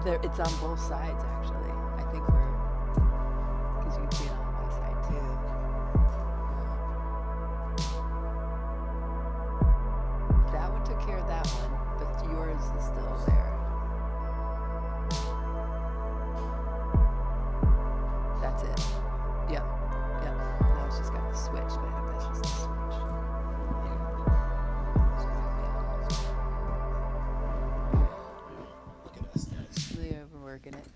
There, it's on both sides actually. I think we're, because you can see it on my side too. That one took care of that one, but yours is still there. That's it. Yep. Yep. Now it's just got the switch, but I think that's just the switch. Look at us guys. Really overworking it.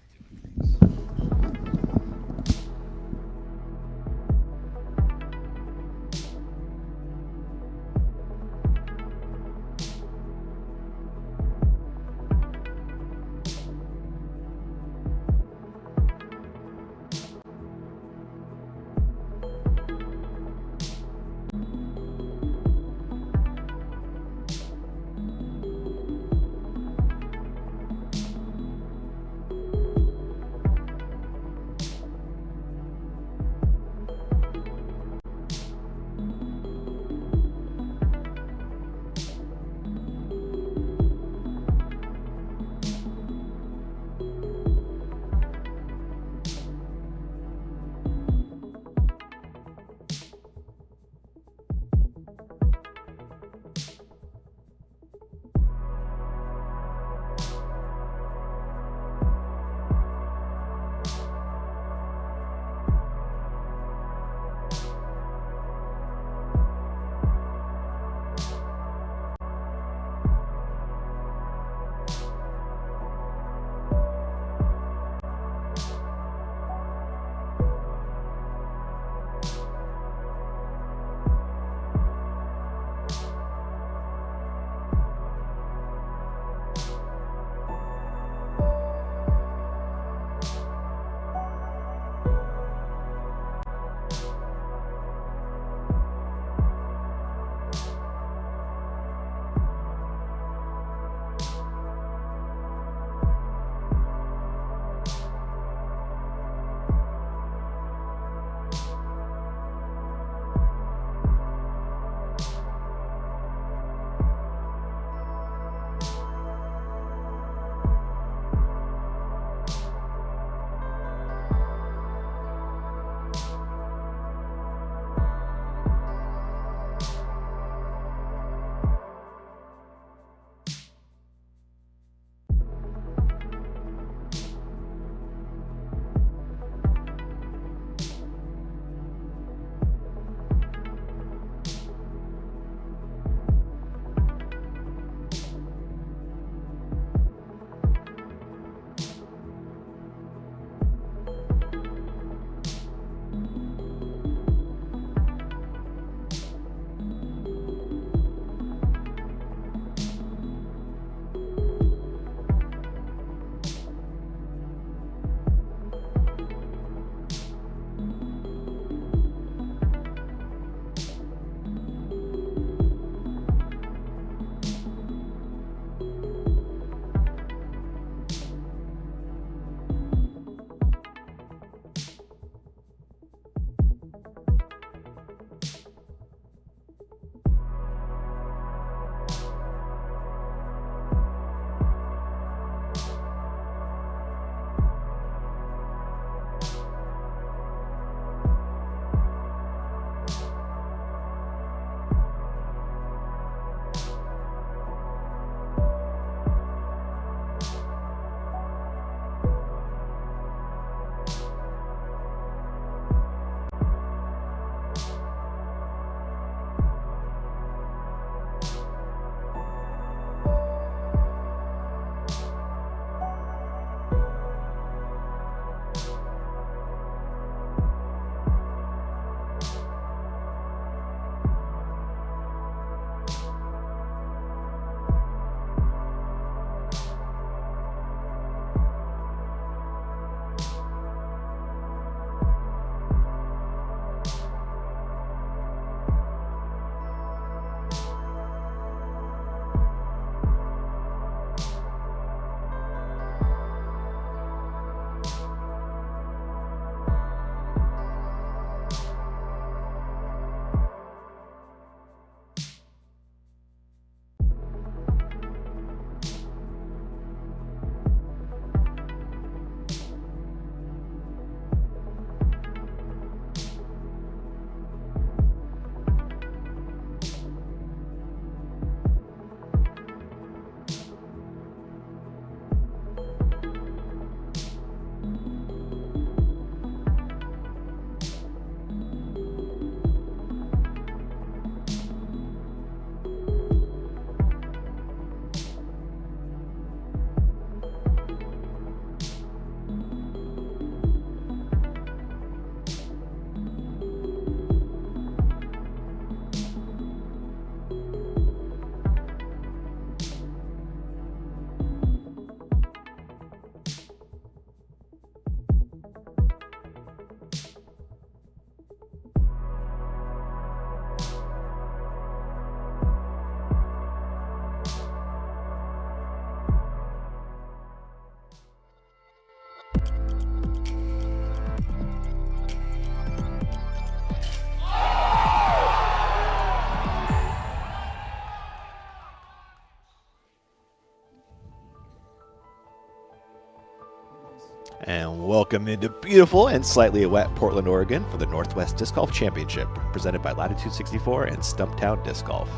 Welcome into beautiful and slightly wet Portland, Oregon for the Northwest Disc Golf Championship, presented by Latitude 64 and Stumptown Disc Golf.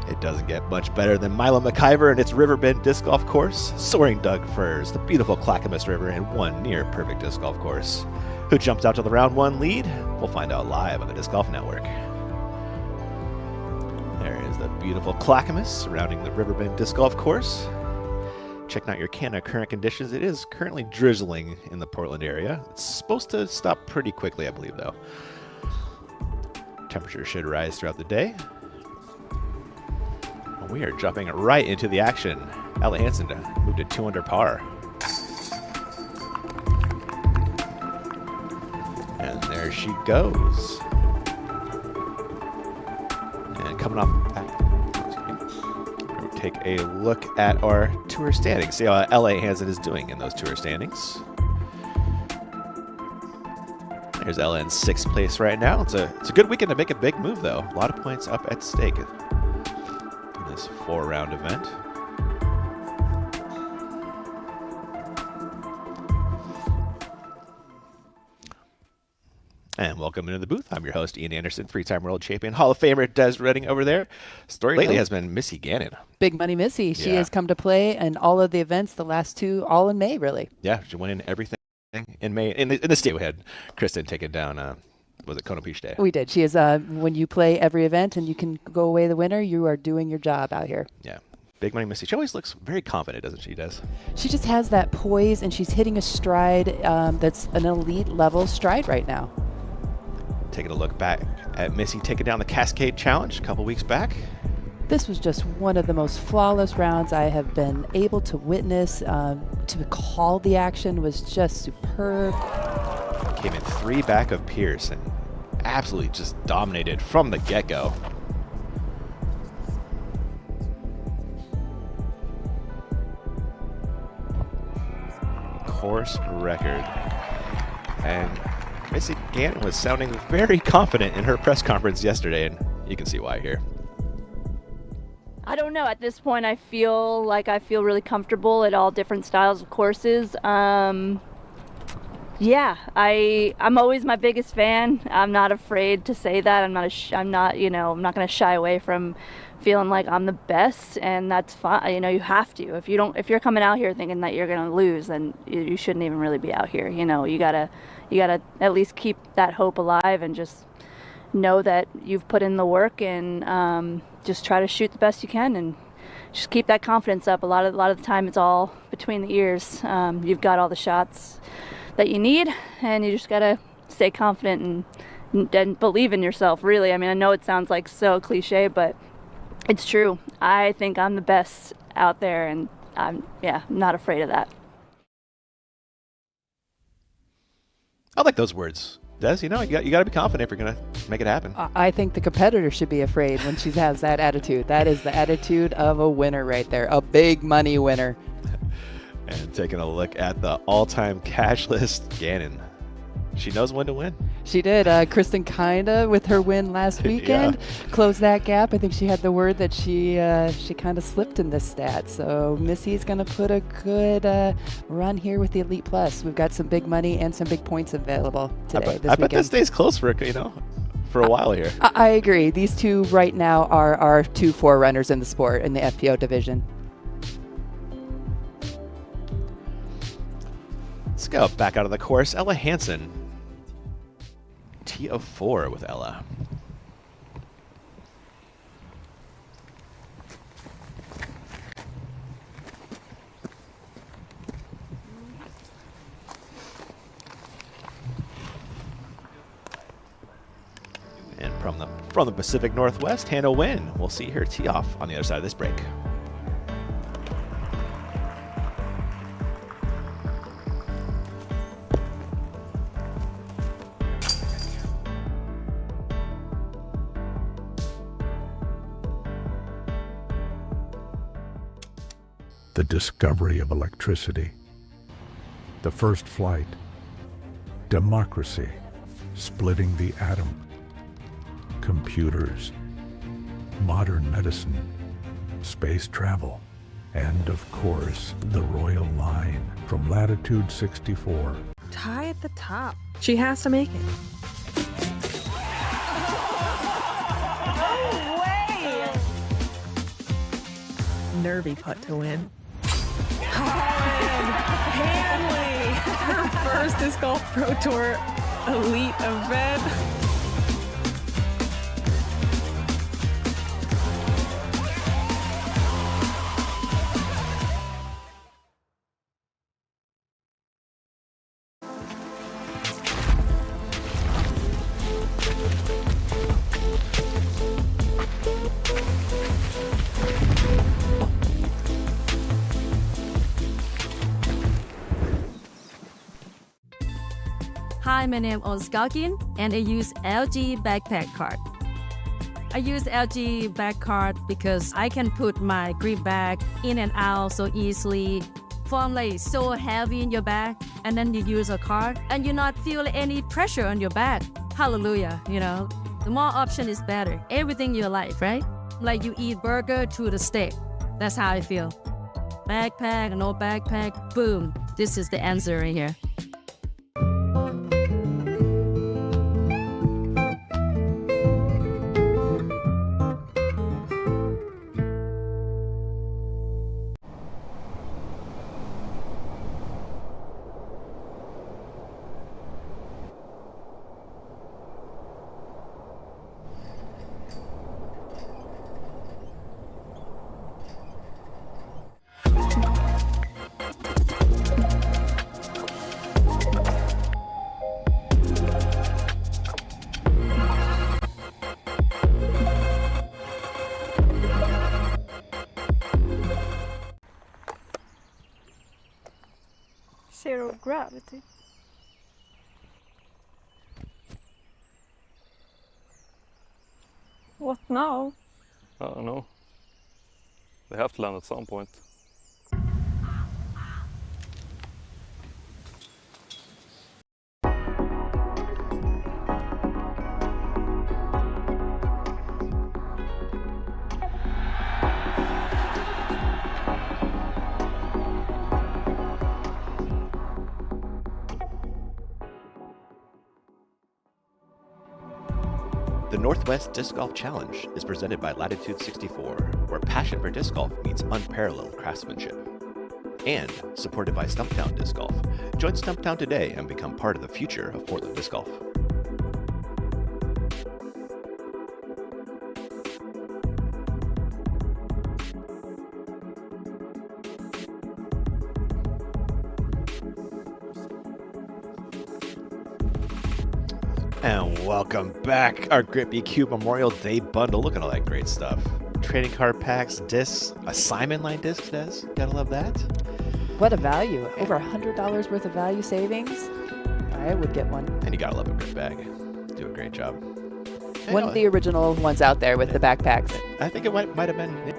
It doesn't get much better than Milo McIver and its Riverbend Disc Golf Course, Soaring Doug Firs, the beautiful Clackamas River, and one near-perfect disc golf course. Who jumps out to the round one lead? We'll find out live on the Disc Golf Network. There is the beautiful Clackamas surrounding the Riverbend Disc Golf Course. Checking out your Canada current conditions. It is currently drizzling in the Portland area. It's supposed to stop pretty quickly, I believe, though. Temperature should rise throughout the day. We are jumping right into the action. Ella Hansen moved to 2 under par. And there she goes. And coming off back. We'll take a look at our tour standings. See how Ella Hansen is doing in those tour standings. There's Ella in 6th place right now. It's a good weekend to make a big move, though. A lot of points up at stake. This 4-round event. And welcome into the booth. I'm your host, Ian Anderson, 3-time world champion, Hall of Famer Des Redding over there. Story lately has been Missy Gannon. Big Money Missy. She has come to play in all of the events, the last 2, all in May, really. Yeah, she went in everything in May. In the state, we had Kristen taking down was it Kona Beach Day? We did. She is, when you play every event and you can go away the winner, you are doing your job out here. Yeah. Big Money Missy. She always looks very confident, doesn't she, Des? She just has that poise, and she's hitting a stride that's an elite level stride right now. Taking a look back at Missy taking down the Cascade Challenge a couple weeks back. This was just one of the most flawless rounds I have been able to witness. To call the action was just superb. Came in 3 back of Pierce and absolutely just dominated from the get-go. Course record. And Missy Gannon was sounding very confident in her press conference yesterday, and you can see why here. I don't know. At this point, I feel really comfortable at all different styles of courses. Yeah, I'm always my biggest fan. I'm not afraid to say that. I'm not going to shy away from feeling like I'm the best, and that's fine. You know, you have to. If you're coming out here thinking that you're going to lose, then you shouldn't even really be out here. You know, you gotta at least keep that hope alive and just know that you've put in the work, and just try to shoot the best you can and just keep that confidence up. A lot of the time, it's all between the ears. You've got all the shots that you need, and you just gotta stay confident and believe in yourself, really. I mean, I know it sounds like so cliche, but it's true. I think I'm the best out there, and I'm not afraid of that. I like those words, Des. You know, you got to be confident if you're gonna make it happen. I think the competitor should be afraid when she has that attitude. That is the attitude of a winner right there, a big money winner. And taking a look at the all-time cash list, Gannon. She knows when to win. She did. Kristen kinda, with her win last weekend, closed that gap. I think she had the word that she kind of slipped in this stat. So Missy's going to put a good run here with the Elite Plus. We've got some big money and some big points available today. I bet this stays close for a while here. I agree. These two right now are our 2 forerunners in the sport in the FPO division. Let's go back out of the course. Ella Hansen. T of 4 with Ella. And from the Pacific Northwest, Hannah Nguyen. We'll see her tee off on the other side of this break. The discovery of electricity, the first flight, democracy, splitting the atom, computers, modern medicine, space travel, And of course, the royal line from Latitude 64. Tie at the top. She has to make it. No way! Nervy putt to win. Hanley! Her first Disc Golf Pro Tour elite event. Hi, my name is Galkin, and I use LG backpack card. I use LG back card because I can put my grip bag in and out so easily. From like so heavy in your bag, and then you use a card, and you not feel any pressure on your back. Hallelujah, you know. The more option is better. Everything you like, right? Like you eat burger to the steak. That's how I feel. Backpack, no backpack, boom. This is the answer right here. Zero gravity. What now? I don't know. They have to land at some point. The Northwest Disc Golf Challenge is presented by Latitude 64, where passion for disc golf meets unparalleled craftsmanship. And supported by Stumptown Disc Golf. Join Stumptown today and become part of the future of Portland disc golf. And welcome back, our Grippy Cube Memorial Day bundle. Look at all that great stuff. Trading card packs, discs, a Simon line disc, Des. Gotta love that. What a value. Over $100 worth of value savings. I would get one. And you gotta love a grip bag. Do a great job. One of the original ones out there with the backpacks. I think it might have been.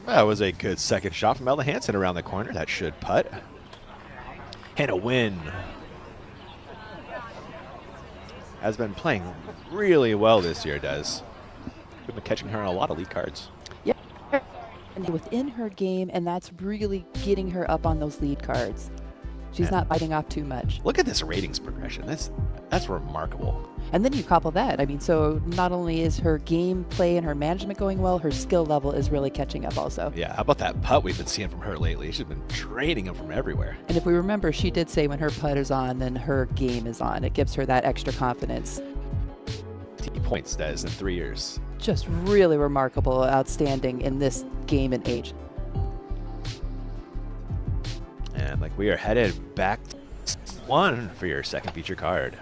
That was a good second shot from Ella Hansen around the corner. That should putt. And a win. Has been playing really well this year, Des. We've been catching her on a lot of lead cards. Yeah. And within her game, and that's really getting her up on those lead cards. She's not biting off too much. Look at this ratings progression. That's remarkable. And then you couple that. I mean, so not only is her gameplay and her management going well, her skill level is really catching up also. Yeah, how about that putt we've been seeing from her lately? She's been draining them from everywhere. And if we remember, she did say when her putt is on, then her game is on. It gives her that extra confidence. 50 points, Des, in 3 years. Just really remarkable, outstanding in this game and age. And like we are headed back to one for your second feature card.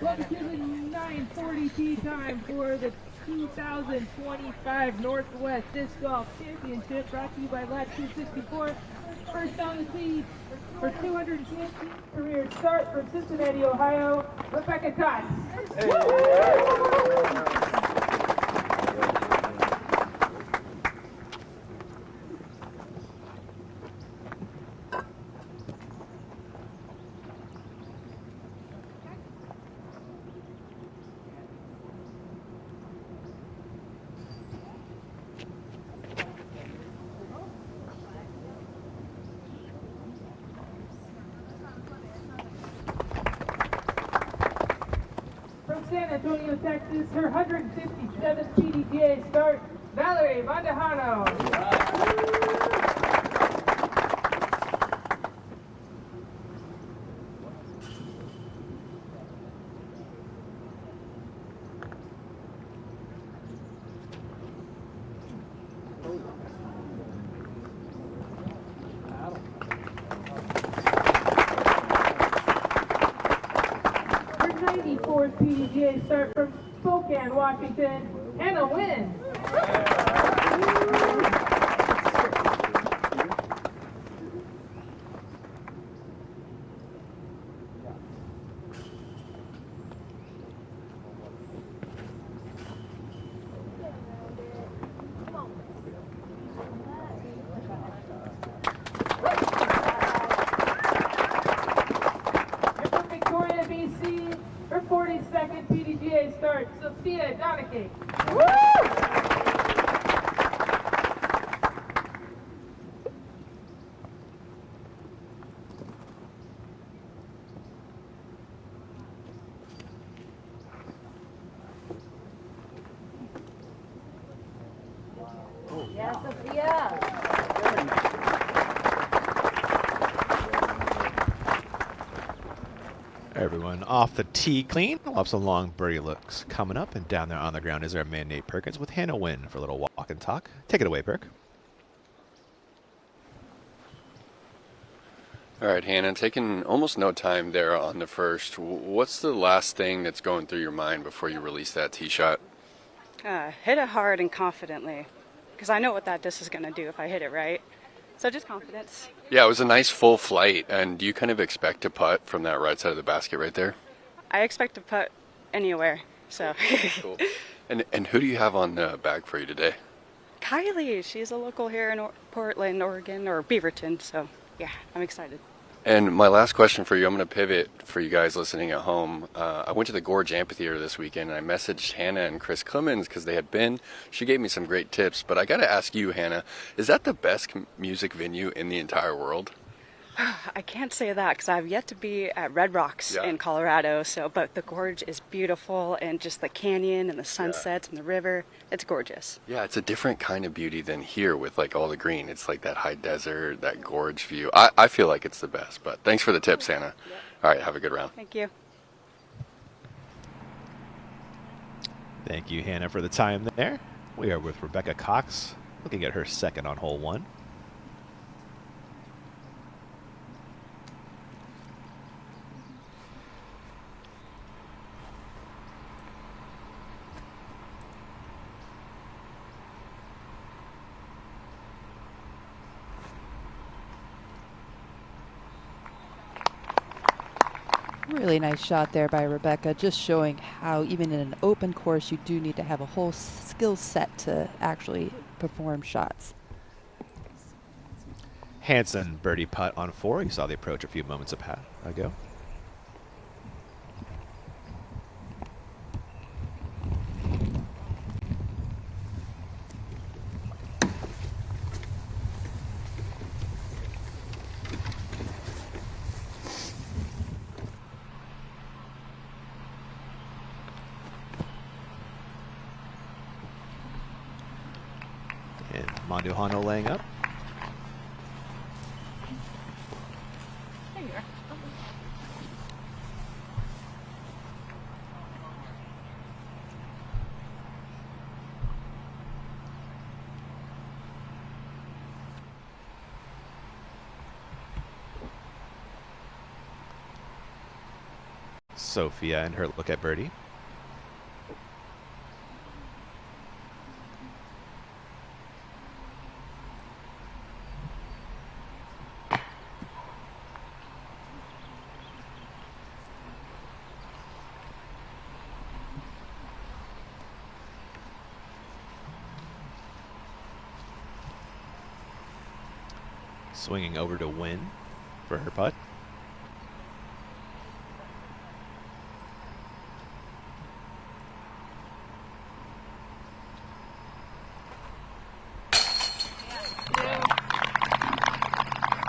Welcome to the 9:40 tee time for the 2025 Northwest Disc Golf Championship, brought to you by Latitude 64. first down the tee for 215th career start from Cincinnati, Ohio, Rebecca Cox. San Antonio, Texas, her 157th PDGA start, Valerie Mondahano. Her 94th PDGA start from Spokane, Washington, Anna Wynn. From Victoria, BC, her 42nd PDGA start, Sophia Donachie. Yes, Sophia. Everyone off the tee clean. We'll have some long birdie looks coming up. And down there on the ground is our man Nate Perkins with Hannah Wynn for a little walk and talk. Take it away, Perk. All right, Hannah, taking almost no time there on the first. What's the last thing that's going through your mind before you release that tee shot? Hit it hard and confidently, because I know what that disc is going to do if I hit it right. So just confidence. Yeah, it was a nice full flight. And do you kind of expect to putt from that right side of the basket right there? I expect to putt anywhere. So. Cool. And who do you have on the bag for you today? Kylie, she's a local here in Portland, Oregon, or Beaverton. So yeah, I'm excited. And my last question for you, I'm going to pivot for you guys listening at home. I went to the Gorge Amphitheater this weekend, and I messaged Hannah and Chris Clemens because they had been. She gave me some great tips, but I got to ask you, Hannah, is that the best music venue in the entire world? I can't say that because I've yet to be at Red Rocks in Colorado. So, but the Gorge is beautiful, and just the canyon and the sunsets and the river. It's gorgeous. Yeah, it's a different kind of beauty than here with like all the green. It's like that high desert, that gorge view. I feel like it's the best, but thanks for the tips, Hannah. All right, have a good round. Thank you. Thank you, Hannah, for the time there. We are with Rebecca Cox, looking at her second on hole one. Really nice shot there by Rebecca, just showing how even in an open course you do need to have a whole skill set to actually perform shots. Hanson birdie putt on 4. You saw the approach a few moments ago. And Monduhano laying up. Sophia and her look at birdie. Swinging over to Wynn for her putt.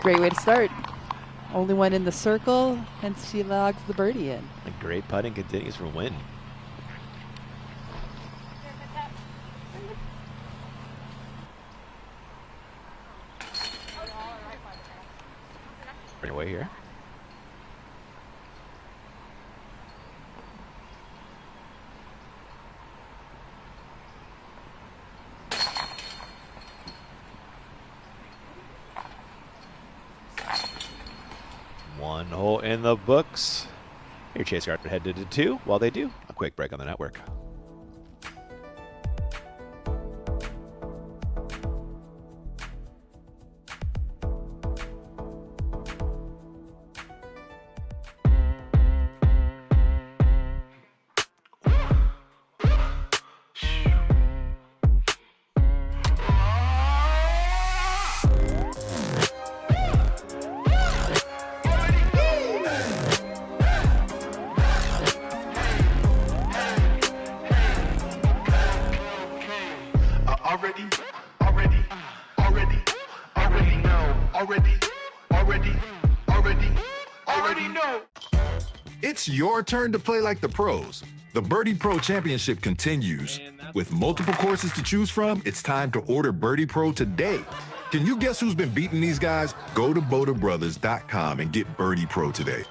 Great way to start. Only one in the circle, and she logs the birdie in. A great putting continues for Wynn. Bring away here. One hole in the books. Your chase card headed to 2. While they do, a quick break on the network. It's your turn to play like the pros. The Birdie Pro Championship continues. With multiple courses to choose from, it's time to order Birdie Pro today. Can you guess who's been beating these guys? Go to BodaBrothers.com and get Birdie Pro today.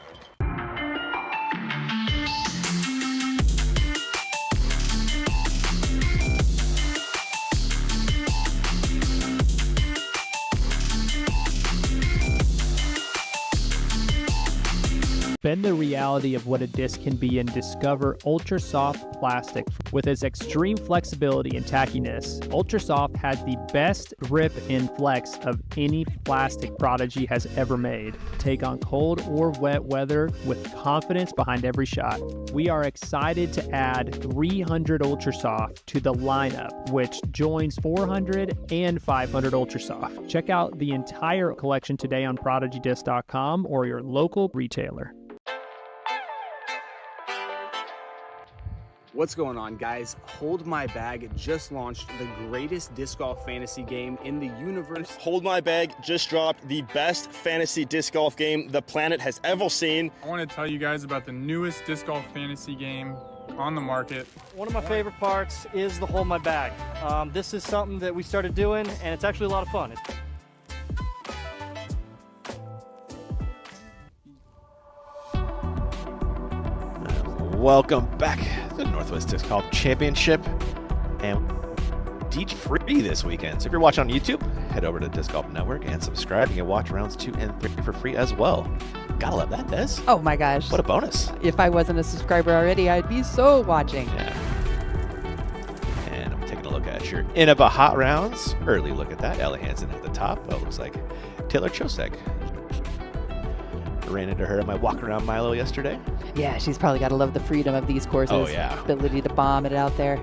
Bend the reality of what a disc can be and discover Ultra Soft plastic. With its extreme flexibility and tackiness, Ultra Soft has the best grip and flex of any plastic Prodigy has ever made. Take on cold or wet weather with confidence behind every shot. We are excited to add 300 Ultra Soft to the lineup, which joins 400 and 500 Ultra Soft. Check out the entire collection today on ProdigyDisc.com or your local retailer. What's going on, guys? Hold My Bag just launched the greatest disc golf fantasy game in the universe. Hold My Bag just dropped the best fantasy disc golf game the planet has ever seen. I want to tell you guys about the newest disc golf fantasy game on the market. One of my favorite parts is the Hold My Bag. This is something that we started doing, and it's actually a lot of fun. Welcome back to the Northwest Disc Golf Championship, and Deech free this weekend. So if you're watching on YouTube, head over to Disc Golf Network and subscribe. You can watch rounds 2 and 3 for free as well. Gotta love that, Des. Oh my gosh. What a bonus. If I wasn't a subscriber already, I'd be so watching. Yeah. And I'm taking a look at your Innova Hot Rounds. Early look at that. Ella Hansen at the top. Oh, looks like Taylor Chosek. Ran into her in my walk around Milo yesterday. Yeah, she's probably got to love the freedom of these courses. Oh, yeah. Ability to bomb it out there.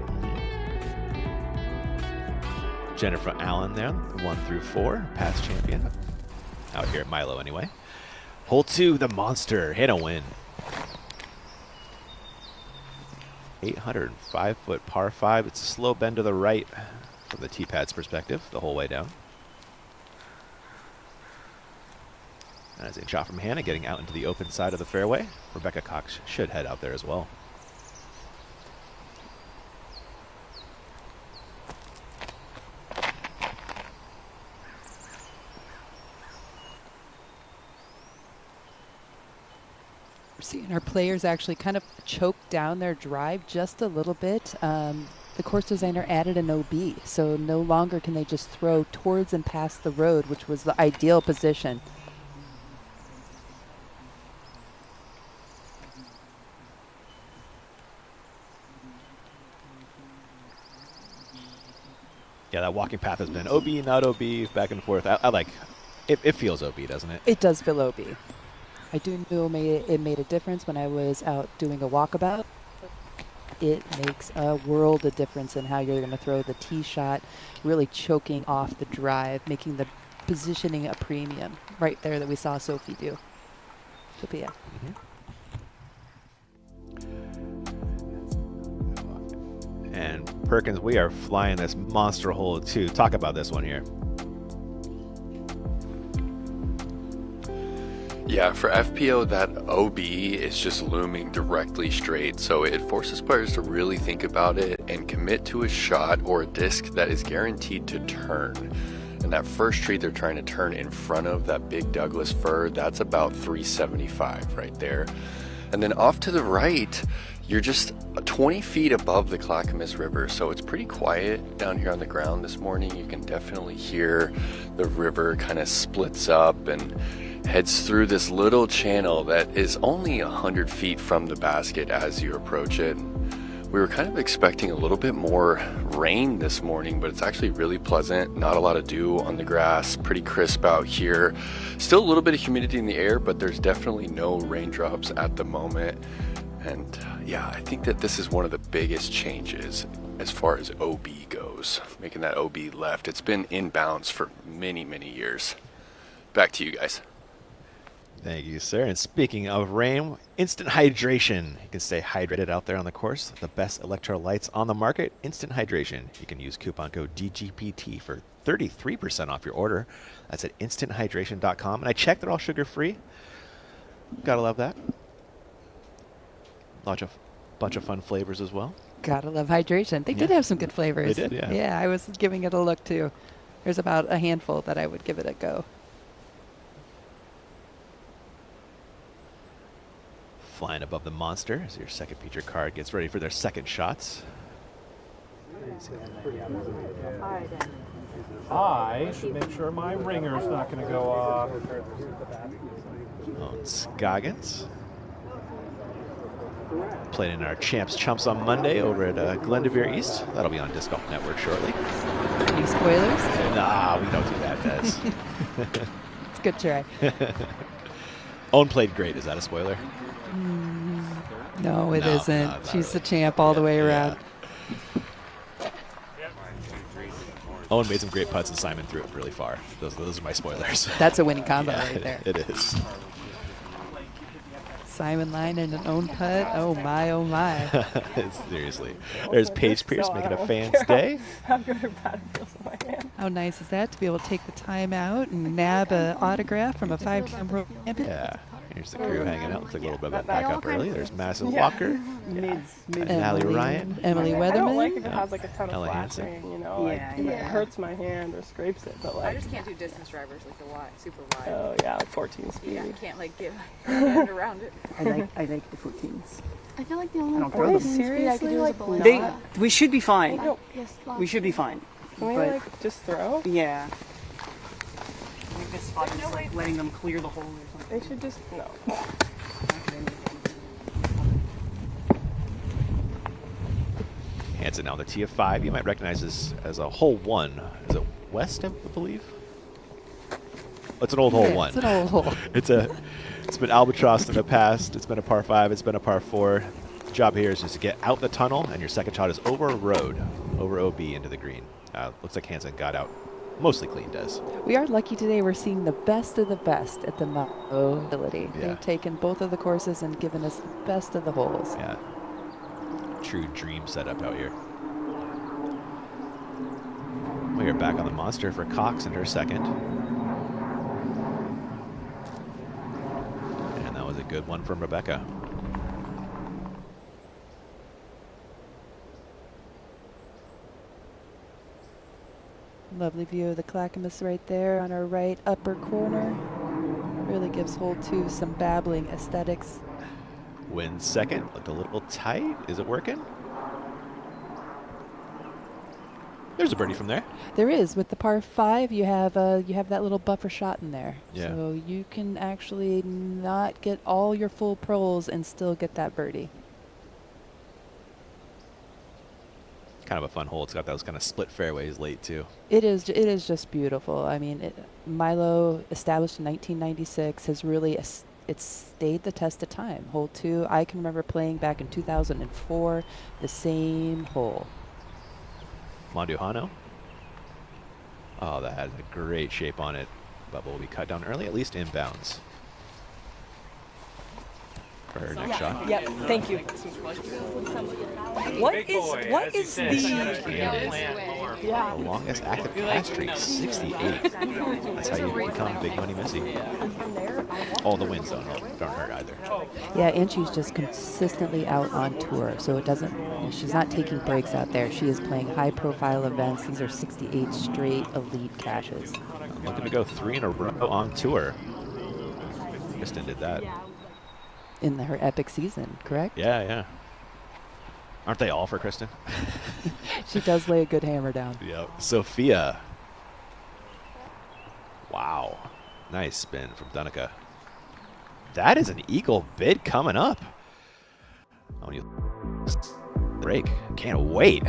Jennifer Allen there, 1 through 4, past champion. Out here at Milo anyway. Hole 2, the monster, hit a win. 805-foot par 5. It's a slow bend to the right from the tee pad's perspective the whole way down. As a shot from Hannah getting out into the open side of the fairway. Rebecca Cox should head out there as well. We're seeing our players actually kind of choke down their drive just a little bit. The course designer added an OB, so no longer can they just throw towards and past the road, which was the ideal position. Yeah, that walking path has been OB, not OB, back and forth. I like it. It feels OB, doesn't it? It does feel OB. I do know it made a difference when I was out doing a walkabout. It makes a world of difference in how you're going to throw the tee shot, really choking off the drive, making the positioning a premium right there that we saw Sophia do. And Perkins, we are flying this monster hole too. Talk about this one here. Yeah, for FPO, that OB is just looming directly straight, so it forces players to really think about it and commit to a shot or a disc that is guaranteed to turn. And that first tree they're trying to turn in front of, that big Douglas fir, that's about 375 right there. And then off to the right, you're just 20 feet above the Clackamas River, so it's pretty quiet down here on the ground this morning. You can definitely hear the river kind of splits up and heads through this little channel that is only 100 feet from the basket as you approach it. We were kind of expecting a little bit more rain this morning, but it's actually really pleasant. Not a lot of dew on the grass, pretty crisp out here. Still a little bit of humidity in the air, but there's definitely no raindrops at the moment. And yeah, I think that this is one of the biggest changes as far as OB goes, making that OB left. It's been inbounds for many, many years. Back to you guys. Thank you, sir. And speaking of rain, instant hydration. You can stay hydrated out there on the course. The best electrolytes on the market, instant hydration. You can use coupon code DGPT for 33% off your order. That's at instanthydration.com. And I checked, they're all sugar-free. Gotta love that. Bunch of fun flavors as well. Gotta love hydration. They did have some good flavors. They did, yeah. Yeah, I was giving it a look too. There's about a handful that I would give it a go. Flying above the monster as your second feature card gets ready for their second shots. I should make sure my ringer's not going to go off. Scoggins. Playing in our Champs Chumps on Monday over at Glendevere East. That'll be on Disc Golf Network shortly. Any spoilers? Nah, we don't do that, Des. It's a good try. Owen played great. Is that a spoiler? No, it isn't. not She's really. the champ all the way around. Owen made some great putts and Simon threw it really far. Those are my spoilers. That's a winning combo right there. It is. Simon Line and an own putt. Oh my, oh my. Seriously. There's Paige Pierce making a fan's day. How good or bad it feels in my hand. How nice is that to be able to take the time out and nab an autograph from a 5-time world champion? Yeah. Here's the crew hanging out. Looks like a little bit of a backup early. There's Madison Walker. Allie Ryan. Emily Weatherman. I don't like if it has like a ton of Ellie flashing, Hansen. you know, like if it hurts my hand or scrapes it, but like. I just can't do distance drivers like the wide, super wide. Oh yeah, like 14 speed. Yeah, I can't like get my hand around it. I like the 14s. I feel like the only I don't throw them. Seriously, like We should be fine. Yes, We should be fine. Can we like just throw? Yeah. I think this spot is like letting them clear the hole or something. They should just no. Hansen now on the tee of 5. You might recognize this as a hole 1. Is it West, I believe? It's an old hole 1. It's an old hole. It's been albatrossed in the past. It's been a par 5. It's been a par 4. The job here is just to get out the tunnel, and your second shot is over a road, over OB into the green. Looks like Hansen got out mostly clean, Des. We are lucky today. We're seeing the best of the best at the mobility. Yeah. They've taken both of the courses and given us the best of the holes. Yeah. True dream setup out here. We are back on the monster for Cox in her second. And that was a good one from Rebecca. Lovely view of the Clackamas right there on our right upper corner. Really gives hole 2 some babbling aesthetics. Wins second. Looked a little tight. Is it working? There's a birdie from there. There is. With the par 5, you have that little buffer shot in there. Yeah. So you can actually not get all your full pros and still get that birdie. Kind of a fun hole. It's got those kind of split fairways late too. It is just beautiful. I mean, Milo, established in 1996, has really it's stayed the test of time. Hole 2, I can remember playing back in 2004, the same hole. Monduhano. Oh, that has a great shape on it. Bubble will be cut down early, at least inbounds. For her next shot. Yep, thank you. What is the The longest active pass streak, 68. That's how you become Big Money Missy. Oh, the wins don't hurt either. Yeah, and she's just consistently out on tour, so it doesn't. She's not taking breaks out there. She is playing high-profile events. These are 68 straight elite cashes. I'm looking to go 3 in a row on tour. Kristen did that. In her epic season, correct? Yeah, yeah. Aren't they all for Kristen? She does lay a good hammer down. Yep. Sophia. Wow. Nice spin from Danica. That is an eagle bid coming up. Oh, you break. Can't wait.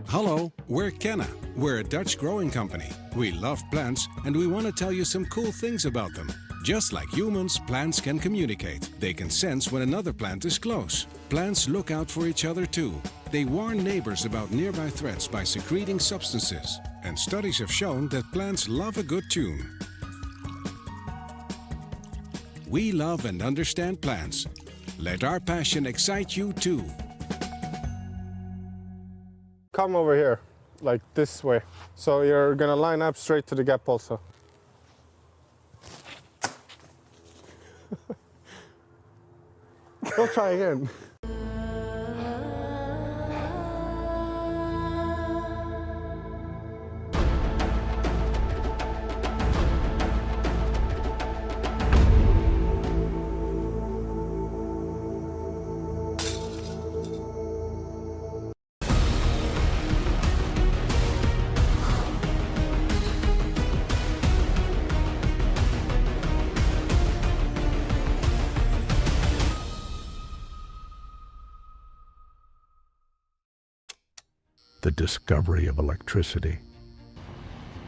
Hello, we're Kenna. We're a Dutch growing company. We love plants and we want to tell you some cool things about them. Just like humans, plants can communicate. They can sense when another plant is close. Plants look out for each other too. They warn neighbors about nearby threats by secreting substances. And studies have shown that plants love a good tune. We love and understand plants. Let our passion excite you too. Come over here, like this way. So you're gonna line up straight to the gap also. We'll try again. The discovery of electricity,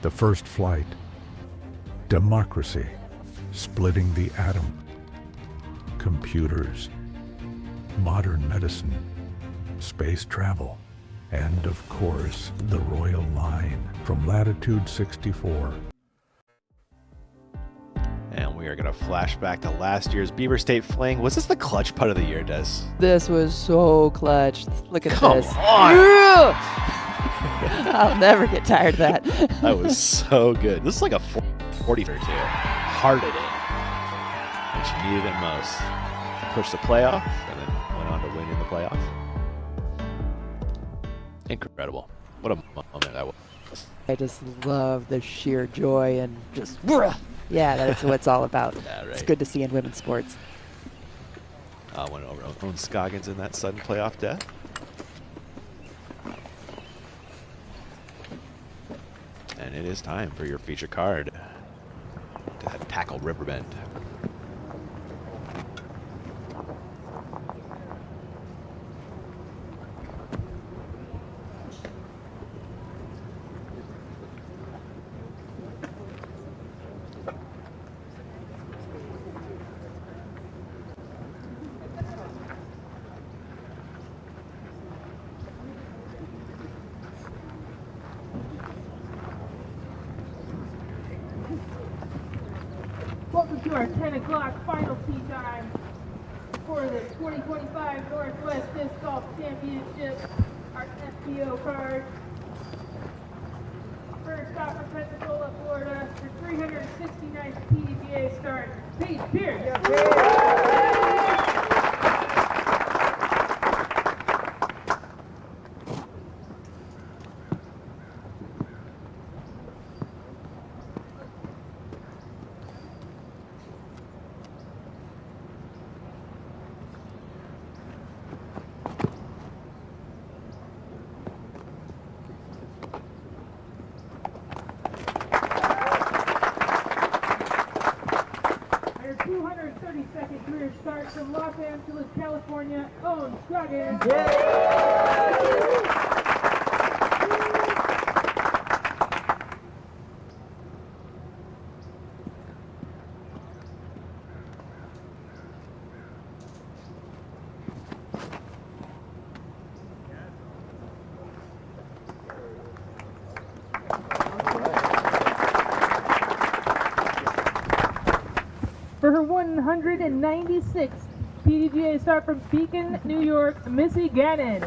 the first flight, democracy, splitting the atom, computers, modern medicine, space travel, and of course, the Royal Line from Latitude 64. And we are going to flash back to last year's Beaver State Fling. Was this the clutch putt of the year, Des? This was so clutch. Look at Come this. on! I'll never get tired of that. That was so good. This is like a 40 for two. Hearted it. And she needed it most. To push the playoff, and then went on to win in the playoff. Incredible. What a moment that was. I just love the sheer joy and just, yeah, that's what it's all about. Yeah, right. It's good to see in women's sports. Went over on Scoggins in that sudden playoff death. And it is time for your feature card to tackle Riverbend. Welcome to our 10 o'clock final tee time for the 2025 Northwest Disc Golf Championship, our FPO card. First off, 32nd career start from Los Angeles, California, Owen Scoggins. For her 196th PDGA start from Beacon, New York, Missy Gannon.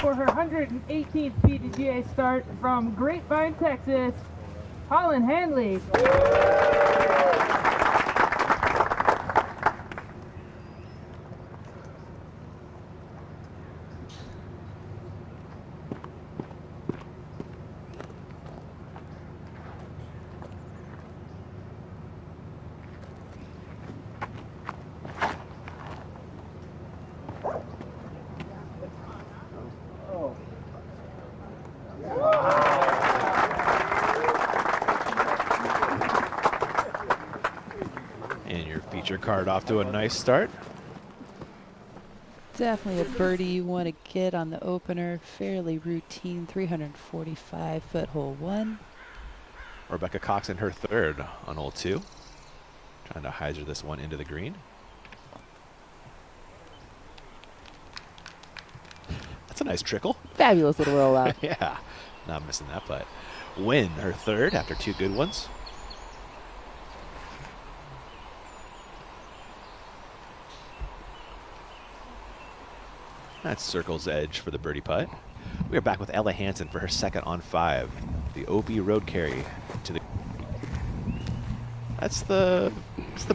For her 118th PDGA start from Grapevine, Texas, Holland Hanley. And your feature card off to a nice start. Definitely a birdie you want to get on the opener. Fairly routine 345-foot hole 1. Rebecca Cox in her third on hole 2. Trying to hyzer this one into the green. That's a nice trickle. Fabulous little rollout. Yeah, not missing that putt. Win her third after 2 good ones. That's Circle's edge for the birdie putt. We are back with Ella Hansen for her second on 5. The OB road carry to the. It's the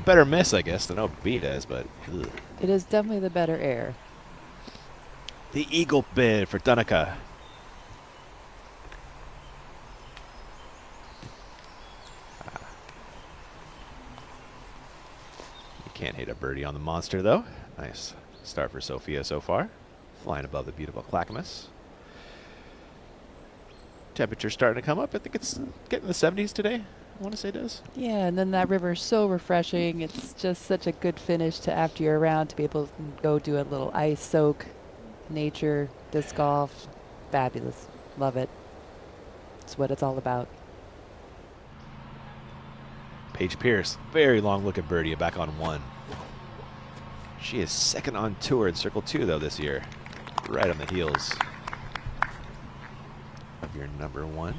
better miss, I guess, than OB does, but. Ugh. It is definitely the better air. The eagle bid for Dunica. You can't hit a birdie on the monster, though. Nice start for Sophia so far. Flying above the beautiful Clackamas. Temperature's starting to come up. I think it's getting the 70s today. I want to say it is. Yeah, and then that river is so refreshing. It's just such a good finish to after you're around to be able to go do a little ice soak, nature, disc golf. Fabulous. Love it. It's what it's all about. Paige Pierce, very long looking birdie, back on 1. She is second on tour in Circle 2, though, this year. Right on the heels of your number 1.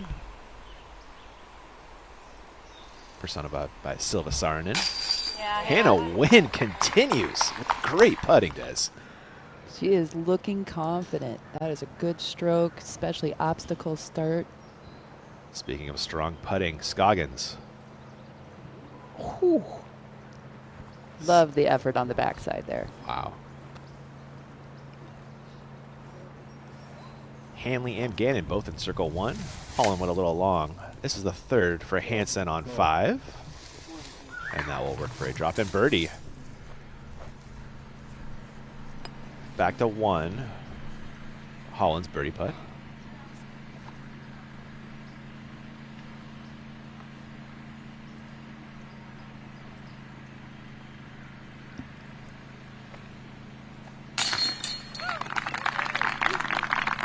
Personified by Silva Saarinen. Yeah, Hannah Wynn continues with great putting, Des. She is looking confident. That is a good stroke, especially obstacle start. Speaking of strong putting, Scoggins. Whew. Love the effort on the backside there. Wow. Hanley and Gannon both in Circle 1. Holland went a little long. This is the third for Hansen on 5. And that will work for a drop-in birdie. Back to 1. Holland's birdie putt.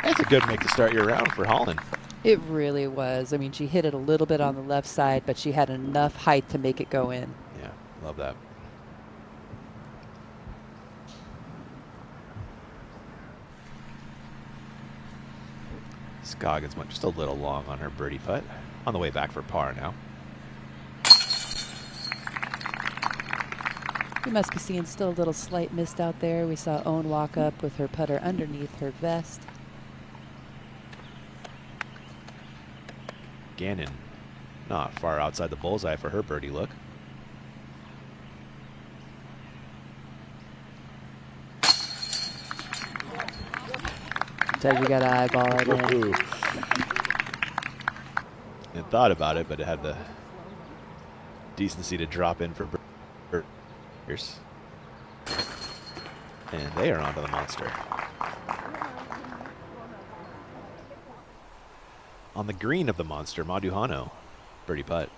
That's a good make to start your round for Holland. It really was. I mean, she hit it a little bit on the left side, but she had enough height to make it go in. Yeah, love that. Scoggins went just a little long on her birdie putt. On the way back for par now. We must be seeing still a little slight mist out there. We saw Owen walk up with her putter underneath her vest. Gannon Not far outside the bullseye for her birdie look. Sometimes you gotta eyeball it in. And thought about it, but it had the decency to drop in for birders. And they are onto the monster. On the green of the monster, Maduhano. Birdie putt.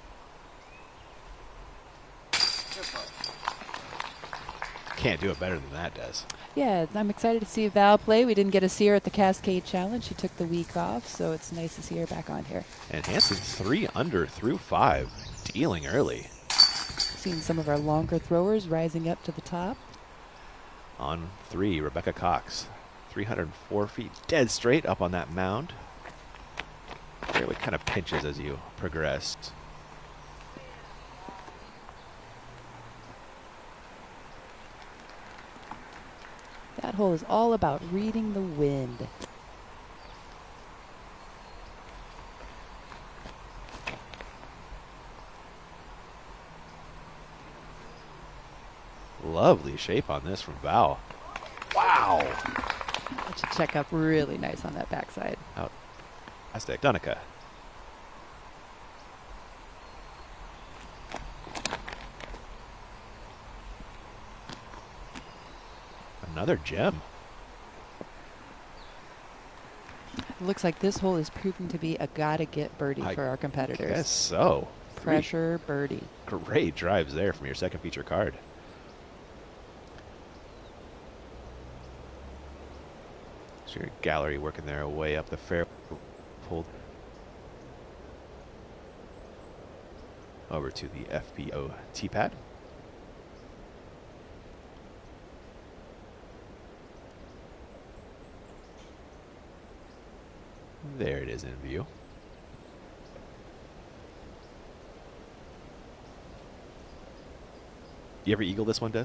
Can't do it better than that, Des. Yeah, I'm excited to see Val play. We didn't get to see her at the Cascade Challenge. She took the week off, so it's nice to see her back on here. And Hansen 3 under through 5, dealing early. Seeing some of our longer throwers rising up to the top. On 3, Rebecca Cox. 304 feet dead straight up on that mound. Fairway kind of pinches as you progressed. That hole is all about reading the wind. Lovely shape on this from Val. Wow. That should check up really nice on that backside. Out. Aztec Donica. Another gem. It looks like this hole is proving to be a gotta-get birdie for our competitors. Guess so. Pressure birdie. Great drives there from your second feature card. So your gallery working their way up the fair. Pulled over to the FPO tee pad. There it is in view. You ever eagle this one, Des?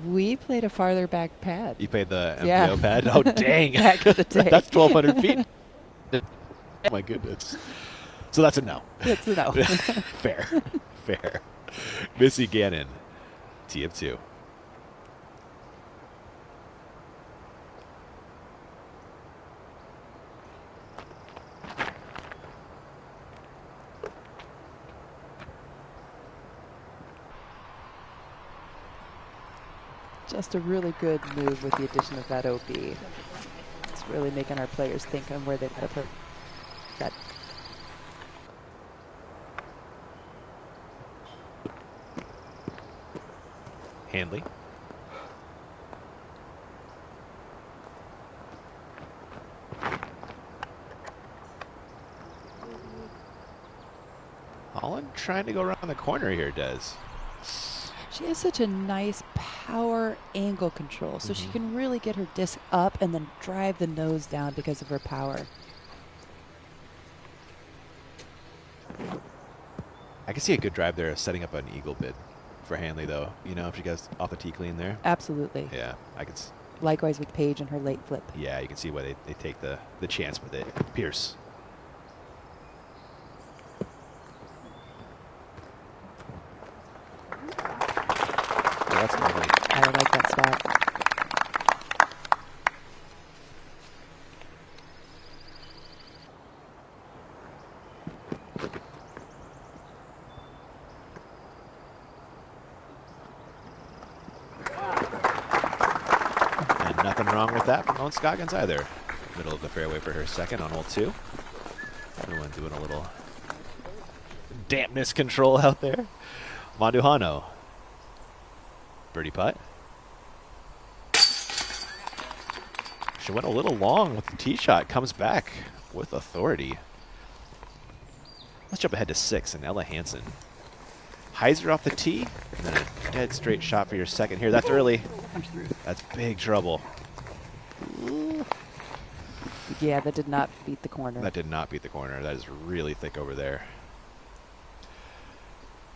We played a farther back pad. You played the FPO pad? Oh, dang. Back in the day. That's 1,200 feet. Oh, my goodness. So that's a no. It's a no. Fair. Fair. Missy Gannon, tee of 2. Just a really good move with the addition of that OB. It's really making our players think on where they've got to put that. Handley. Holland trying to go around the corner here, Des. She has such a nice power angle control, so she can really get her disc up and then drive the nose down because of her power. I can see a good drive there, setting up an eagle bid for Hanley, though. You know, if she goes off the tee clean there. Absolutely. Yeah, I could. Likewise with Paige and her late flip. Yeah, you can see why they take the chance with it. Pierce. That's lovely. I like that spot. And nothing wrong with that from Owen Scoggins either. Middle of the fairway for her second on hole 2. Everyone doing a little dampness control out there. Maduhano. Birdie putt. She went a little long with the tee shot. Comes back with authority. Let's jump ahead to 6 and Ella Hansen. Heiser off the tee. And then a dead straight shot for your second here. That's early. That's big trouble. Yeah, that did not beat the corner. That did not beat the corner. That is really thick over there.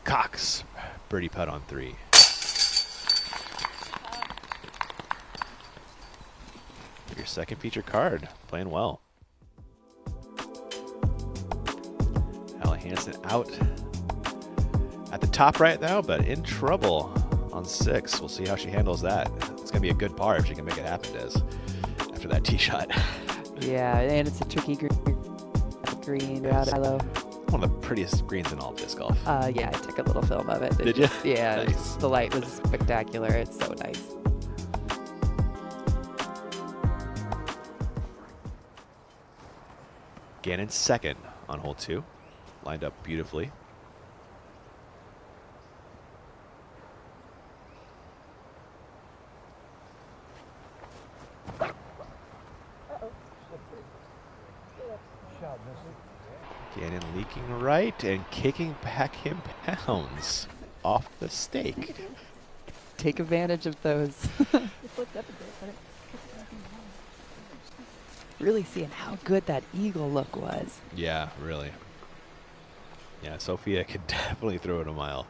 Cox. Birdie putt on 3. Your second feature card. Playing well. Hansen out at the top right now, but in trouble on 6. We'll see how she handles that. It's going to be a good par if she can make it happen, Des, after that tee shot. Yeah, and it's a tricky green out at low. One of the prettiest greens in all of disc golf. Yeah, I took a little film of it. Did you? Yeah, Nice. the light was spectacular. It's so nice. Gannon second on hole 2. Lined up beautifully. Gannon leaking right and kicking back in bounds off the stake. Take advantage of those. Really seeing how good that eagle look was. Yeah, really. Yeah, Sophia could definitely throw it a mile.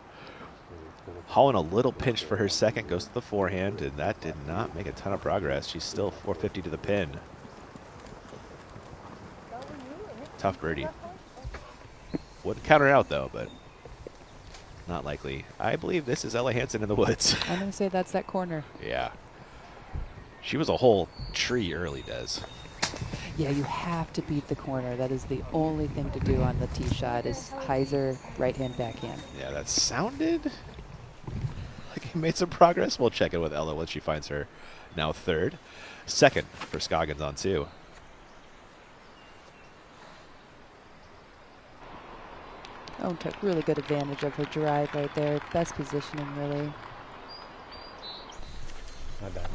Holland a little pinched for her second, goes to the forehand, and that did not make a ton of progress. She's still 450 to the pin. Tough birdie. Wouldn't count her out, though, but not likely. I believe this is Ella Hansen in the woods. I'm going to say that's that corner. Yeah. She was a whole tree early, Des. Yeah, you have to beat the corner. That is the only thing to do on the tee shot is hyzer, right hand, backhand. Yeah, that sounded like he made some progress. We'll check in with Ella when she finds her now third. Second for Scoggins on 2. Oh, took really good advantage of her drive right there. Best positioning, really. Not bad.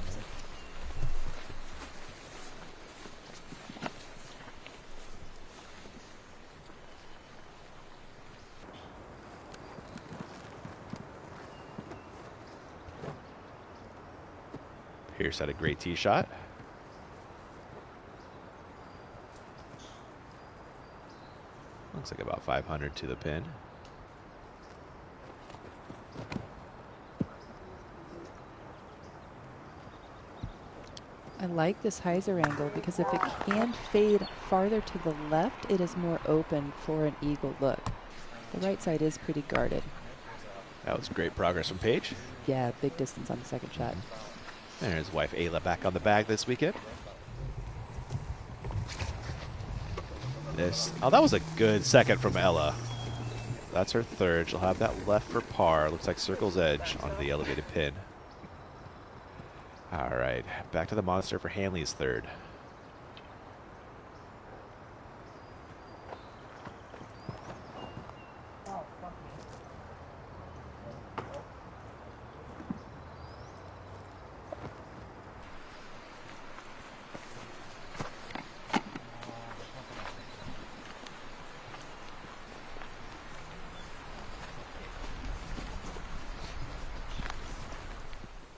Pierce had a great tee shot. Looks like about 500 to the pin. I like this hyzer angle because if it can fade farther to the left, it is more open for an eagle look. The right side is pretty guarded. That was great progress from Paige. Yeah, big distance on the second shot. There's wife Ayla back on the bag this weekend. Oh, that was a good second from Ella. That's her third. She'll have that left for par. Looks like circle's edge onto the elevated pin. All right, back to the monster for Hanley's third.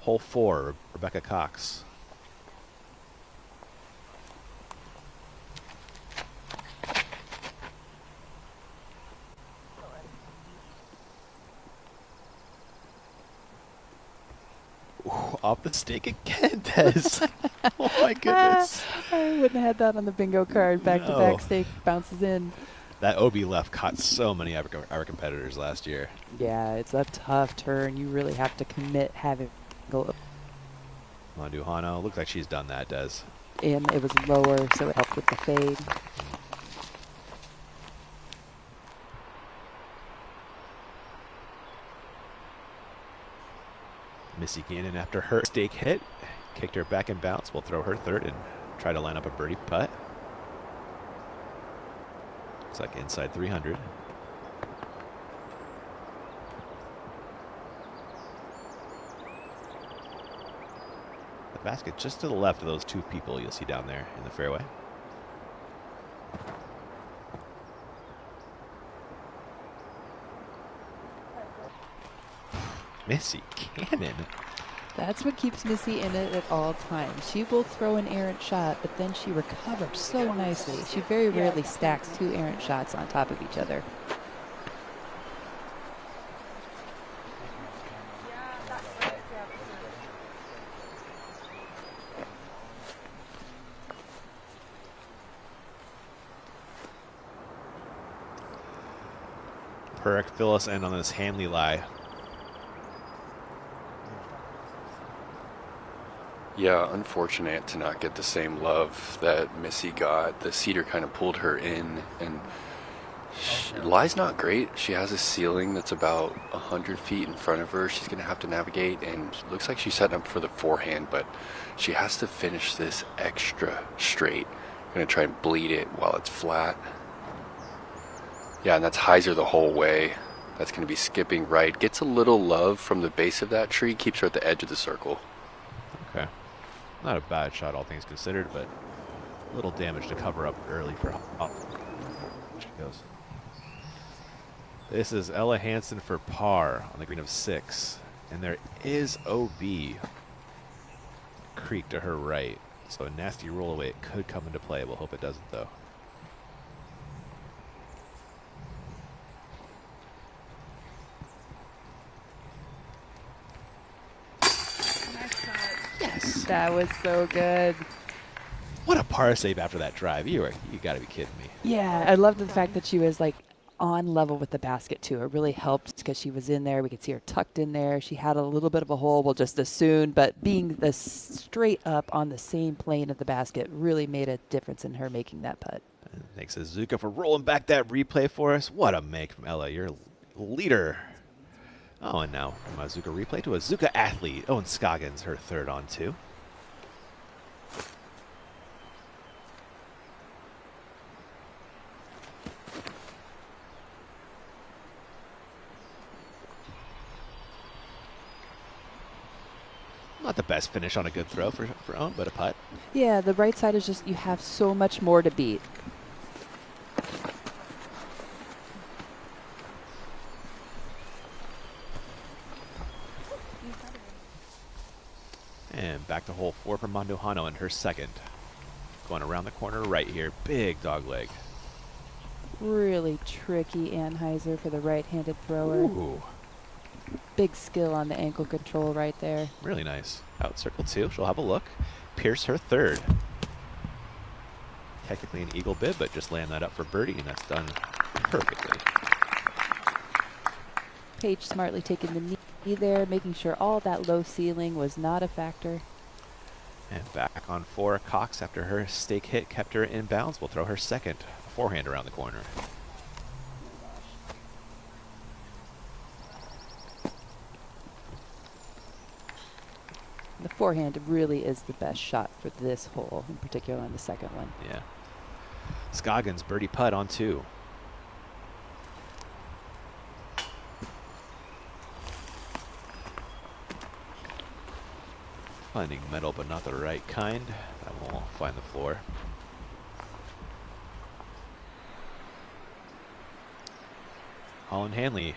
Hole 4, Rebecca Cox. Ooh, off the stake again, Des. Oh my goodness. I wouldn't have had that on the bingo card. Back-to-back stake bounces in. That OB left caught so many our competitors last year. Yeah, it's a tough turn. You really have to commit having go. Monduhano, looks like she's done that, Des. And it was lower, so it helped with the fade. Missy Gannon, after her stake hit, kicked her back in bounce. We'll throw her third and try to line up a birdie putt. Looks like inside 300. The basket just to the left of those two people you'll see down there in the fairway. Missy Gannon. That's what keeps Missy in it at all times. She will throw an errant shot, but then she recovers so nicely. She very rarely stacks two errant shots on top of each other. Perk, fill us in on this Hanley lie. Yeah, unfortunate to not get the same love that Missy got. The cedar kind of pulled her in, and lie's not great. She has a ceiling that's about 100 feet in front of her. She's going to have to navigate, and it looks like she's setting up for the forehand, but she has to finish this extra straight. Going to try and bleed it while it's flat. Yeah, and that's hyzer the whole way. That's going to be skipping right. Gets a little love from the base of that tree, keeps her at the edge of the circle. Okay. Not a bad shot, all things considered, but a little damage to cover up early for she goes. This is Ella Hansen for par on the green of 6. And there is OB creek to her right. So a nasty roll away. It could come into play. We'll hope it doesn't, though. Yes. That was so good. What a par save after that drive. You got to be kidding me. Yeah, I loved the fact that she was like on level with the basket too. It really helped because she was in there. We could see her tucked in there. She had a little bit of a hole, well, just as soon, but being the straight up on the same plane of the basket really made a difference in her making that putt. And thanks to Zuka for rolling back that replay for us. What a make from Ella. You're a leader. Oh, and now from a Zuka replay to a Zuka athlete. Owen Scoggins, her third on 2. Not the best finish on a good throw for Owen, but a putt. Yeah, the right side is just, you have so much more to beat. And back to hole 4 for Manduhano in her second. Going around the corner right here. Big dog leg. Really tricky Anheuser for the right-handed thrower. Ooh. Big skill on the ankle control right there. Really nice. Out circle 2. She'll have a look. Pierce her third. Technically an eagle bib, but just land that up for birdie, and that's done perfectly. Paige smartly taking the knee there, making sure all that low ceiling was not a factor. And back on 4, Cox, after her stake hit kept her in bounds, will throw her second forehand around the corner. The forehand really is the best shot for this hole, in particular on the second one. Yeah. Scoggins, birdie putt on 2. Finding metal, but not the right kind. That won't find the floor. Holland Hanley.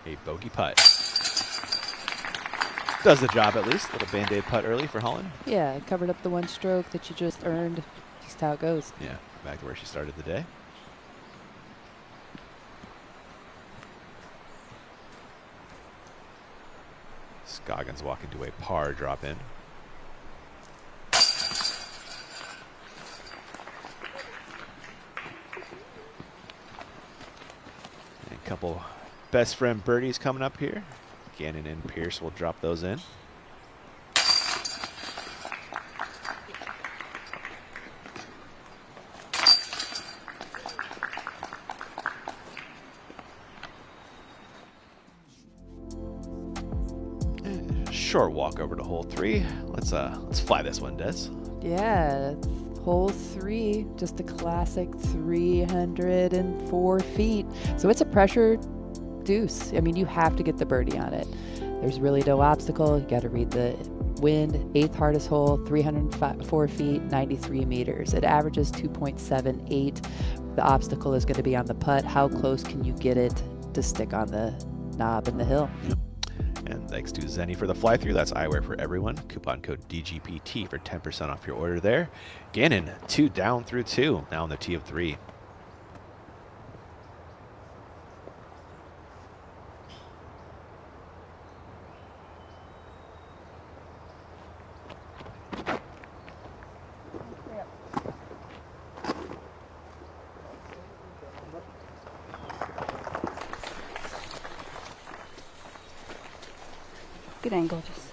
A bogey putt. Does the job at least. Little band-aid putt early for Holland. Yeah, it covered up the one stroke that you just earned. Just how it goes. Yeah, back to where she started the day. Scoggins walking to a par drop in. And a couple best friend birdies coming up here. Gannon and Pierce will drop those in. Short walk over to hole 3. Let's fly this one, Des. Yeah, hole 3, just a classic 304 feet. So it's a pressure deuce. I mean, you have to get the birdie on it. There's really no obstacle. You got to read the wind. 8th hardest hole, 304 feet, 93 meters. It averages 2.78. The obstacle is going to be on the putt. How close can you get it to stick on the knob in the hill? And thanks to Zenny for the fly-through. That's eyewear for everyone. Coupon code DGPT for 10% off your order there. Gannon, 2 down through 2. Now on the tee of 3. Good angle, just.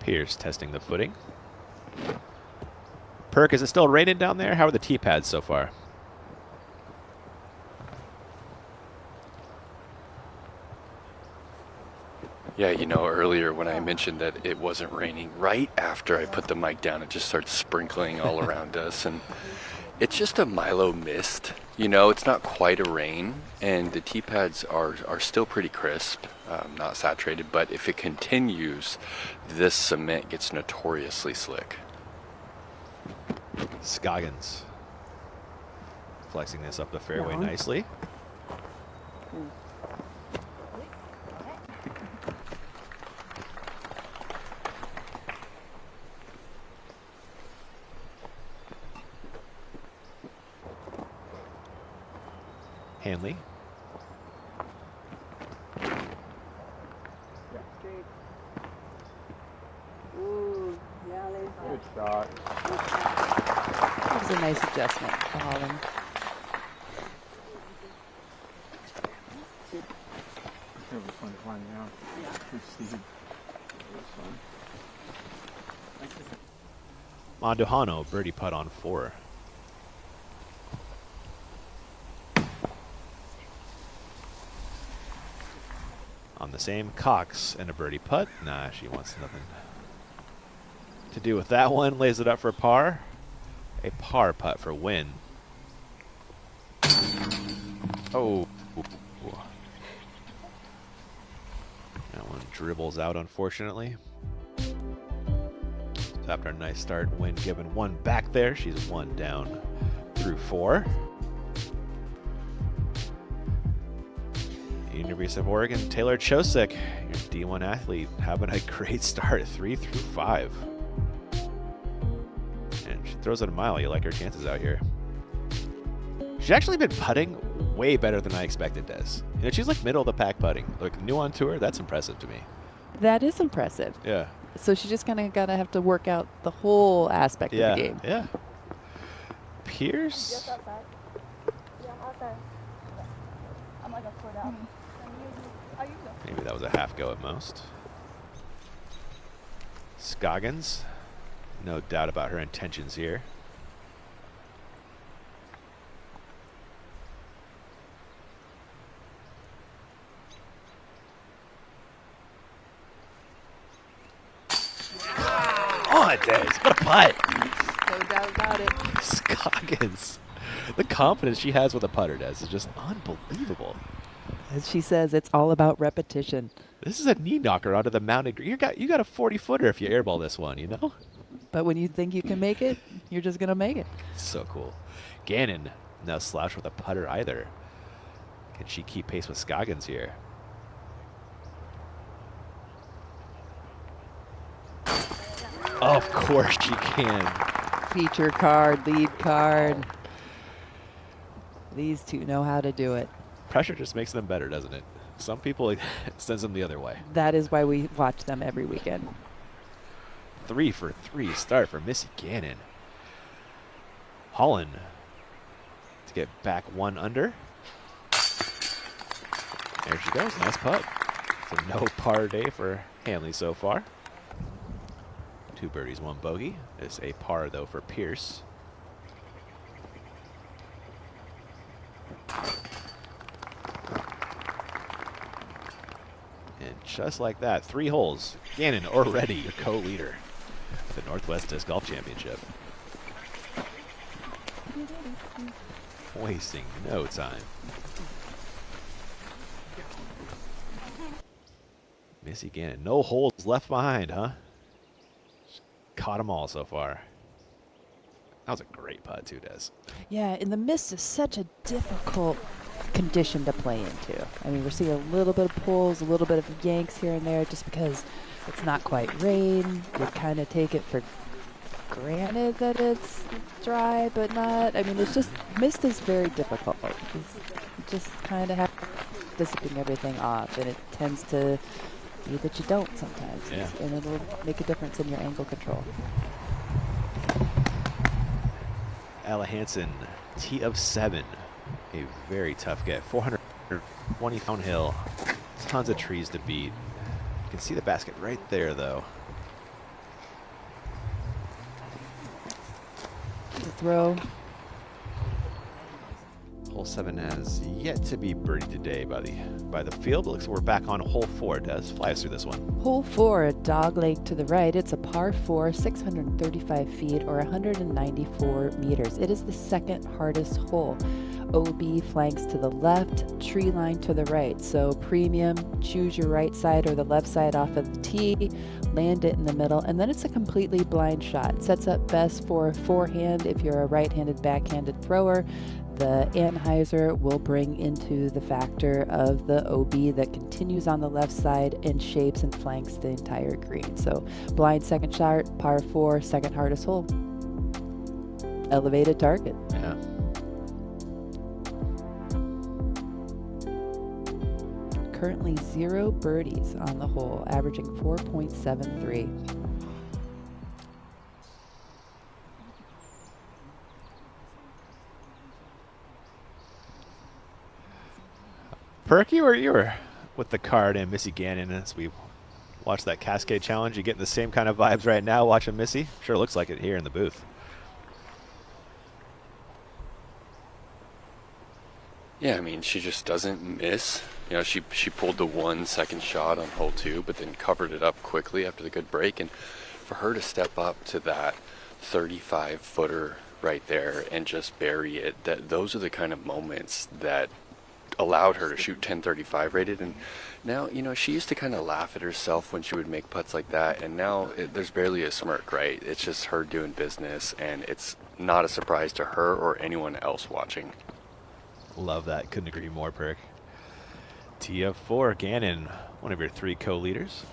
Pierce testing the footing. Perk, is it still raining down there? How are the tee pads so far? Yeah, you know, earlier when I mentioned that it wasn't raining, right after I put the mic down, it just started sprinkling all around us. And it's just a Milo mist. You know, it's not quite a rain, and the tee pads are still pretty crisp, not saturated. But if it continues, this cement gets notoriously slick. Scoggins flexing this up the fairway nicely. Hanley. Good shot. That was a nice adjustment for Holland. Monduhano birdie putt on 4. On the same, Cox and a birdie putt. Nah, she wants nothing to do with that one. Lays it up for par. A par putt for win. Oh. That one dribbles out, unfortunately. So after a nice start, Win given 1 back there. She's 1 down through 4. University of Oregon, Taylor Chosick, your D1 athlete, having a great start, 3 through 5. And she throws it a mile. You like her chances out here. She's actually been putting way better than I expected, Des. You know, she's like middle of the pack putting. Like new on tour, that's impressive to me. That is impressive. Yeah. So she's just kind of got to have to work out the whole aspect of the game. Yeah. Pierce? Maybe that was a half go at most. Scoggins, no doubt about her intentions here. Oh, it is. What a putt. No doubt about it. Scoggins. The confidence she has with a putter, Des, is just unbelievable. As she says, it's all about repetition. This is a knee knocker onto the mounted green. You got a 40-footer if you airball this one, you know? But when you think you can make it, you're just going to make it. So cool. Gannon, no slouch with a putter either. Can she keep pace with Scoggins here? Of course she can. Feature card, lead card. These two know how to do it. Pressure just makes them better, doesn't it? Some people, it sends them the other way. That is why we watch them every weekend. 3 for 3 start for Missy Gannon. Holland to get back 1 under. There she goes. Nice putt. So no par day for Hanley so far. 2 birdies, 1 bogey. It's a par, though, for Pierce. And just like that, 3 holes. Gannon already your co-leader of the Northwest Disc Golf Championship. Wasting no time. Missy Gannon, no holes left behind, huh? Caught them all so far. That was a great putt too, Des. Yeah, and the mist is such a difficult condition to play into. I mean, we're seeing a little bit of pulls, a little bit of yanks here and there just because it's not quite rain. You kind of take it for granted that it's dry, but not. I mean, it's just, mist is very difficult. You just kind of have dissipating everything off, and it tends to be that you don't sometimes. Yeah. And it'll make a difference in your angle control. Ella Hansen, tee of 7. A very tough get. 420 downhill. Tons of trees to beat. You can see the basket right there, though. The throw. Hole 7 has yet to be birdied today by the field. It looks like we're back on hole 4. Des, fly us through this one. Hole 4, a dog leg to the right. It's a par 4, 635 feet or 194 meters. It is the second hardest hole. OB flanks to the left, tree line to the right. So premium, choose your right side or the left side off of the tee, land it in the middle, and then it's a completely blind shot. Sets up best for forehand if you're a right-handed backhanded thrower. The Anheuser will bring into the factor of the OB that continues on the left side and shapes and flanks the entire green. So blind second shot, par 4, second hardest hole. Elevated target. Yeah. Currently 0 birdies on the hole, averaging 4.73. Perk, you were with the card and Missy Gannon as we watched that Cascade Challenge. You getting the same kind of vibes right now watching Missy? Sure looks like it here in the booth. Yeah, I mean, she just doesn't miss. You know, she pulled the 1 second shot on hole 2, but then covered it up quickly after the good break. And for her to step up to that 35-footer right there and just bury it, those are the kind of moments that allowed her to shoot 1035 rated. And now, you know, she used to kind of laugh at herself when she would make putts like that, and now there's barely a smirk, right? It's just her doing business, and it's not a surprise to her or anyone else watching. Love that. Couldn't agree more, Perk. Tee of 4, Gannon, one of your 3 co-leaders.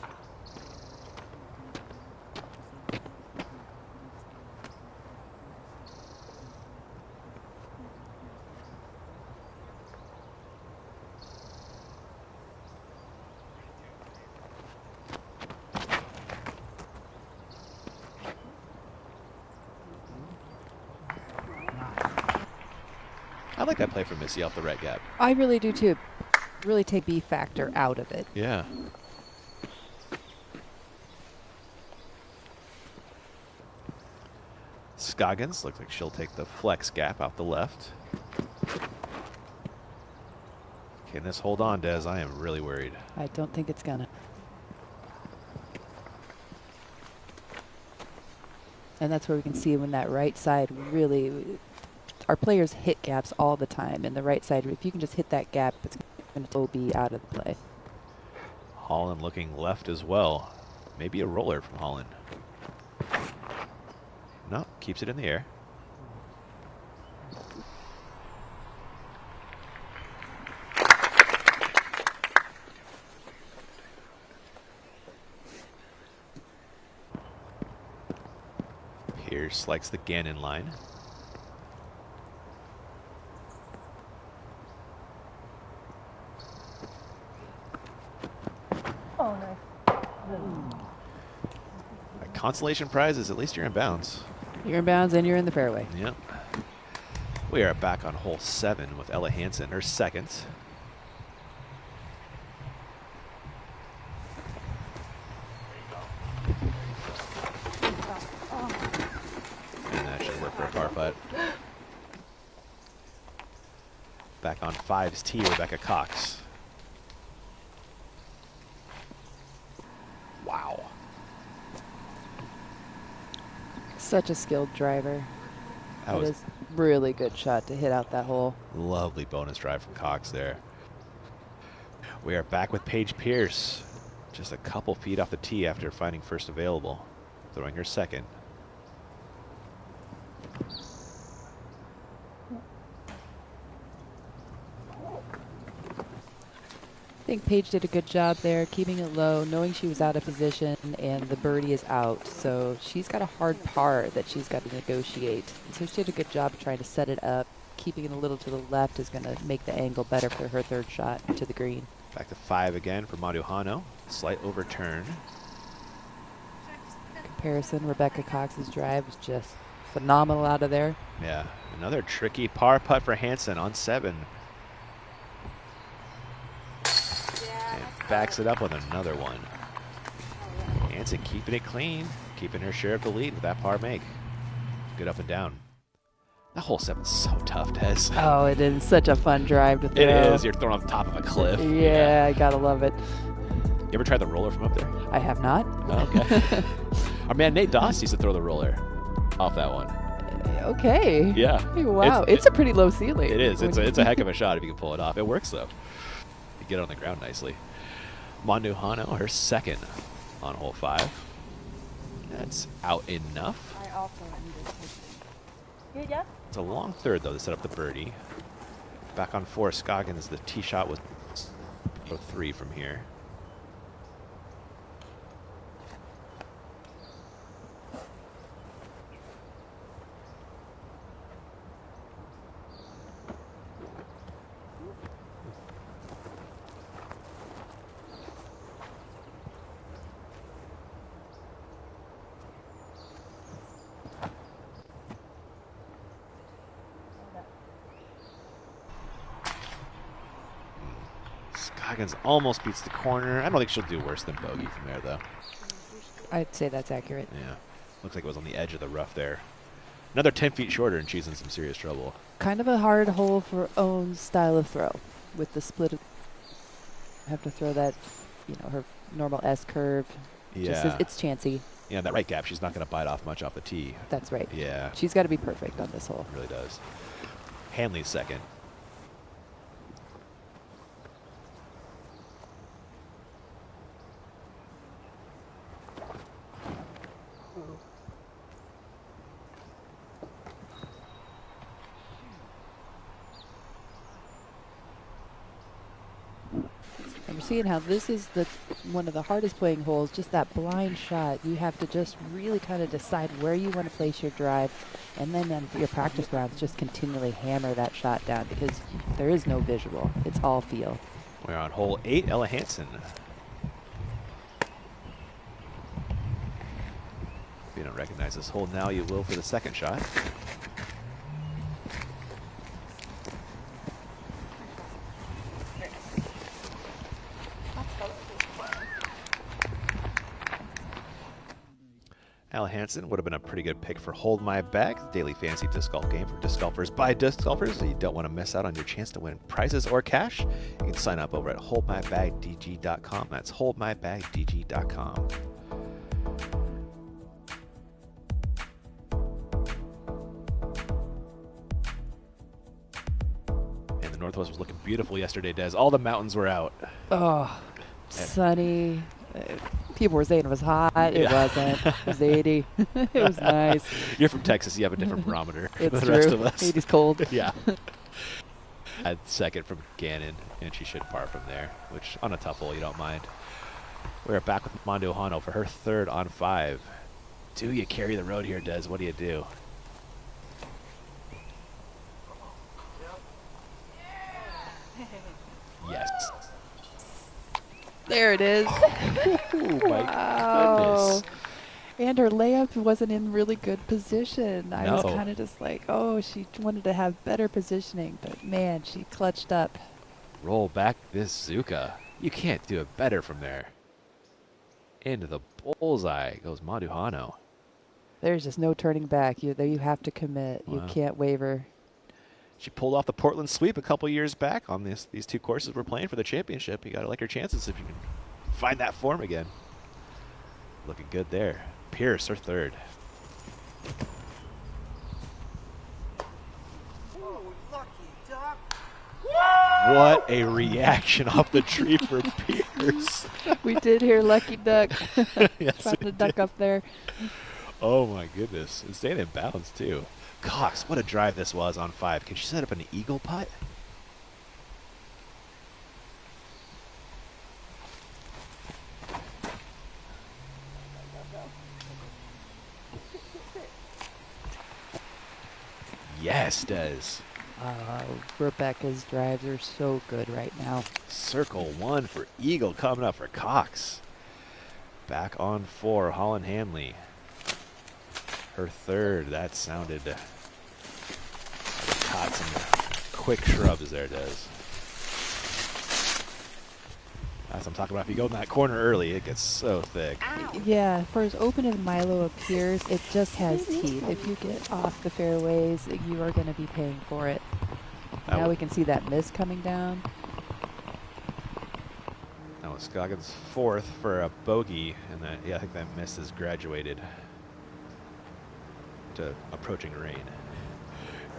I like that play from Missy off the right gap. I really do too. Really take B factor out of it. Yeah. Scoggins looks like she'll take the flex gap out the left. Can this hold on, Des? I am really worried. I don't think it's gonna. And that's where we can see when that right side really, our players hit gaps all the time. And the right side, if you can just hit that gap, it's going to be out of the play. Holland looking left as well. Maybe a roller from Holland. No, keeps it in the air. Pierce likes the Gannon line. Oh, nice. A consolation prize is at least you're in bounds. You're in bounds and you're in the fairway. Yep. We are back on hole 7 with Ella Hansen, her second. And that should work for a par putt. Back on 5's tee, Rebecca Cox. Wow. Such a skilled driver. That That was is really good shot to hit out that hole. lovely bonus drive from Cox there. We are back with Paige Pierce. Just a couple feet off the tee after finding first available. Throwing her second. I think Paige did a good job there, keeping it low, knowing she was out of position, and the birdie is out. So she's got a hard par that she's got to negotiate. So she did a good job of trying to set it up. Keeping it a little to the left is going to make the angle better for her third shot to the green. Back to 5 again for Maduhano. Slight overturn. Comparison, Rebecca Cox's drive was just phenomenal out of there. Yeah, another tricky par putt for Hansen on 7. And backs it up with another one. Hansen keeping it clean, keeping her share of the lead with that par make. Good up and down. That hole 7's so tough, Des. Oh, it is such a fun drive to throw. It is. You're thrown off the top of a cliff. Yeah, I gotta love it. You ever tried the roller from up there? I have not. Oh, okay. Our man Nate Doss used to throw the roller off that one. Okay. Yeah. Wow, it's a pretty low ceiling. It is. It's a heck of a shot if you can pull it off. It works though. You get it on the ground nicely. Manduhano, her second on hole 5. That's out enough. I also yeah. It's a long third though to set up the birdie. Back on 4, Scoggins. The tee shot was 3 from here. Scoggins almost beats the corner. I don't think she'll do worse than bogey from there, though. I'd say that's accurate. Yeah. Looks like it was on the edge of the rough there. Another 10 feet shorter, and she's in some serious trouble. Kind of a hard hole for own style of throw. With the split, have to throw that, her normal S curve. Yeah. It's chancy. Yeah, that right gap, she's not going to bite off much off the tee. That's right. Yeah. She's got to be perfect on this hole. Really does. Hanley's second. And we're seeing how this is one of the hardest playing holes, just that blind shot. You have to just really kind of decide where you want to place your drive, and then on your practice rounds, just continually hammer that shot down because there is no visual. It's all feel. We're on hole 8, Ella Hansen. If you don't recognize this hole now, you will for the second shot. Al Hansen would have been a pretty good pick for Hold My Bag, the daily fantasy disc golf game for disc golfers by disc golfers. So you don't want to miss out on your chance to win prizes or cash. You can sign up over at holdmybagdg.com. That's holdmybagdg.com. And the Northwest was looking beautiful yesterday, Des. All the mountains were out. Oh, sunny. People were saying it was hot. It wasn't. It was 80. It was nice. You're from Texas. You have a different barometer it's than the true. rest of us. 80's cold. Yeah. At second from Gannon, and she should par from there, which on a tough hole you don't mind. We're back with Manduhano for her third on 5. Do you carry the road here, Des? What do you do? Yes. There it is. Oh, my goodness. And her layup wasn't in really good position. I was No. kind of just like, oh, she wanted to have better positioning. But, man, she clutched up. Roll back this Zuka. You can't do it better from there. Into the bullseye goes Manduhano. There's just no turning back. You have to commit. Wow. You can't waver. She pulled off the Portland sweep a couple years back on these 2 courses we're playing for the championship. You got to like her chances if you can find that form again. Looking good there. Pierce, her third. What a reaction off the tree for Pierce. We did hear Lucky Duck. Yes, Trying we to duck did. up there. Oh my goodness. It's staying in bounds too. Cox, what a drive this was on 5. Can she set up an eagle putt? Yes, Des. Rebecca's drives are so good right now. Circle 1 for eagle coming up for Cox. Back on 4, Holland Hanley. Her third, that sounded caught some quick shrubs there, Des. As I'm talking about, if you go in that corner early, it gets so thick. Yeah, for as open as Milo appears, it just has teeth. If you get off the fairways, you are going to be paying for it. Now we can see that mist coming down. That was Scoggins' fourth for a bogey, and that, yeah, I think that mist has graduated to approaching rain.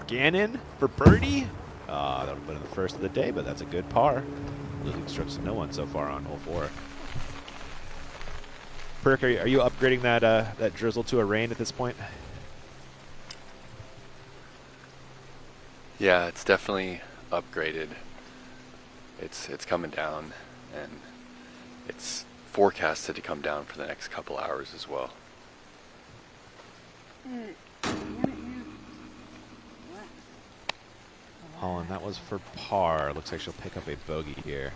Gannon for birdie. That would have been the first of the day, but that's a good par. Losing strokes to no one so far on hole 4. Perk, are you upgrading that drizzle to a rain at this point? Yeah, it's definitely upgraded. It's coming down, and it's forecasted to come down for the next couple hours as well. Holland, that was for par. Looks like she'll pick up a bogey here.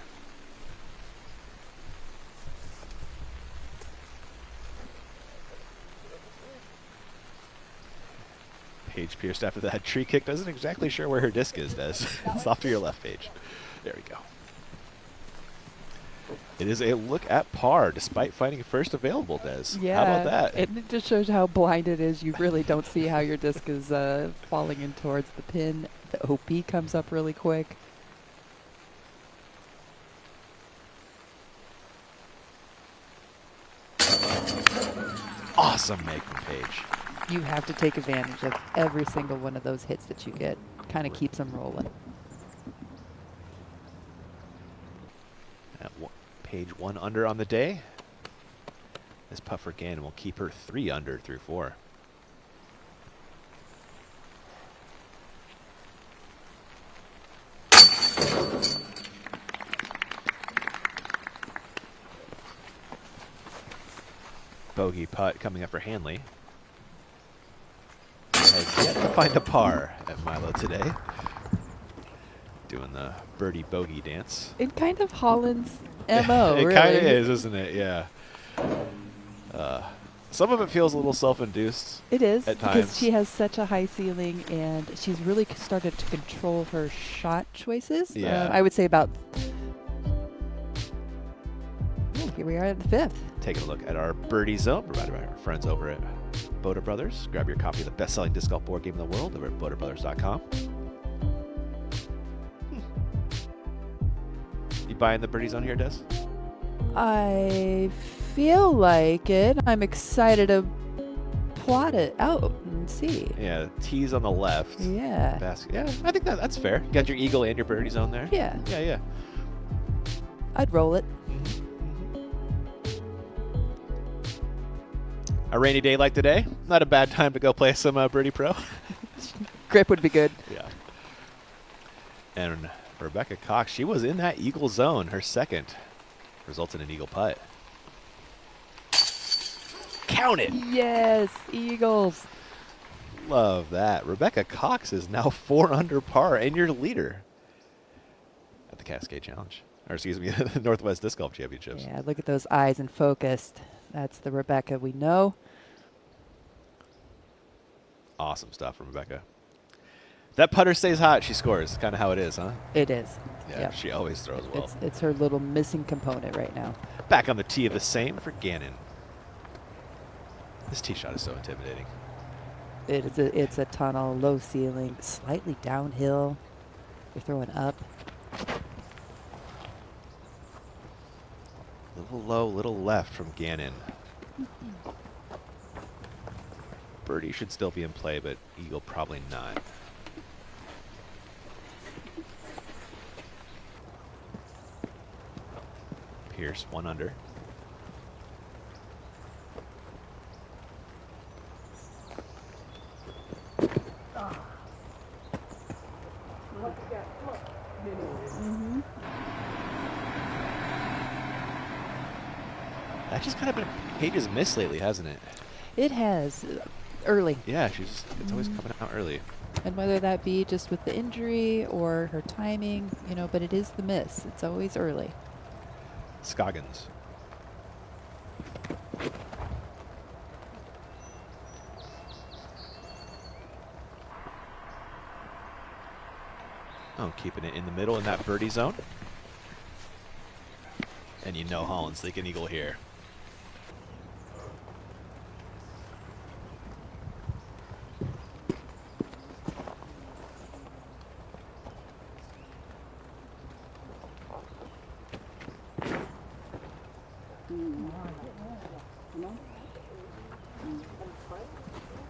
Paige Pierce after that tree kick doesn't exactly sure where her disc is, Des. It's off to your left, Paige. There we go. It is a look at par despite finding first available, Des. Yeah. How about that? It just shows how blind it is. You really don't see how your disc is falling in towards the pin. The OP comes up really quick. Awesome make from Paige. You have to take advantage of every single one of those hits that you get. Kind of keeps them rolling. Paige 1 under on the day. This putt for Gannon will keep her 3 under through 4. Bogey putt coming up for Hanley. Has yet to find a par at Milo today. Doing the birdie bogey dance. It kind of Holland's MO, It really. kind of is, isn't it? Yeah. Some of it feels a little self-induced. It is, at because times. she has such a high ceiling, and she's really started to control her shot choices. Yeah. I would say about... Here we are at the 5th. Taking a look at our birdie zone provided by our friends over at Boda Brothers. Grab your copy of the best-selling disc golf board game in the world over at BodaBrothers.com. You buying the birdie zone here, Des? I feel like it. I'm excited to plot it out and see. Yeah, tees on the left. Yeah. Basket. Yeah, I think that's fair. You got your eagle and your birdie zone there. Yeah. Yeah, yeah. I'd roll it. A rainy day like today, not a bad time to go play some Birdie Pro. Grip would be good. Yeah. And Rebecca Cox, she was in that eagle zone. Her second results in an eagle putt. Count it. Yes, Eagles. Love that. Rebecca Cox is now 4 under par and your leader at the Cascade Challenge. Or excuse me, the Northwest Disc Golf Championships. Yeah, look at those eyes and focused. That's the Rebecca we know. Awesome stuff from Rebecca. If that putter stays hot, she scores. Kind of how it is, huh? It is. Yeah, Yep. she always throws well. It's her little missing component right now. Back on the tee of the same for Gannon. This tee shot is so intimidating. It's a tunnel, low ceiling, slightly downhill. You're throwing up. Little low, little left from Gannon. Birdie should still be in play, but eagle probably not. Pierce 1 under. That's just kind of been Paige's miss lately, hasn't it? It has. Early. Yeah, it's always coming out early. And whether that be just with the injury or her timing, but it is the miss. It's always early. Scoggins. Oh, keeping it in the middle in that birdie zone. And you know Holland's thinking eagle here.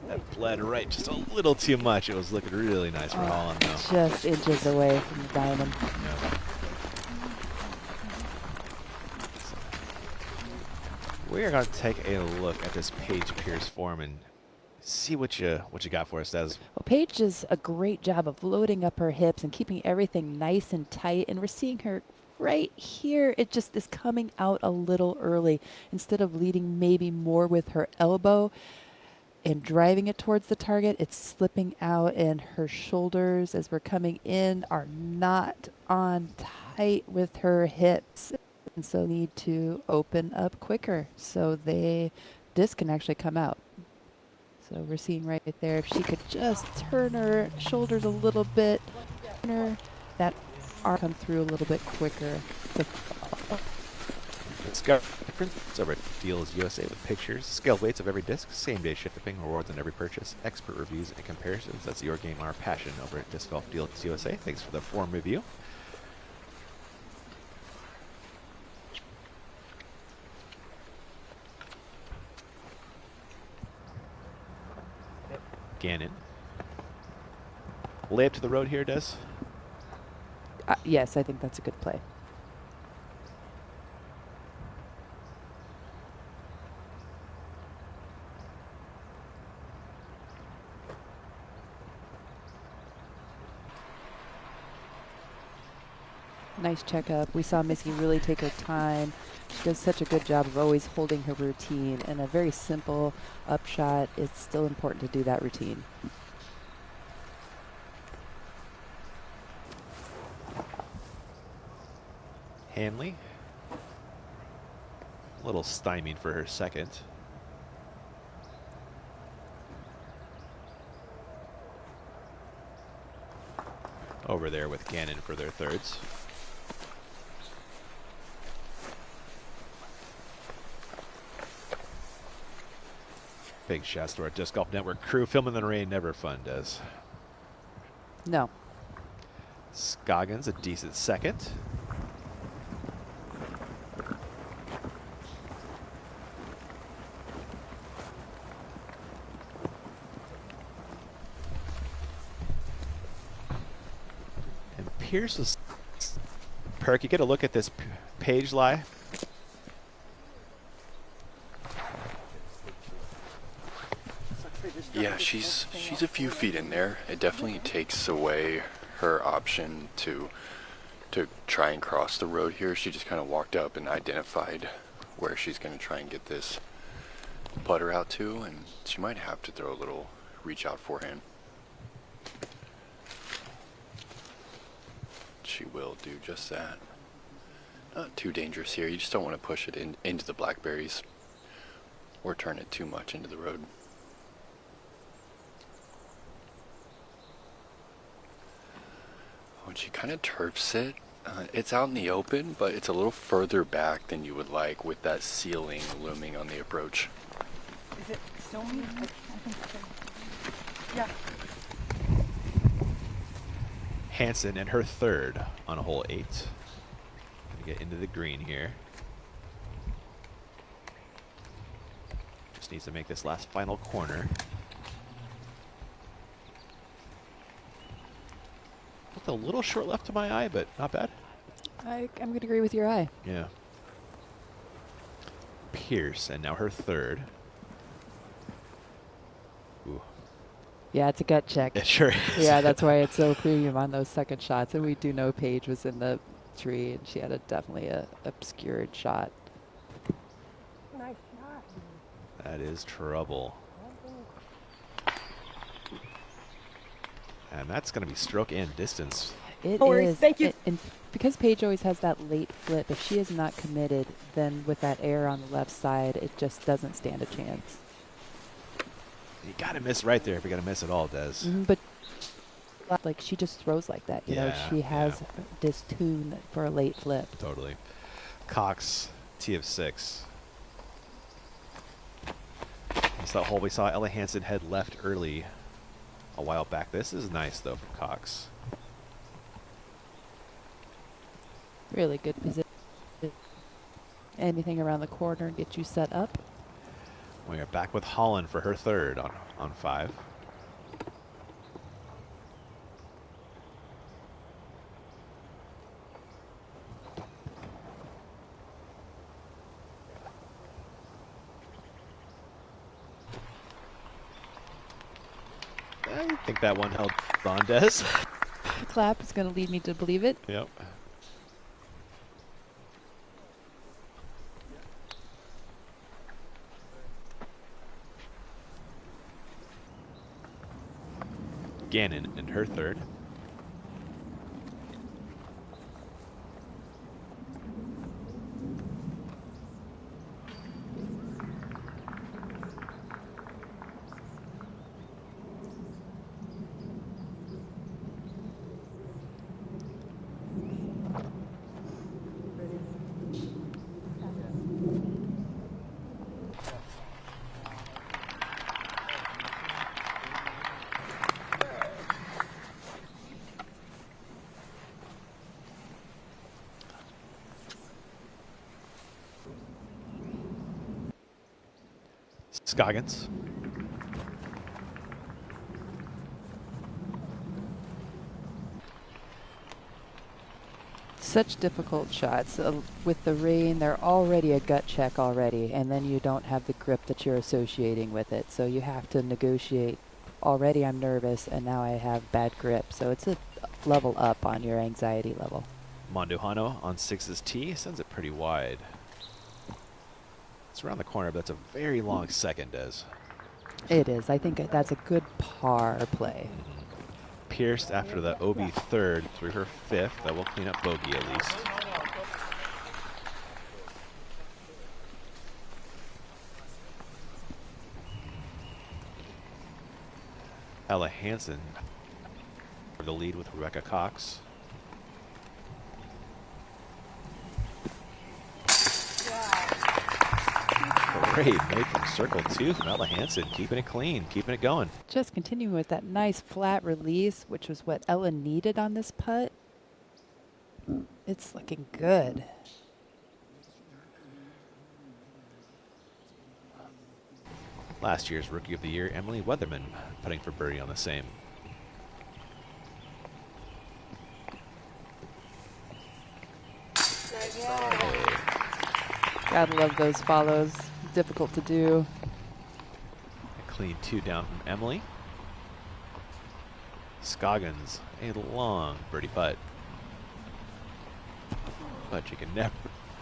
That bled right just a little too much. It was looking really nice for Holland, though. Just inches away from the diamond. We are going to take a look at this Paige Pierce form and see what you got for us, Des. Well, Paige does a great job of loading up her hips and keeping everything nice and tight, and we're seeing her right here. It just is coming out a little early. Instead of leading maybe more with her elbow and driving it towards the target, it's slipping out, and her shoulders as we're coming in are not on tight with her hips. And so need to open up quicker so the disc can actually come out. So we're seeing right there, if she could just turn her shoulders a little bit, that arm come through a little bit quicker. Discover difference over at Deals USA with pictures, scaled weights of every disc, same-day shipping, rewards on every purchase, expert reviews and comparisons. That's your game, our passion over at Disc Golf Deals USA. Thanks for the form review. Gannon. Lay up to the road here, Des? Yes, I think that's a good play. Nice checkup. We saw Missy really take her time. She does such a good job of always holding her routine, and a very simple upshot. It's still important to do that routine. Hanley. A little stymied for her second. Over there with Gannon for their thirds. Big shouts to our Disc Golf Network crew. Filming in the rain, never fun, Des. No. Scoggins, a decent second. And Pierce is... Perk, you get a look at this Paige lie. Yeah, she's a few feet in there. It definitely takes away her option to try and cross the road here. She just kind of walked up and identified where she's going to try and get this putter out to, and she might have to throw a little reach out forehand. She will do just that. Not too dangerous here. You just don't want to push it into the blackberries or turn it too much into the road. When she kind of turfs it, it's out in the open, but it's a little further back than you would like with that ceiling looming on the approach. Is it still me? I think so. Yeah. Hansen and her third on a hole 8. Gonna get into the green here. Just needs to make this last final corner. Looked a little short left to my eye, but not bad. I'm going to agree with your eye. Yeah. Pierce, and now her third. Ooh. Yeah, it's a gut check. It sure is. Yeah, that's why it's so premium on those second shots. And we do know Paige was in the tree, and she had definitely a obscured shot. Nice shot. That is trouble. And that's going to be stroke and distance. It worries, is. thank you. And because Paige always has that late flip, if she is not committed, then with that air on the left side, it just doesn't stand a chance. You got to miss right there if you're going to miss it all, Des. But like she just throws like that. You know, Yeah, she has this tune for a late flip. Totally. Cox, T of 6. It's that hole we saw Ella Hansen head left early a while back. This is nice, though, from Cox. Really good position. Anything around the corner get you set up. We are back with Holland for her third on 5. I think that one held on, Des. The clap is going to lead me to believe it. Yep. Gannon in her third. Scoggins. Such difficult shots. With the rain, they're already a gut check already, and then you don't have the grip that you're associating with it. So you have to negotiate. Already I'm nervous, and now I have bad grip. So it's a level up on your anxiety level. Monduhano on 6's tee sends it pretty wide. It's around the corner, but that's a very long second, Des. It is. I think that's a good par play. Pierced after the OB third through her 5th. That will clean up bogey at least. Ella Hansen for the lead with Rebecca Cox. Great made from circle 2 from Ella Hansen, keeping it clean, keeping it going. Just continuing with that nice flat release, which was what Ella needed on this putt. It's looking good. Last year's Rookie of the Year, Emily Weatherman, putting for birdie on the same. Gotta love those follows. Difficult to do. A clean 2 down from Emily. Scoggins, a long birdie putt. But she can never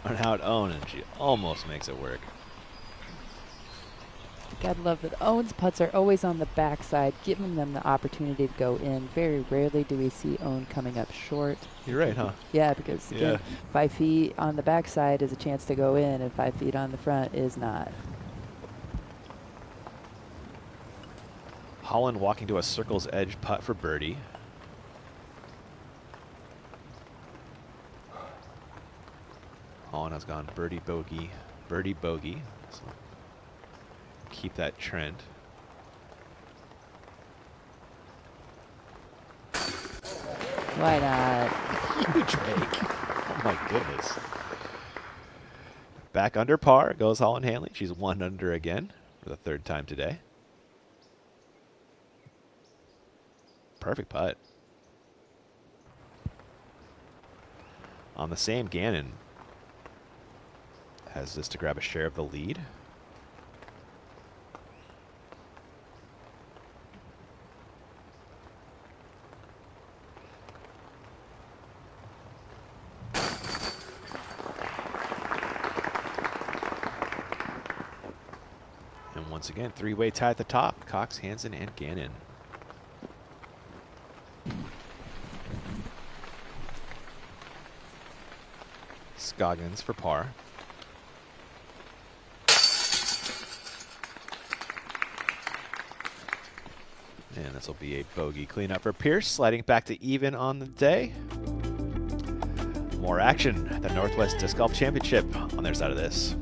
run out Owen, and she almost makes it work. Gotta love that Owen's putts are always on the backside, giving them the opportunity to go in. Very rarely do we see Owen coming up short. You're right, huh? Yeah, because again, 5 feet on the backside is a chance to go in, and 5 feet on the front is not. Holland walking to a circle's edge putt for birdie. Holland has gone birdie, bogey, birdie, bogey. So keep that trend. Why not? Huge make. Oh my goodness. Back under par goes Holland Hanley. She's 1 under again for the 3rd time today. Perfect putt. On the same, Gannon has this to grab a share of the lead. And once again, 3-way tie at the top. Cox, Hansen, and Gannon. Scoggins for par. And this will be a bogey cleanup for Pierce, sliding back to even on the day. More action at the Northwest Disc Golf Championship on their side of this.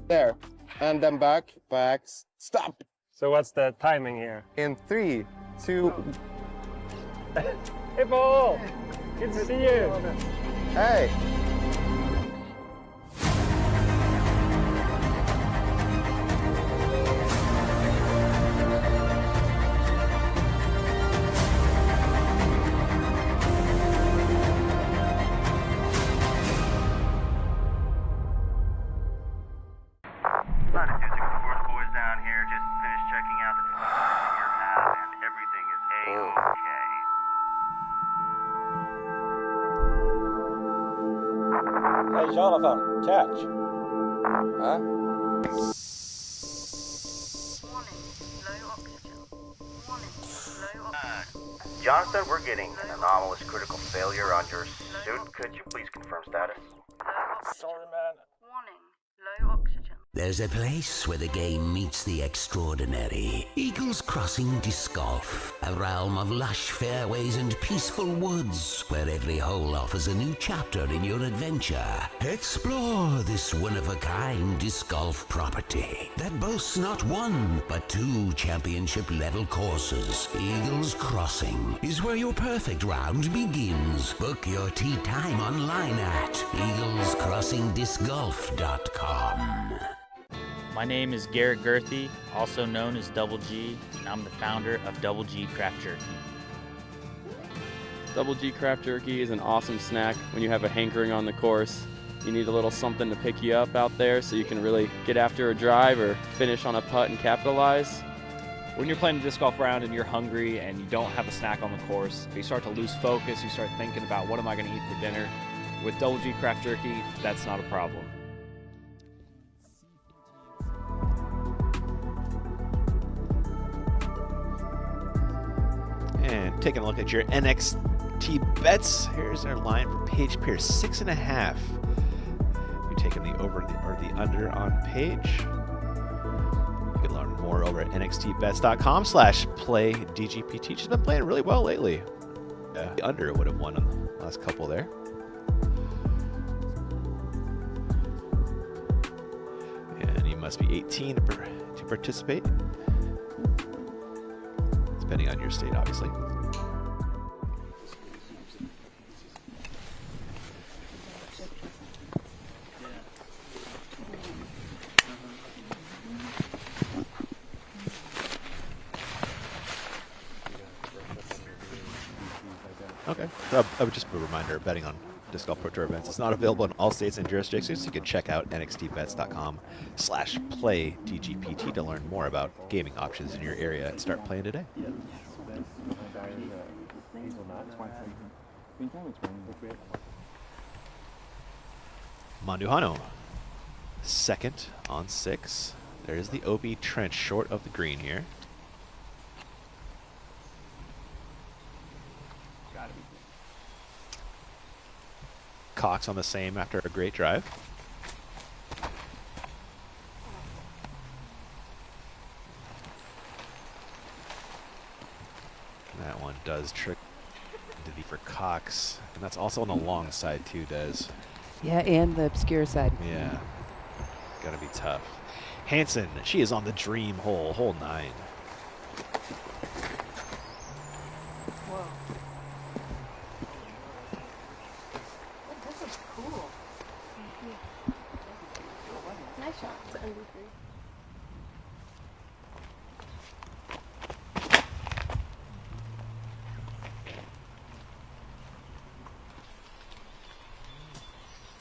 There, and then back, stop. So what's the timing here? In 3, 2. Hey, Paul! Good to see you. Hey. Latitude 64's boys down here just finished checking out the telemetry from your map, and everything is A-OK. Hey, Jonathan, catch. Huh? Jonathan, we're getting an anomalous critical failure on your suit. Could you please confirm status? Sorry, man. There's a place where the game meets the extraordinary. Eagles Crossing Disc Golf, a realm of lush fairways and peaceful woods, where every hole offers a new chapter in your adventure. Explore this one-of-a-kind disc golf property that boasts not one, but 2 championship-level courses. Eagles Crossing is where your perfect round begins. Book your tee time online at eaglescrossingdiscgolf.com. My name is Garrett Gerthy, also known as Double G, and I'm the founder of Double G Craft Jerky. Double G Craft Jerky is an awesome snack when you have a hankering on the course. You need a little something to pick you up out there so you can really get after a drive or finish on a putt and capitalize. When you're playing a disc golf round and you're hungry and you don't have a snack on the course, you start to lose focus, you start thinking about what am I going to eat for dinner. With Double G Craft Jerky, that's not a problem. And taking a look at your NXT bets, here's our line for Paige Pierce, 6.5. You're taking the over or the under on Paige. You can learn more over at nxtbets.com/playdgpt. She's been playing really well lately. The under would have won on the last couple there. And you must be 18 to participate. Depending on your state, obviously. Okay. So just a reminder, betting on Disc Golf Pro Tour events is not available in all states and jurisdictions. You can check out nxtbets.com/playdgpt to learn more about gaming options in your area and start playing today. Manduhano, second on 6. There is the OB trench short of the green here. Cox on the same after a great drive. That one does trick for Cox, and that's also on the long side too, Des. Yeah, and the obscure side. Yeah, gonna be tough. Hansen, she is on the dream hole, hole 9.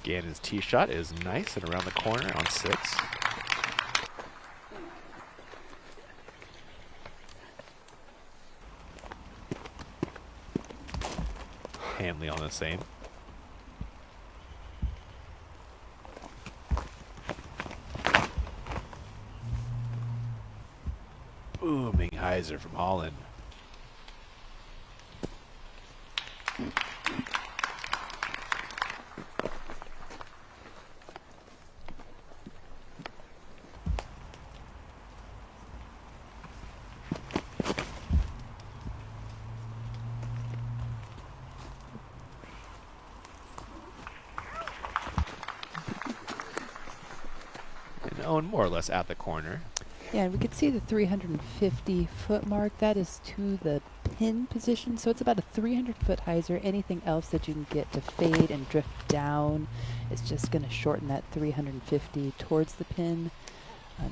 Gannon's tee shot is nice and around the corner on 6. Hanley on the same. Booming hyzer from Holland. zone, more or less at the corner. Yeah, and we could see the 350-foot mark. That is to the pin position, so it's about a 300-foot hyzer. Anything else that you can get to fade and drift down is just going to shorten that 350 towards the pin.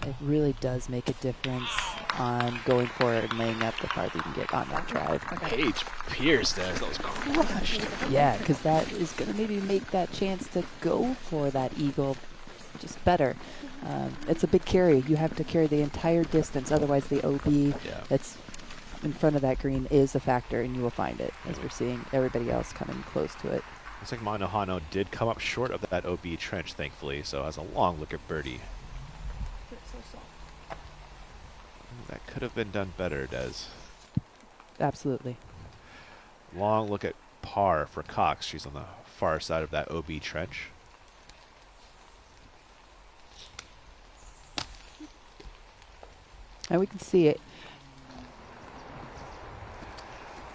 It really does make a difference on going for it and laying up the farther you can get on that drive. Paige Pierce does. That was crushed. Yeah, because that is going to maybe make that chance to go for that eagle just better. It's a big carry. You have to carry the entire distance. Otherwise, the OB that's in front of that green is a factor, and you will find it as we're seeing everybody else coming close to it. Looks like Manohano did come up short of that OB trench, thankfully, so has a long look at birdie. That could have been done better, Des. Absolutely. Long look at par for Cox. She's on the far side of that OB trench. And we can see it.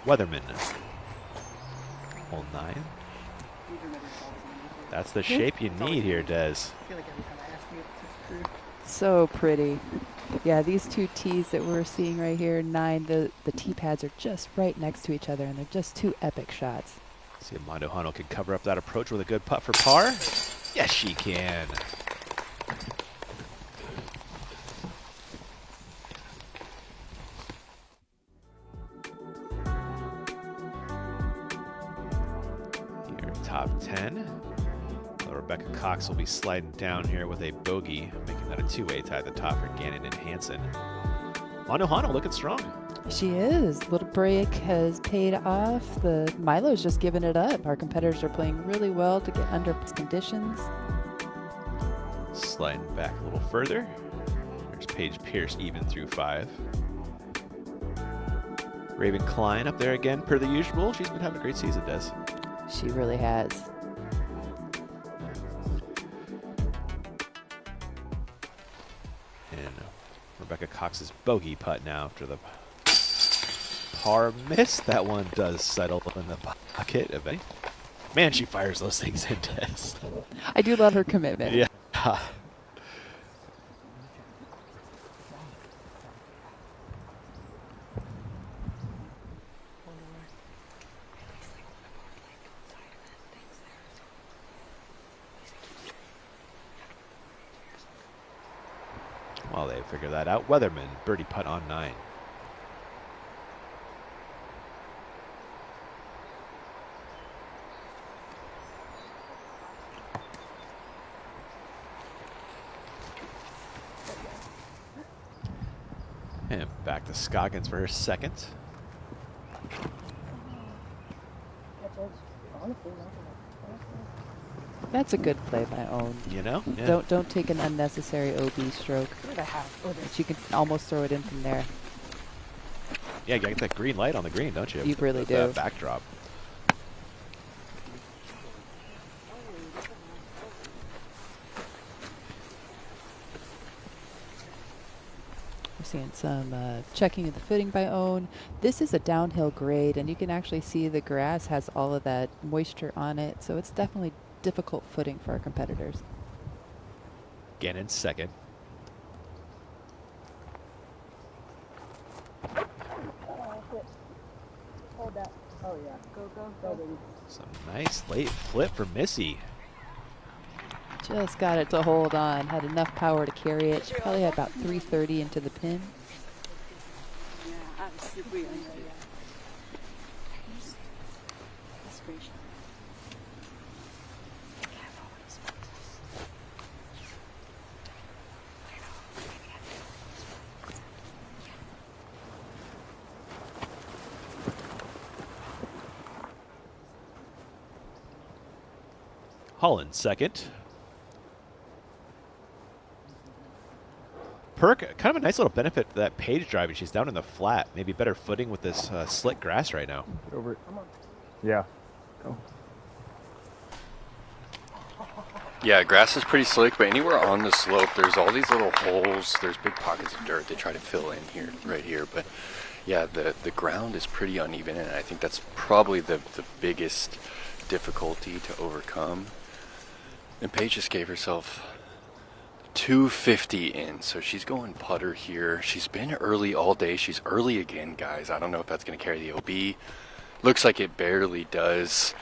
Weatherman. Hole 9. That's the shape you need here, Des. So pretty. Yeah, these two tees that we're seeing right here, 9, the tee pads are just right next to each other, and they're just two epic shots. See if Manohano can cover up that approach with a good putt for par. Yes, she can. Here, top 10. Rebecca Cox will be sliding down here with a bogey, making that a two-way tie at the top for Gannon and Hansen. Manohano looking strong. She is. Little break has paid off. The Milo's just giving it up. Our competitors are playing really well to get under conditions. Sliding back a little further. There's Paige Pierce even through 5. Raven Klein up there again per the usual. She's been having a great season, Des. She really has. Rebecca Cox's bogey putt now after the par miss. That one does settle in the pocket of it. Man, she fires those things in, Des. I do love her commitment. Yeah. While they figure that out, Weatherman, birdie putt on 9. And back to Scoggins for her second. That's a good play by Own. You know? Yeah. Don't take an unnecessary OB stroke. But you can almost throw it in from there. Yeah, you got that green light on the green, don't you? You really do. That backdrop. We're seeing some checking of the footing by Own. This is a downhill grade, and you can actually see the grass has all of that moisture on it, so it's definitely difficult footing for our competitors. Gannon second. Hold that. Oh yeah. Go, baby. Some nice late flip for Missy. Just got it to hold on. Had enough power to carry it. She probably had about 330 into the pin. Yeah, absolutely. Holland second. Perk, kind of a nice little benefit to that Paige driving. She's down in the flat. Maybe better footing with this slick grass right now. Over. Yeah. Go. Yeah, grass is pretty slick, but anywhere on the slope, there's all these little holes. There's big pockets of dirt they try to fill in here, right here. But yeah, the ground is pretty uneven, and I think that's probably the biggest difficulty to overcome. And Paige just gave herself 250 in, so she's going putter here. She's been early all day. She's early again, guys. I don't know if that's going to carry the OB. Looks like it barely does.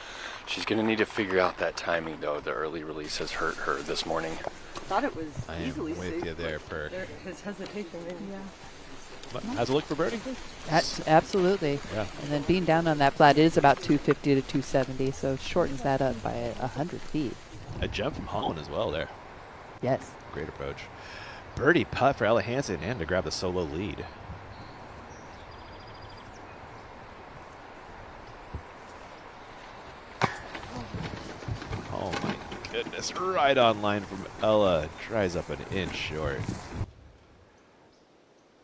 She's going to need to figure out that timing, though. The early release has hurt her this morning. I thought it was easily with safe. you there, Perk. His hesitation, maybe. Yeah. How's it look for birdie? Absolutely. Yeah. And then being down on that flat, it is about 250 to 270, so shortens that up by 100 feet. A jump from Holland as well there. Yes. Great approach. Birdie putt for Ella Hansen and to grab the solo lead. Oh my goodness. Right on line from Ella. Tries up an inch short.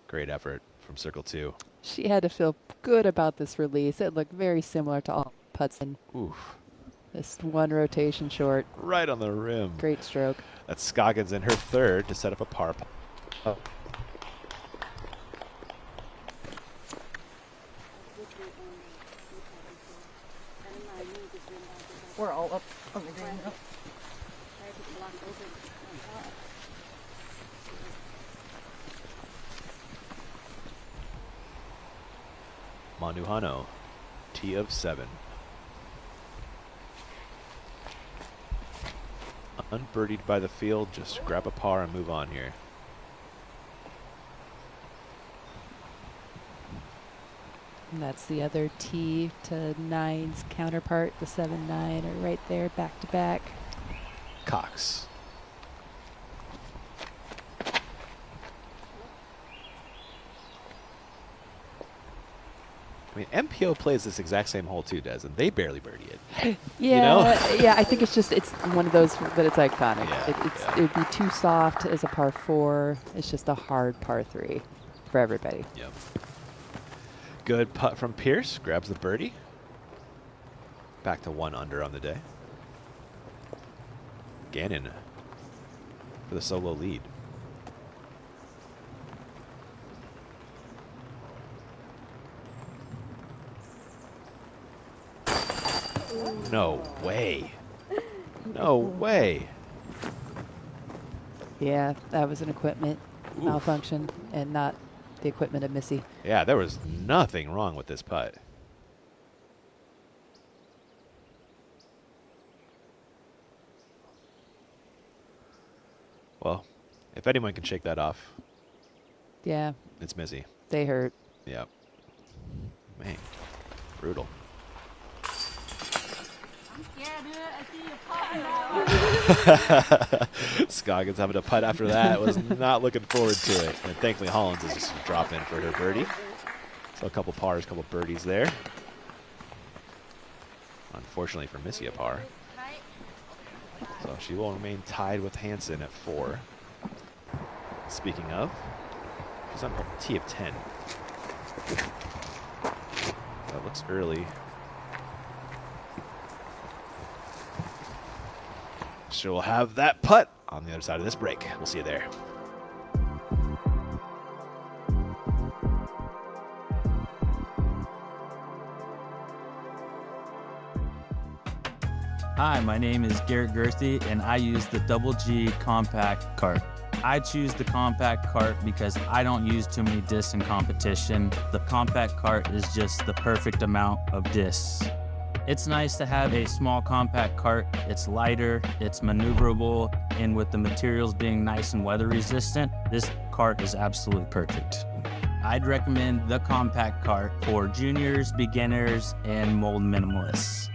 Great effort from circle 2. She had to feel good about this release. It looked very similar to all putts. And oof. Just one rotation short. Right on the rim. Great stroke. That's Scoggins in her third to set up a par. Oh. We're all up on the green now. Manuhano, tee of 7. Unbirdied by the field, just grab a par and move on here. And that's the other tee to 9's counterpart. The 7-9 are right there, back to back. Cox. I mean, MPO plays this exact same hole too, Des, and they barely birdie it. Yeah, you know? yeah. I think it's one of those that it's iconic. Yeah, It would be too soft as a par 4. It's just a hard par 3 for everybody. Yep. Good putt from Pierce. Grabs the birdie. Back to 1 under on the day. Gannon for the solo lead. No way. No way. Yeah, that was an equipment malfunction and not the equipment of Missy. Yeah, there was nothing wrong with this putt. Well, if anyone can shake that off, yeah, it's Missy. They hurt. Yep. Man, brutal. Scoggins having to putt after that. Was not looking forward to it. And thankfully Hollins is just drop in for her birdie. So a couple pars, a couple birdies there. Unfortunately for Missy, a par. So she will remain tied with Hansen at 4. Speaking of, she's on a tee of 10. That looks early. So we'll have that putt on the other side of this break. We'll see you there. Hi, my name is Garrett Gerthy, and I use the Double G compact cart. I choose the compact cart because I don't use too many discs in competition. The compact cart is just the perfect amount of discs. It's nice to have a small compact cart. It's lighter, it's maneuverable, and with the materials being nice and weather resistant, this cart is absolutely perfect. I'd recommend the compact cart for juniors, beginners, and mold minimalists.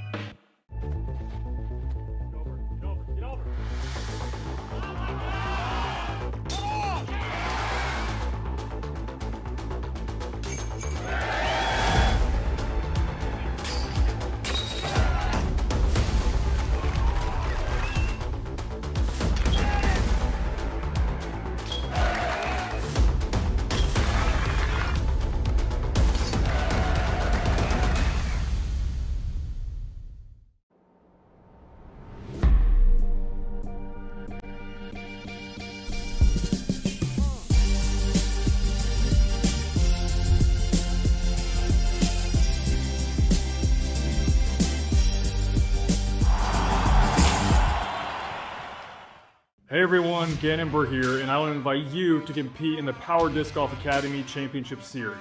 Hey everyone, Gannon here, and I want to invite you to compete in the Power Disc Golf Academy Championship Series.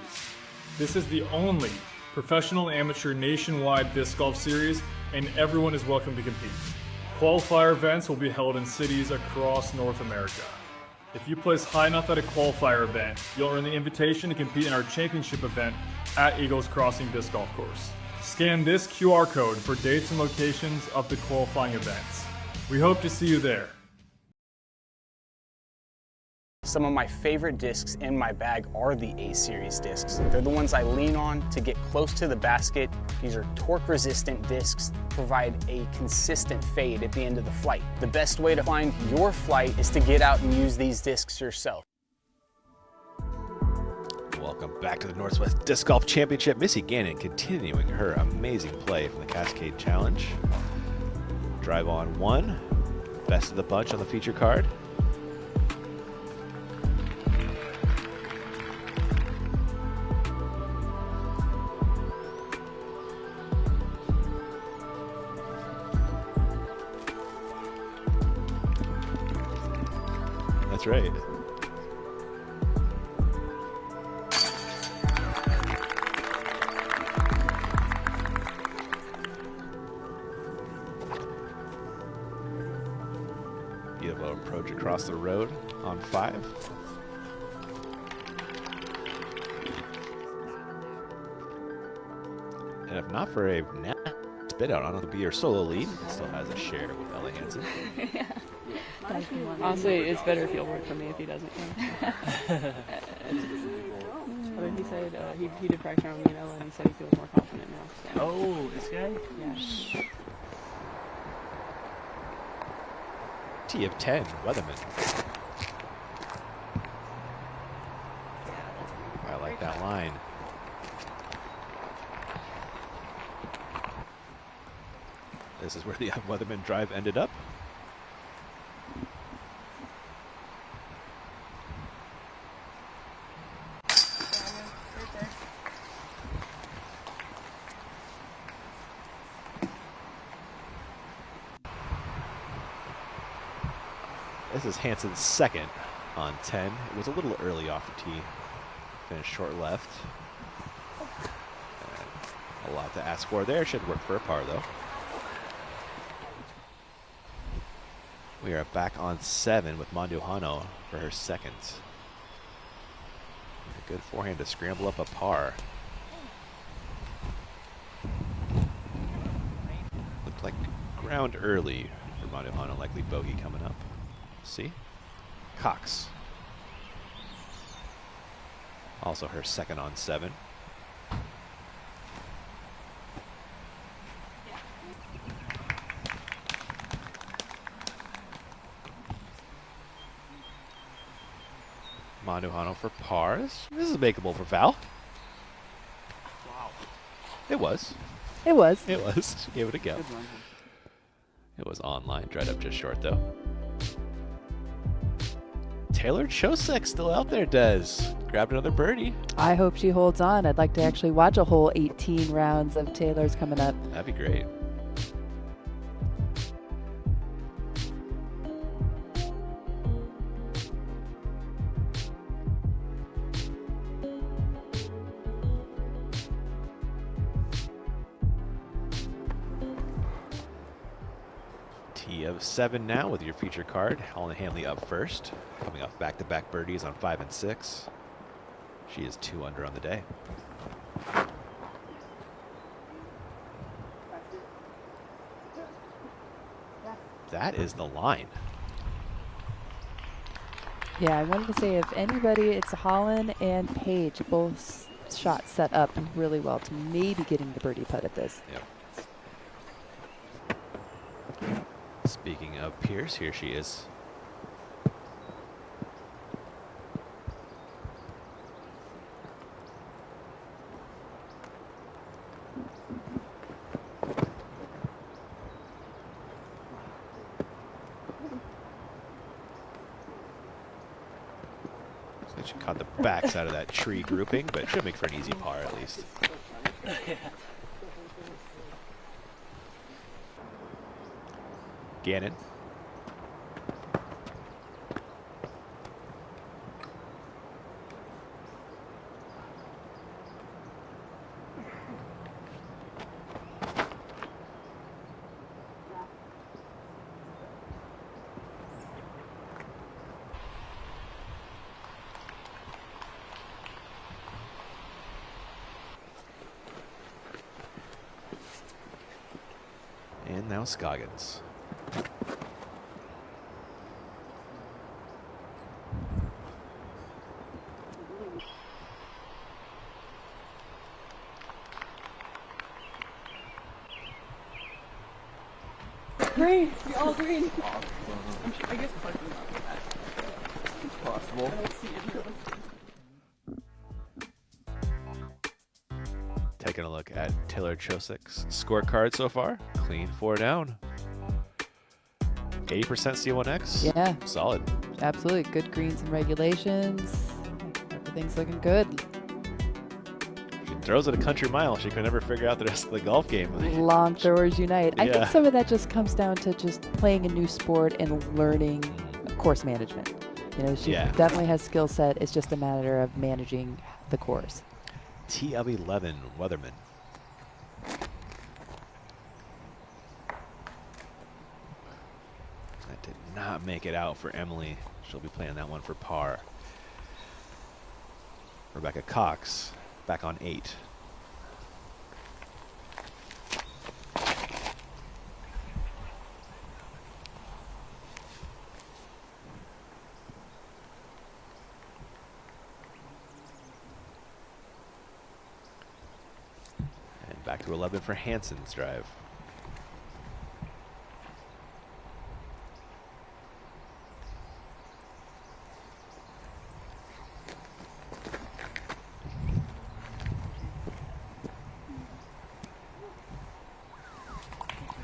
This is the only professional amateur nationwide disc golf series, and everyone is welcome to compete. Qualifier events will be held in cities across North America. If you place high enough at a qualifier event, you'll earn the invitation to compete in our championship event at Eagles Crossing Disc Golf Course. Scan this QR code for dates and locations of the qualifying events. We hope to see you there. Some of my favorite discs in my bag are the A-Series discs. They're the ones I lean on to get close to the basket. These are torque-resistant discs, provide a consistent fade at the end of the flight. The best way to find your flight is to get out and use these discs yourself. Welcome back to the Northwest Disc Golf Championship. Missy Gannon continuing her amazing play from the Cascade Challenge. Drive on 1, best of the bunch on the feature card. That's right. Beautiful approach across the road on 5. And if not for a spit out on the be your solo lead, it still has a share with Ella Hansen. Yeah. Honestly, it's better if he'll work for me if he doesn't. But he said he did practice on me and Ella, and he said he feels more confident now. So. Oh, this guy? Yeah. T of 10, Weatherman. I like that line. This is where the Weatherman drive ended up. This is Hansen's second on 10. It was a little early off the tee. Finished short left. A lot to ask for there. Should work for a par though. We are back on 7 with Manduhano for her second. A good forehand to scramble up a par. Looked like ground early for Manduhano, likely bogey coming up. See? Cox. Also her second on 7. Manduhano for pars. This is makeable for Val. Wow. It was. It was. It was. She gave it a go. It was online. Dried up just short though. Taylor Chosek still out there, Des. Grabbed another birdie. I hope she holds on. I'd like to actually watch a whole 18 rounds of Taylor's coming up. That'd be great. Of 7 now with your feature card. Helen Hanley up first, coming off back-to-back birdies on 5 and 6. She is 2 under on the day. That is the line. Yeah, I wanted to say if anybody, it's Holland and Paige, both shots set up really well to maybe getting the birdie putt at this. Yep. Speaking of Pierce, here she is. So she caught the backside of that tree grouping, but she'll make for an easy par at least. Gannon. now Scoggins. Green. We all green. I'm sure, I guess Clark will not do that. It's possible. I don't see it. Taking a look at Taylor Chosik's scorecard so far. Clean 4 down. 80% C1X. Yeah. Solid. Absolutely. Good greens and regulations. Everything's looking good. She throws it a country mile. She can never figure out the rest of the golf game. Long throwers unite. I Yeah. think some of that just comes down to just playing a new sport and learning course management. You know, she definitely has skill set. It's just a matter of managing the course. TL11 Weatherman. That did not make it out for Emily. She'll be playing that one for par. Rebecca Cox back on 8. And back to 11 for Hansen's drive.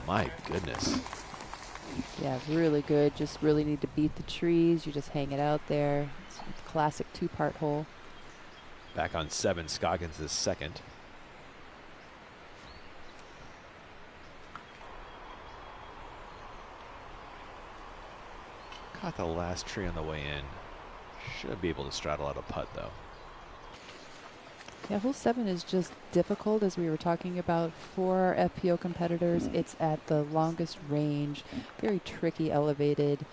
My goodness. Yeah, really good. Just really need to beat the trees. You just hang it out there. It's a classic 2-part hole. Back on 7, Scoggins is second. Caught the last tree on the way in. Should be able to straddle out a putt though. Yeah, hole 7 is just difficult, as we were talking about, for our FPO competitors. It's at the longest range, very tricky, elevated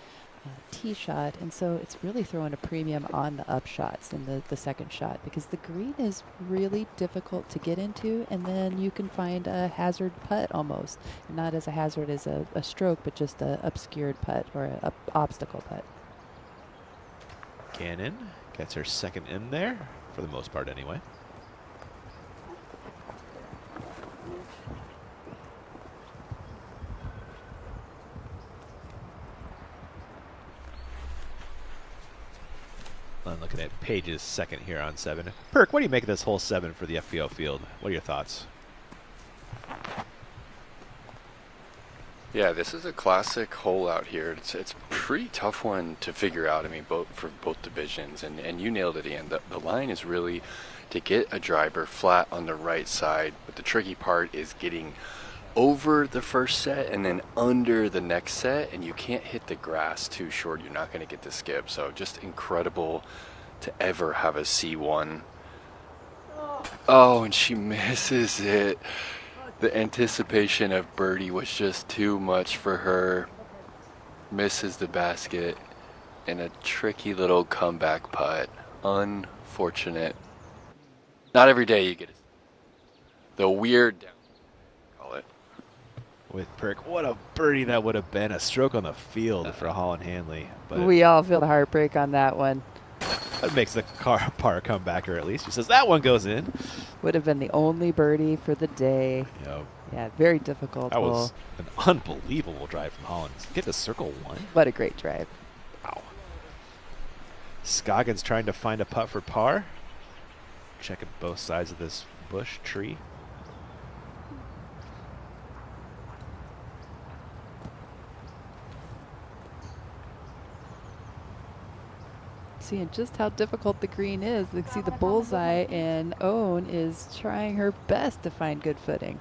tee shot, and so it's really throwing a premium on the up shots in the second shot, because the green is really difficult to get into, and then you can find a hazard putt almost. Not as a hazard as a stroke, but just a obscured putt or a obstacle putt. Gannon gets her second in there, for the most part anyway. I'm looking at Paige's second here on 7. Perk, what do you make of this hole 7 for the FPO field? What are your thoughts? Yeah, this is a classic hole out here. It's a pretty tough one to figure out. I mean, for both divisions, and you nailed it, Ian. The line is really to get a driver flat on the right side, but the tricky part is getting over the first set and then under the next set, and you can't hit the grass too short. You're not going to get the skip. So just incredible to ever have a C1. Oh, and she misses it. The anticipation of birdie was just too much for her. Misses the basket and a tricky little comeback putt. Unfortunate. Not every day you get it. The weird down. Call it. With Perk, what a birdie that would have been. A stroke on the field for Holland Hanley. But We all feel the heartbreak on that one. that makes the par comebacker at least. She says that one goes in. Would have been the only birdie for the day. Yep. Yeah, very difficult That hole. was an unbelievable drive from Holland. Get to circle 1. What a great drive. Wow. Scoggins trying to find a putt for par. Checking both sides of this bush tree. Seeing just how difficult the green is. You see the bullseye, and Owen is trying her best to find good footing.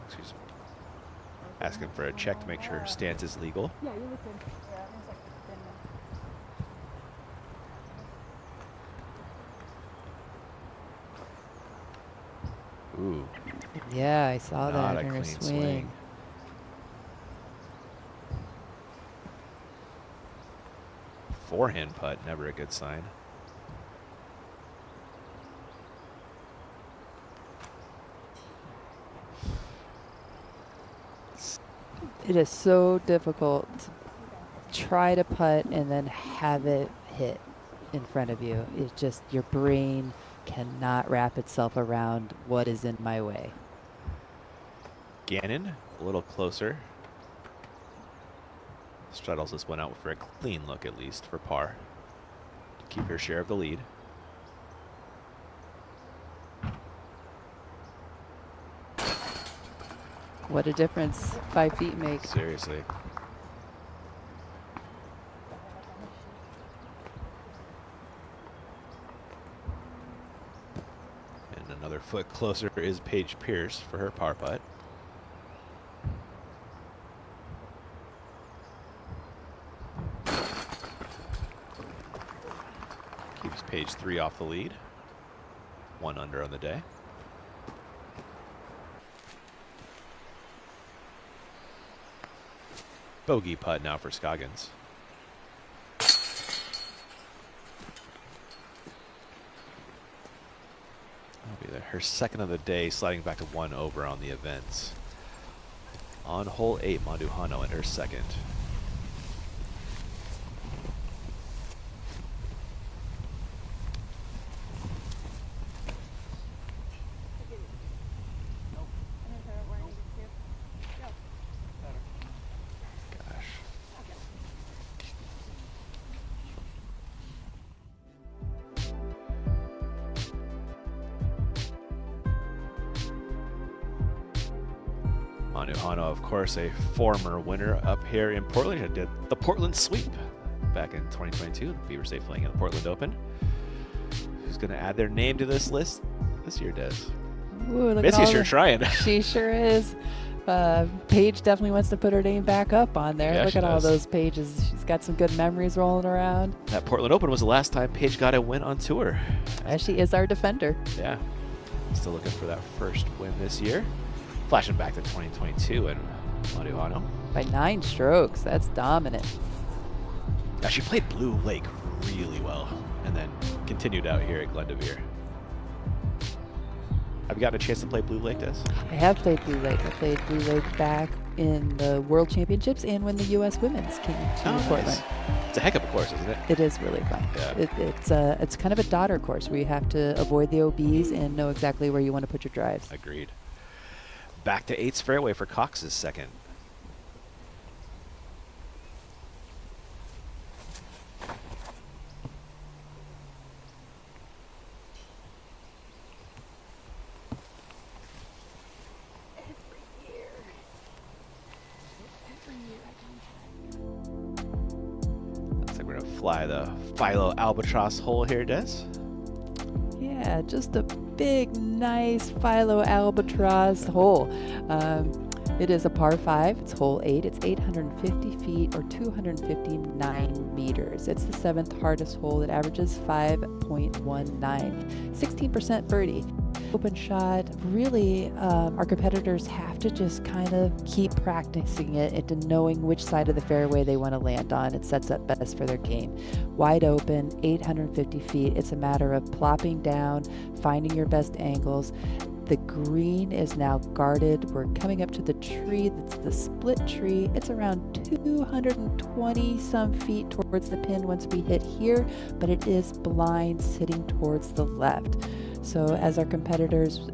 Excuse me. Asking for a check to make sure her stance is legal. Yeah, you're looking. Ooh. Yeah, I saw Not that a in her clean swing. Forehand putt, never a good sign. It is so difficult to try to putt and then have it hit in front of you. It's just your brain cannot wrap itself around what is in my way. Gannon, a little closer. Straddles this one out for a clean look, at least, for par. To keep her share of the lead. What a difference 5 feet makes. Seriously. And another foot closer is Paige Pierce for her par putt. Keeps Paige 3 off the lead. 1 under on the day. Bogey putt now for Scoggins. That'll be her second of the day, sliding back to 1 over on the event. On hole 8, Manduhano in her second. Manduhano, of course, a former winner up here in Portland. Who did the Portland sweep back in 2022. Beaver State playing in the Portland Open. Who's going to add their name to this list this year, Des? Ooh, look Missy's at sure trying. She sure is. Paige definitely wants to put her name back up on there. Yeah, look she at all does. those pages. She's got some good memories rolling around. That Portland Open was the last time Paige got a win on tour. As she is our defender. Yeah. Still looking for that first win this year. Flashing back to 2022 and Manduhano. By 9 strokes. That's dominant. Now, she played Blue Lake really well and then continued out here at Glendevere. Have you gotten a chance to play Blue Lake, Des? I have played Blue Lake. I played Blue Lake back in the World Championships and when the U.S. Women's came to Portland. Nice. It's a heck of a course, isn't it? It is really fun. Yeah. It's kind of a daughter course where you have to avoid the OBs and know exactly where you want to put your drives. Agreed. Back to 8's fairway for Cox's second. Looks like we're going to fly the Philo Albatross hole here, Des. Yeah, just a big, nice Philo Albatross hole. It is a par 5. It's hole 8. It's 850 feet or 259 meters. It's the 7th hardest hole. It averages 5.19. 16% birdie. Open shot. Really, our competitors have to just kind of keep practicing it into knowing which side of the fairway they want to land on. It sets up best for their game. Wide open, 850 feet. It's a matter of plopping down, finding your best angles. The green is now guarded. We're coming up to the tree. That's the split tree. It's around 220 some feet towards the pin once we hit here, but it is blind sitting towards the left. So as our competitors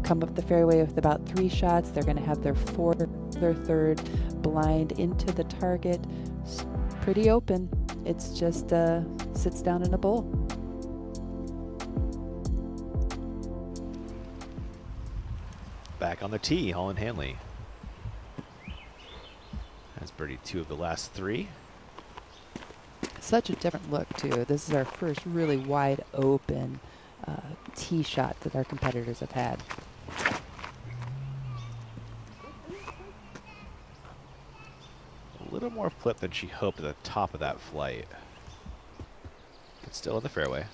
come up the fairway with about 3 shots, they're going to have their 3rd blind into the target. It's pretty open. It's just sits down in a bowl. Back on the tee, Holland Hanley has birdied 2 of the last 3. Such a different look too. This is our first really wide open tee shot that our competitors have had. A little more flip than she hoped at the top of that flight. But still in the fairway.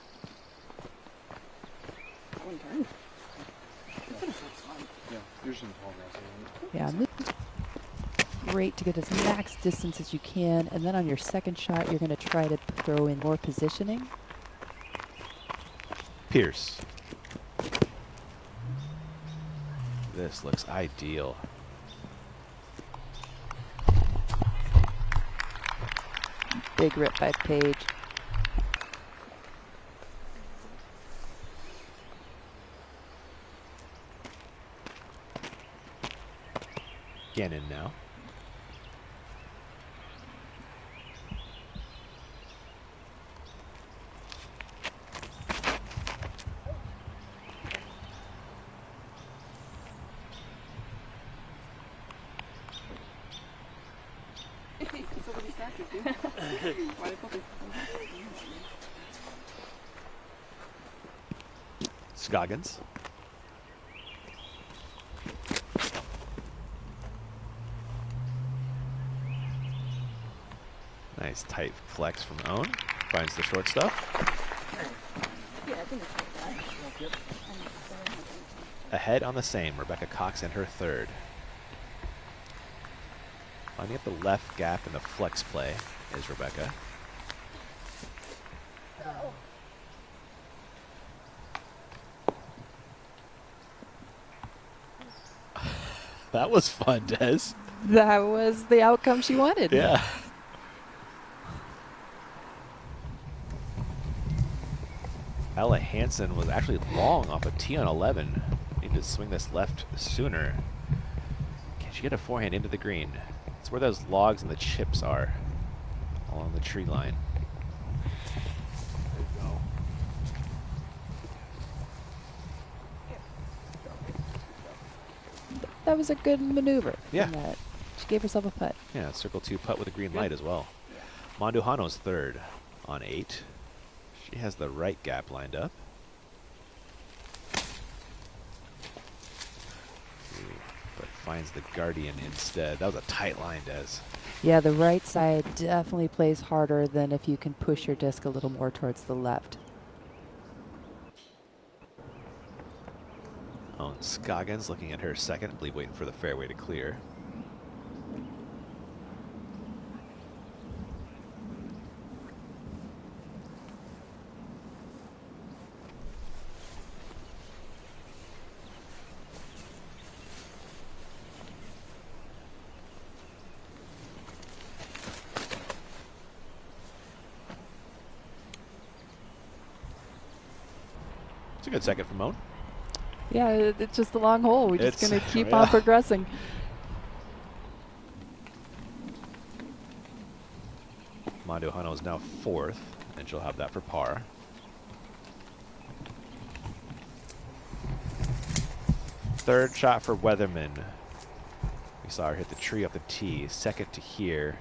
Yeah, great to get as max distance as you can, and then on your second shot, you're going to try to throw in more positioning. Pierce. This looks ideal. big rip by Paige. Gannon now. Scoggins. Nice tight flex from Owen. Finds the short stuff. Ahead on the same, Rebecca Cox in her third. Lining up the left gap in the flex play is Rebecca. That was fun, Des. That was the outcome she wanted. Yeah. Ella Hansen was actually long off a tee on 11. Need to swing this left sooner. Can she get a forehand into the green? It's where those logs and the chips are, along the tree line. There you go. That was a good maneuver. Yeah. From that. She gave herself a putt. Yeah, circle 2 putt with a green light as well. Monduhano's third on 8. She has the right gap lined up. But finds the Guardian instead. That was a tight line, Des. Yeah, the right side definitely plays harder than if you can push your disc a little more towards the left. Oh, and Scoggins looking at her second, I believe waiting for the fairway to clear. It's a good second from Moan. Yeah, it's just a long hole. We're just going to keep yeah. on progressing. Monduhano is now fourth, and she'll have that for par. Third shot for Weatherman. We saw her hit the tree off the tee. Second to here.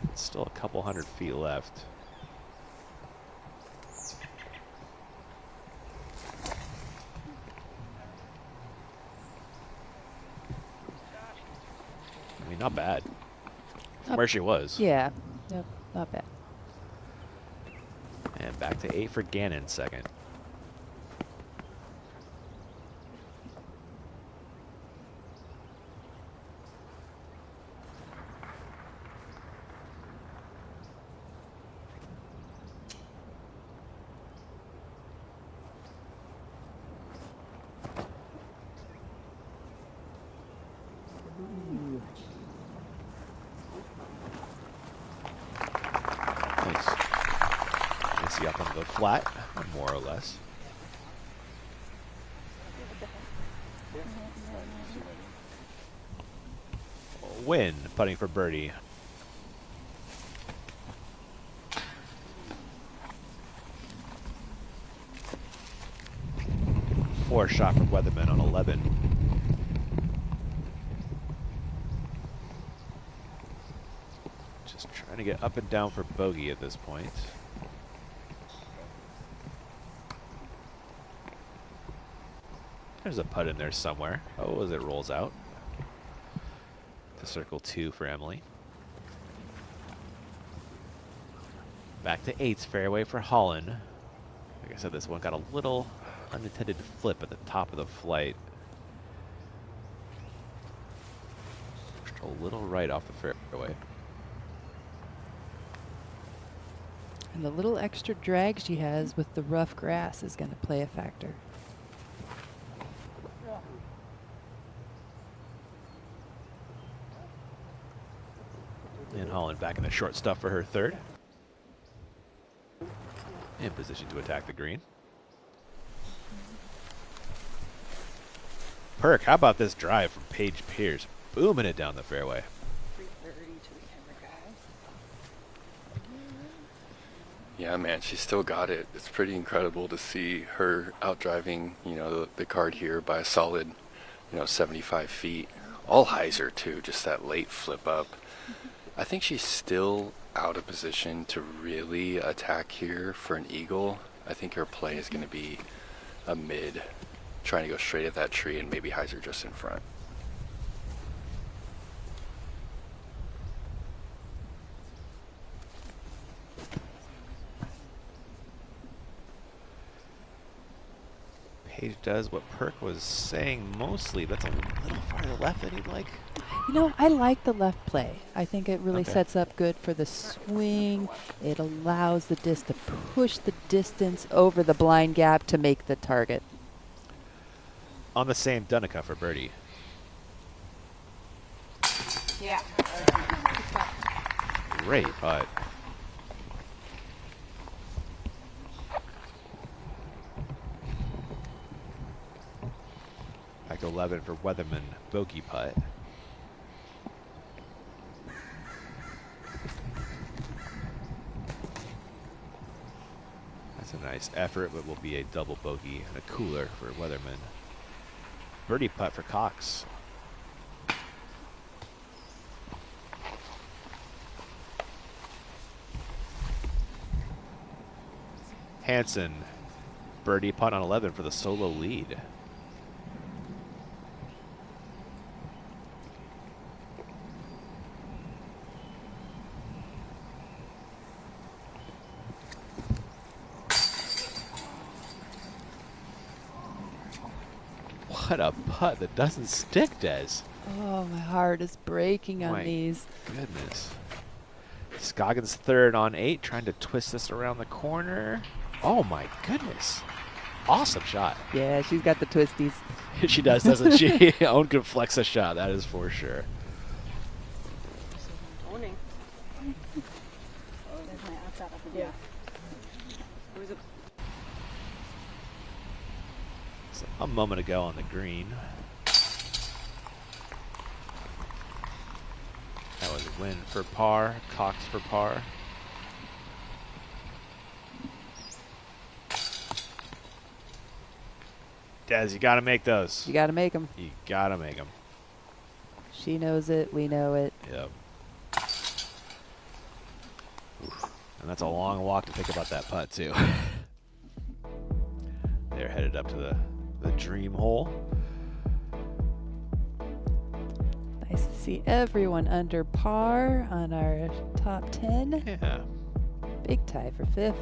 It's still a couple 100 feet left. I mean, not bad. From where she was. Yeah. Yep, not bad. And back to 8 for Gannon second. Up on the flat, more or less. Win, putting for birdie. Four shot for Weatherman on 11. Just trying to get up and down for bogey at this point. There's a putt in there somewhere. Oh, as it rolls out. To circle 2 for Emily. Back to 8's fairway for Holland. Like I said, this one got a little unintended flip at the top of the flight. Pushed a little right off the fairway. And the little extra drag she has with the rough grass is going to play a factor. And Holland back in the short stuff for her third. In position to attack the green. Perk, how about this drive from Paige Pierce? Booming it down the fairway. Yeah, man, she still got it. It's pretty incredible to see her outdriving, you know, the card here by a solid, 75 feet. All hyzer too, just that late flip up. I think she's still out of position to really attack here for an eagle. I think her play is going to be a mid, trying to go straight at that tree and maybe hyzer just in front. Paige does what Perk was saying mostly. That's a little farther left than he'd like. I like the left play. I think it really Okay. sets up good for the swing. It allows the disc to push the distance over the blind gap to make the target. On the same Dunica for birdie. Yeah. Great putt. Back to 11 for Weatherman. Bogey putt. That's a nice effort, but will be a double bogey and a cooler for Weatherman. Birdie putt for Cox. Hansen. Birdie putt on 11 for the solo lead. What a putt that doesn't stick, Des. Oh, my heart is breaking on My these. Goodness. Scoggins third on 8, trying to twist this around the corner. Oh my goodness. Awesome shot. Yeah, she's got the twisties. She does, doesn't she? Owen can flex a shot, that is for sure. Owning. Yeah. So a moment ago on the green. That was a win for par, Cox for par. Des, you got to make those. You got to make them. You got to make them. She knows it. We know it. Yep. Oof. And that's a long walk to think about that putt, too. They're headed up to the dream hole. Nice to see everyone under par on our top 10. Yeah. Big tie for 5th.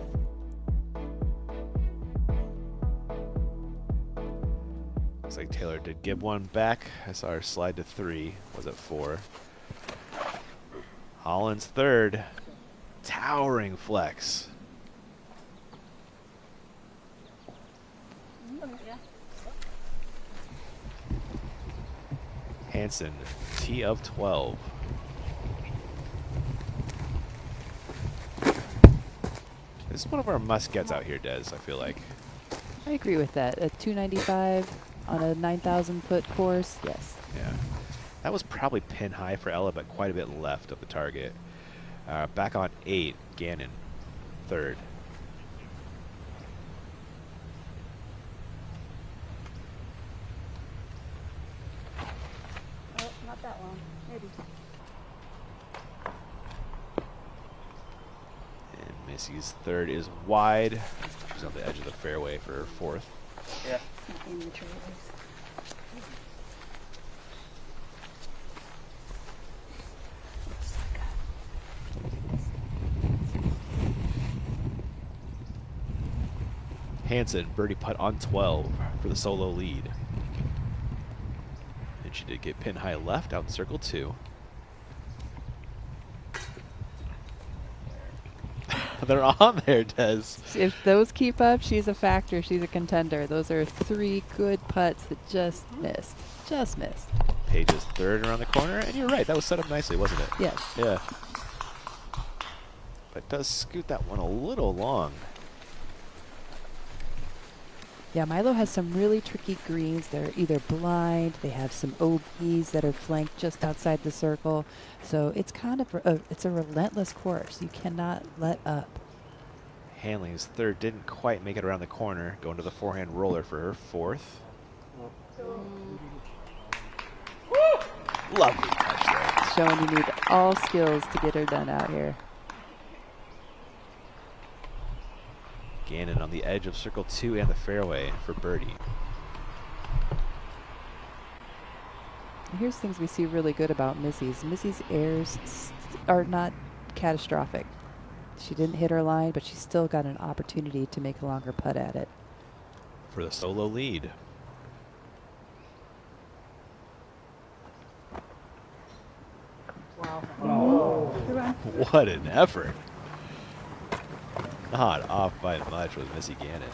Looks like Taylor did give one back. I saw her slide to 3. Was it 4? Holland's third. Towering flex. Hansen, T of 12. This is one of our must-gets out here, Des, I feel like. I agree with that. A 295 on a 9,000-foot course, yes. Yeah. That was probably pin high for Ella, but quite a bit left of the target. Back on 8, Gannon, third. Oh, not that long. Maybe. And Missy's third is wide. She's on the edge of the fairway for her 4th. Yeah. Hansen, birdie putt on 12 for the solo lead. And she did get pin high left out in circle 2. They're on there, Des. If those keep up, she's a factor. She's a contender. Those are 3 good putts that just missed. Just missed. Paige is third around the corner, and you're right. That was set up nicely, wasn't it? Yes. Yeah. but it does scoot that one a little long. Yeah, Milo has some really tricky greens. They're either blind, they have some OBs that are flanked just outside the circle. So it's kind of it's a relentless course. You cannot let up. Hanley's third didn't quite make it around the corner, going to the forehand roller for her fourth. Lovely touch there. Showing you need all skills to get her done out here. Gannon on the edge of circle 2 and the fairway for birdie. Here's things we see really good about Missy's. Missy's errors are not catastrophic. She didn't hit her line, but she still got an opportunity to make a longer putt at it. For the solo lead. Wow. What an effort. Not off by much with Missy Gannon.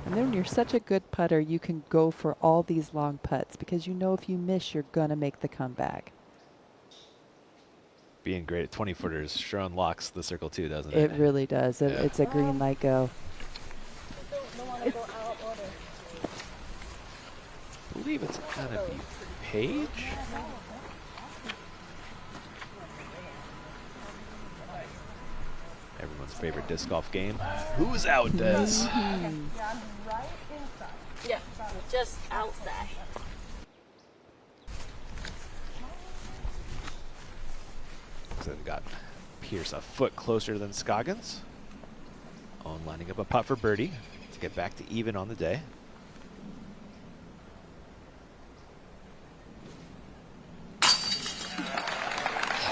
And then when you're such a good putter, you can go for all these long putts because you know if you miss, you're going to make the comeback. Being great at 20-footers sure unlocks the circle too, doesn't it? It really does. Yeah. It's a green light go. I believe it's going to be Paige. Everyone's favorite disc golf game. Who's out, Des? Yeah, just outside. So they've got Pierce a foot closer than Scoggins. Owen lining up a putt for birdie to get back to even on the day.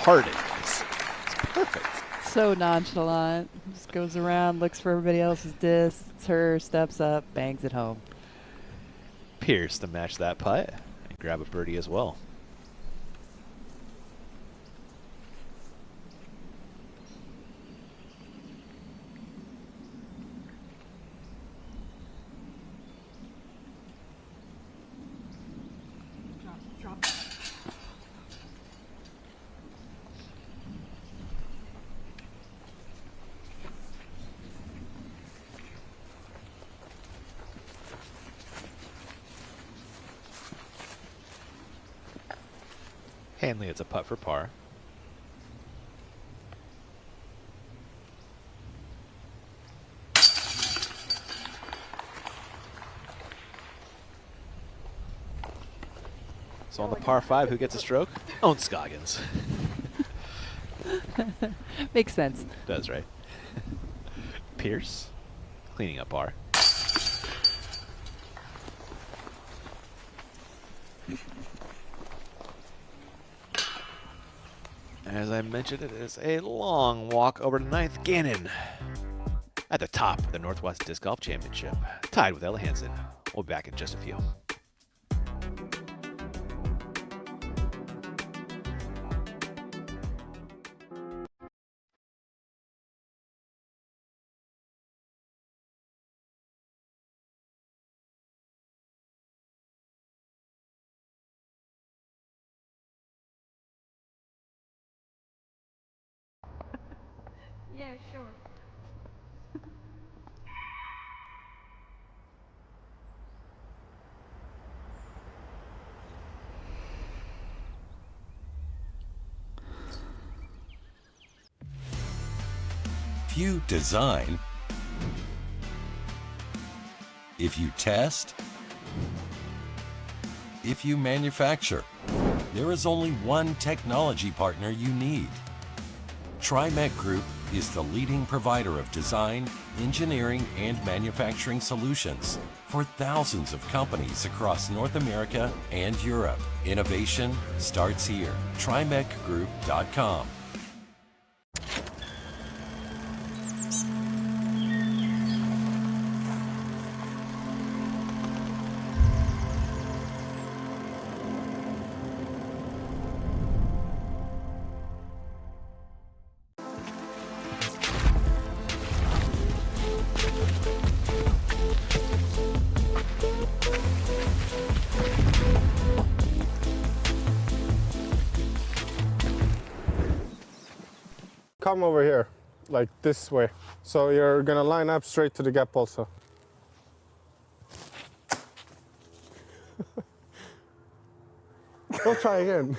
Harding. It's perfect. So nonchalant. Just goes around, looks for everybody else's disc. It's her, steps up, bangs it home. Pierce to match that putt and grab a birdie as well. Hanley, it's a putt for par. So on the par 5, who gets a stroke? Owen Scoggins. Makes sense. Does, right? Pierce, cleaning up par. As I mentioned, it is a long walk over to 9th. Gannon at the top of the Northwest Disc Golf Championship, tied with Ella Hansen. We'll be back in just a few. Yeah, sure. If you design, if you test, if you manufacture, there is only one technology partner you need. TriMet Group is the leading provider of design, engineering, and manufacturing solutions for thousands of companies across North America and Europe. Innovation starts here. TriMetGroup.com. Come over here. like this way. So you're gonna line up straight to the gap also. Go try again.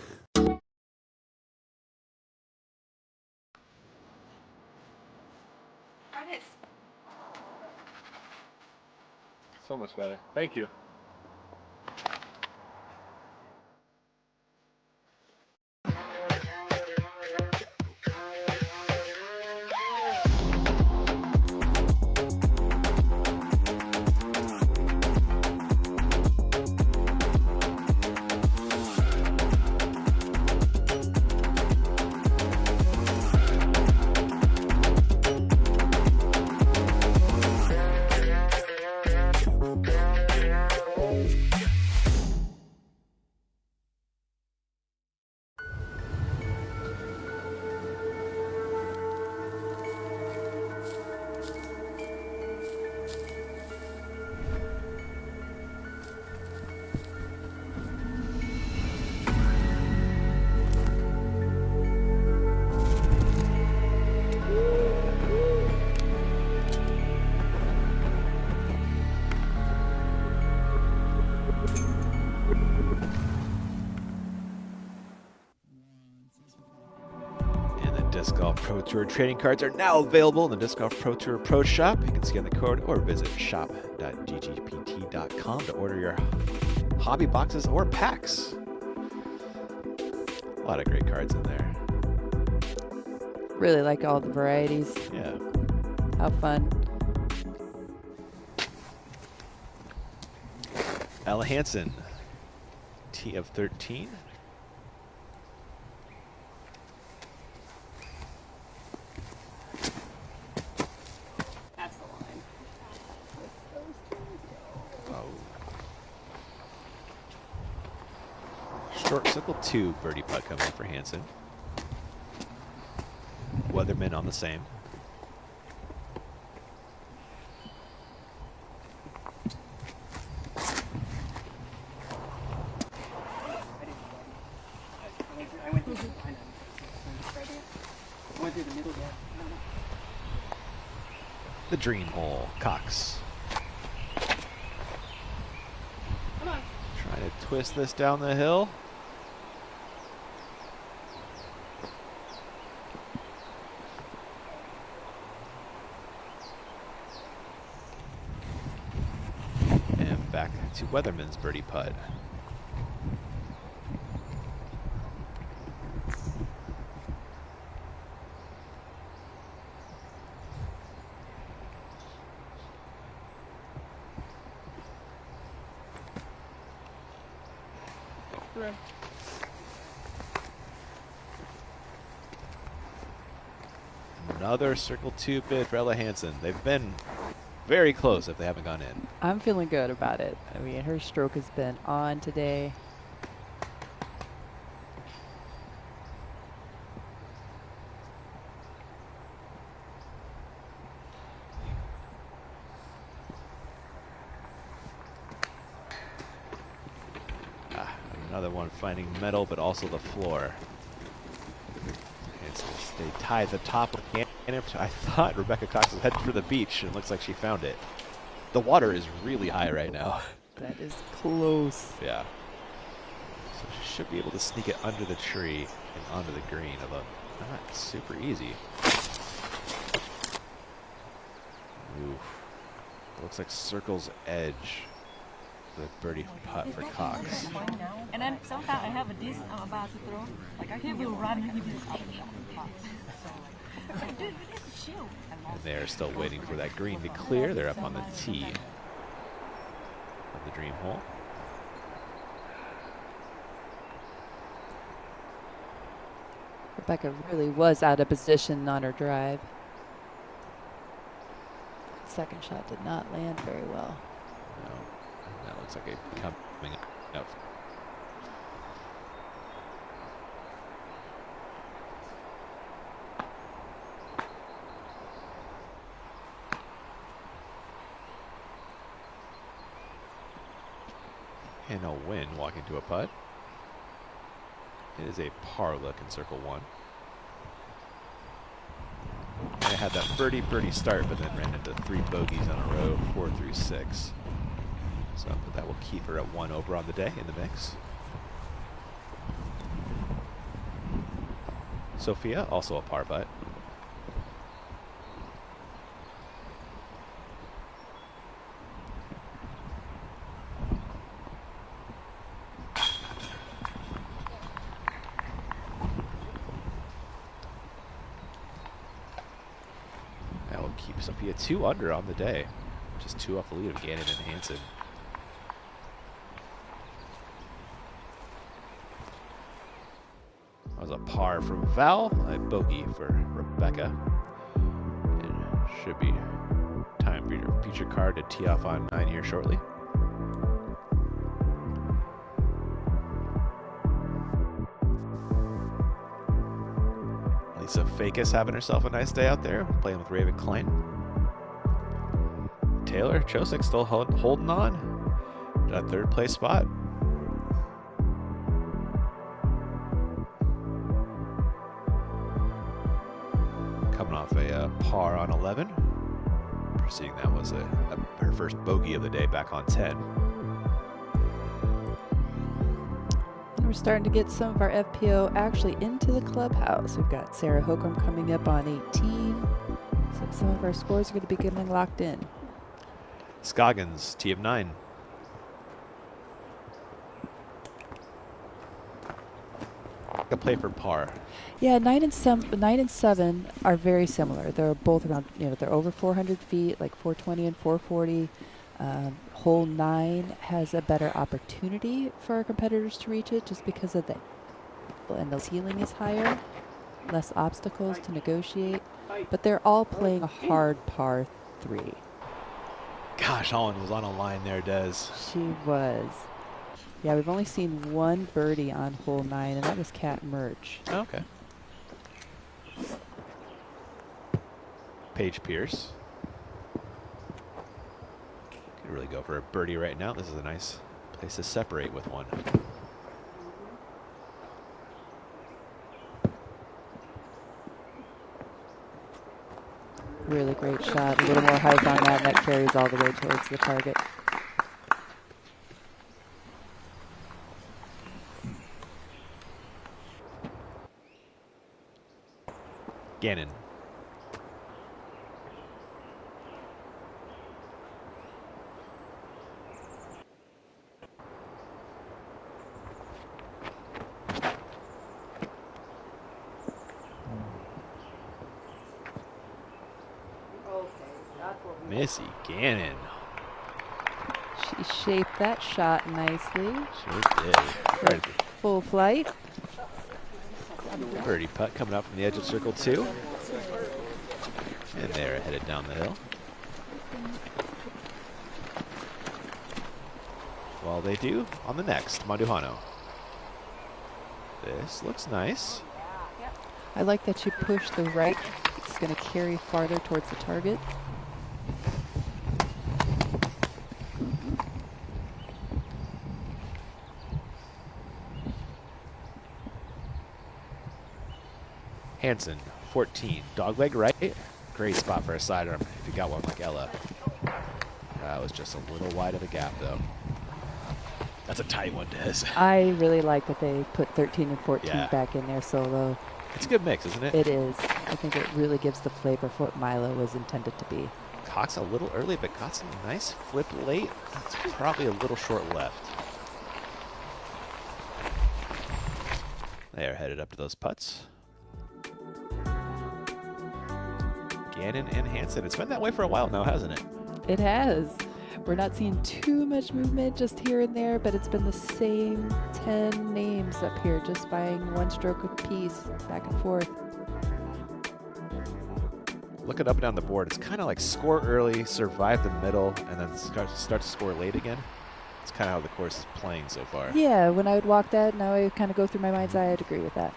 So much better. Thank you. Disc Golf Pro Tour trading cards are now available in the Disc Golf Pro Tour Pro Shop. You can scan the code or visit shop.ggpt.com to order your hobby boxes or packs. A lot of great cards in there. Really like all the varieties. Yeah. How fun. Ella Hansen, T of 13. Short circle 2 birdie putt coming for Hansen. Weatherman on the same. The dream hole, Cox. Trying to twist this down the hill. And back to Weatherman's birdie putt. Another circle 2 bid for Ella Hansen. They've been very close if they haven't gone in. I'm feeling good about it. I mean, her stroke has been on today. Another one finding metal, but also the floor. They tied the top with Gannon. I thought Rebecca Cox was headed for the beach, and it looks like she found it. The water is really high right now. That is close. Yeah. So she should be able to sneak it under the tree and onto the green, although not super easy. Oof. Looks like circle's edge. The birdie putt for Cox. And then sometimes I have a disc I'm about to throw. Like he will run, he will up. And they are still waiting for that green to clear. They're up on the tee of the dream hole. Rebecca really was out of position on her drive. Second shot did not land very well. No, that looks like a coming up. And a win walking to a putt. It is a par look in circle 1. And had that birdie start, but then ran into 3 bogeys on a row, 4 through 6. So but that will keep her at 1 over on the day in the mix. Sophia, also a par putt. That will keep Sophia 2 under on the day. Just 2 off the lead of Gannon and Hansen. That was a par from Val, a bogey for Rebecca. And should be time for your feature card to tee off on 9 here shortly. Lisa Fakis having herself a nice day out there, playing with Raven Klein. Taylor Chosick still holding on to that 3rd place spot. Coming off a par on 11. Preceding that was her first bogey of the day back on 10. And we're starting to get some of our FPO actually into the clubhouse. We've got Sarah Holcomb coming up on 18. So some of our scores are going to be getting locked in. Scoggins, tee of 9. A play for par. Yeah, 9 and 7 are very similar. They're both around, they're over 400 feet, like 420 and 440. Hole 9 has a better opportunity for our competitors to reach it just because of the ceiling is higher, less obstacles to negotiate. But they're all playing a hard par 3. Gosh, Holland was on a line there, Des. She was. Yeah, we've only seen 1 birdie on hole 9, and that was Kat Murch. Oh, okay. Paige Pierce. Could really go for a birdie right now. This is a nice place to separate with one. Really great shot. A little more height on that, and that carries all the way towards the target. Gannon. Missy Gannon. She shaped that shot nicely. Sure did. Right. Full flight. Birdie putt coming up from the edge of circle 2. And they're headed down the hill. Well, they do on the next, Manduhano. This looks nice. I like that you push the right. It's going to carry farther towards the target. Hansen, 14. Dogleg right. Great spot for a sidearm if you got one like Ella. That was just a little wide of a gap, though. That's a tight one, Des. I really like that they put 13 and 14 back in there solo. It's a good mix, isn't it? It is. I think it really gives the flavor for what Milo was intended to be. Cox a little early, but got some nice flip late. It's probably a little short left. They are headed up to those putts. Gannon and Hansen. It's been that way for a while now, hasn't it? It has. We're not seeing too much movement just here and there, but it's been the same 10 names up here, just buying 1 stroke apiece, back and forth. Looking up and down the board, it's kind of like score early, survive the middle, and then start to score late again. It's kind of how the course is playing so far. Yeah, when I would walk that, now I kind of go through my mind's eye, I'd agree with that.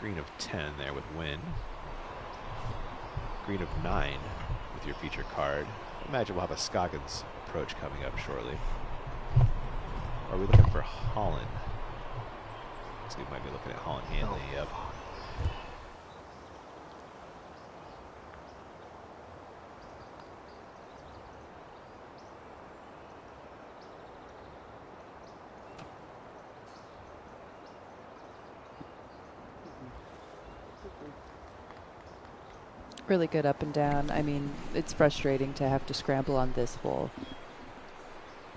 Green of 10 there with Win. Green of 9 with your feature card. I imagine we'll have a Scoggins approach coming up shortly. Or are we looking for Holland? So we might be looking at Holland Hanley. Yep. Really good up and down. I mean, it's frustrating to have to scramble on this hole.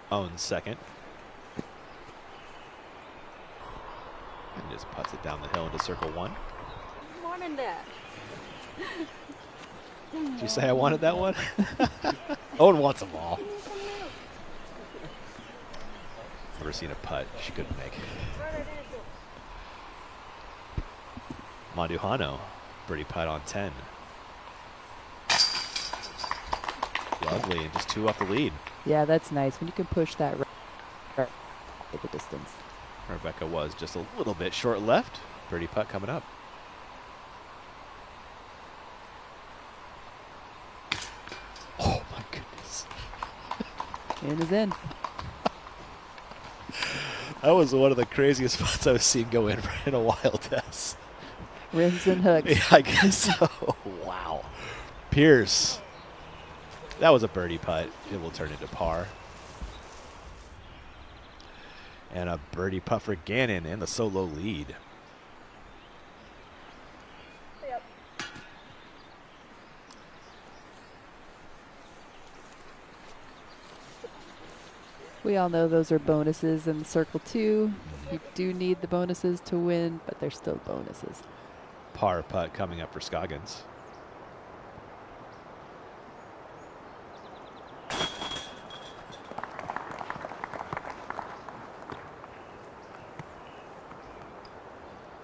Owns second. And just puts it down the hill into circle 1. Morning, Dad. Did you say I wanted that one? Owen wants them all. Never seen a putt she couldn't make. Manduhano, birdie putt on 10. Lovely, and just 2 off the lead. Yeah, that's nice when you can push that right at the distance. Rebecca was just a little bit short left. Birdie putt coming up. Oh my goodness. In is in. That was one of the craziest putts I've seen go in a while, Tess. Rims and hooks. Yeah, I guess so. Wow. Pierce. That was a birdie putt. It will turn into par. And a birdie putt for Gannon and the solo lead. Yep. We all know those are bonuses in circle 2. You do need the bonuses to win, but they're still bonuses. Par putt coming up for Scoggins.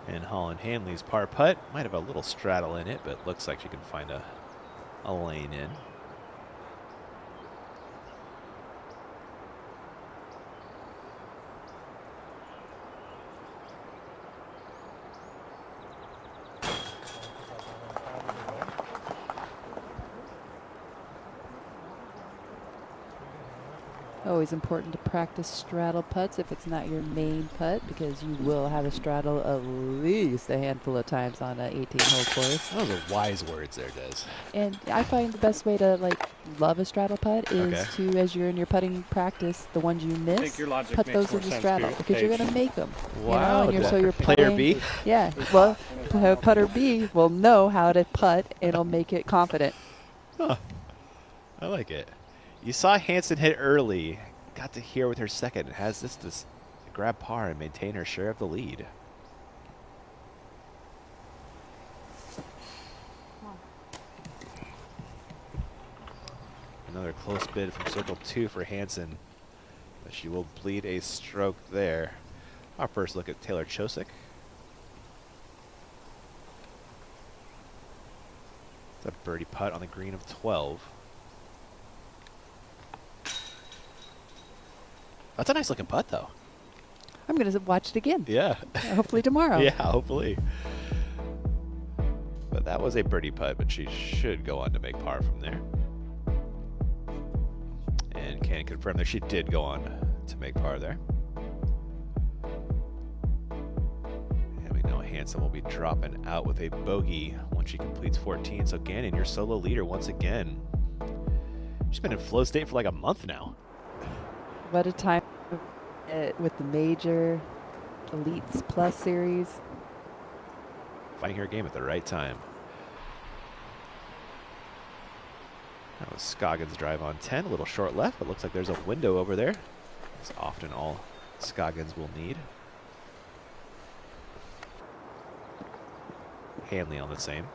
And Holland Hanley's par putt might have a little straddle in it, but looks like she can find a lane in. Always important to practice straddle putts if it's not your main putt, because you will have a straddle at least a handful of times on an 18-hole course. Those are wise words there, Des. And I find the best way to love a straddle putt is Okay. to, as you're in your putting practice, the ones you miss, think your logic put makes those more in the sense straddle for because you're Paige. going to make them. Wow, You know, so you're player putting, B? Yeah. Well, putter B will know how to putt and it'll make it confident. Huh. I like it. You saw Hansen hit early. Got to hear with her second. Has this to grab par and maintain her share of the lead. Another close bid from circle 2 for Hansen, but she will bleed a stroke there. Our first look at Taylor Chosick. It's a birdie putt on the green of 12. That's a nice looking putt, though. I'm going to watch it again. Yeah. Hopefully tomorrow. Yeah, hopefully. But that was a birdie putt, but she should go on to make par from there. And can confirm that she did go on to make par there. And we know Hansen will be dropping out with a bogey once she completes 14. So Gannon, your solo leader once again. She's been in flow state for like a month now. What a time with the major Elites Plus series. Finding her game at the right time. That was Scoggins' drive on 10. A little short left, but looks like there's a window over there. That's often all Scoggins will need. Hanley on the same.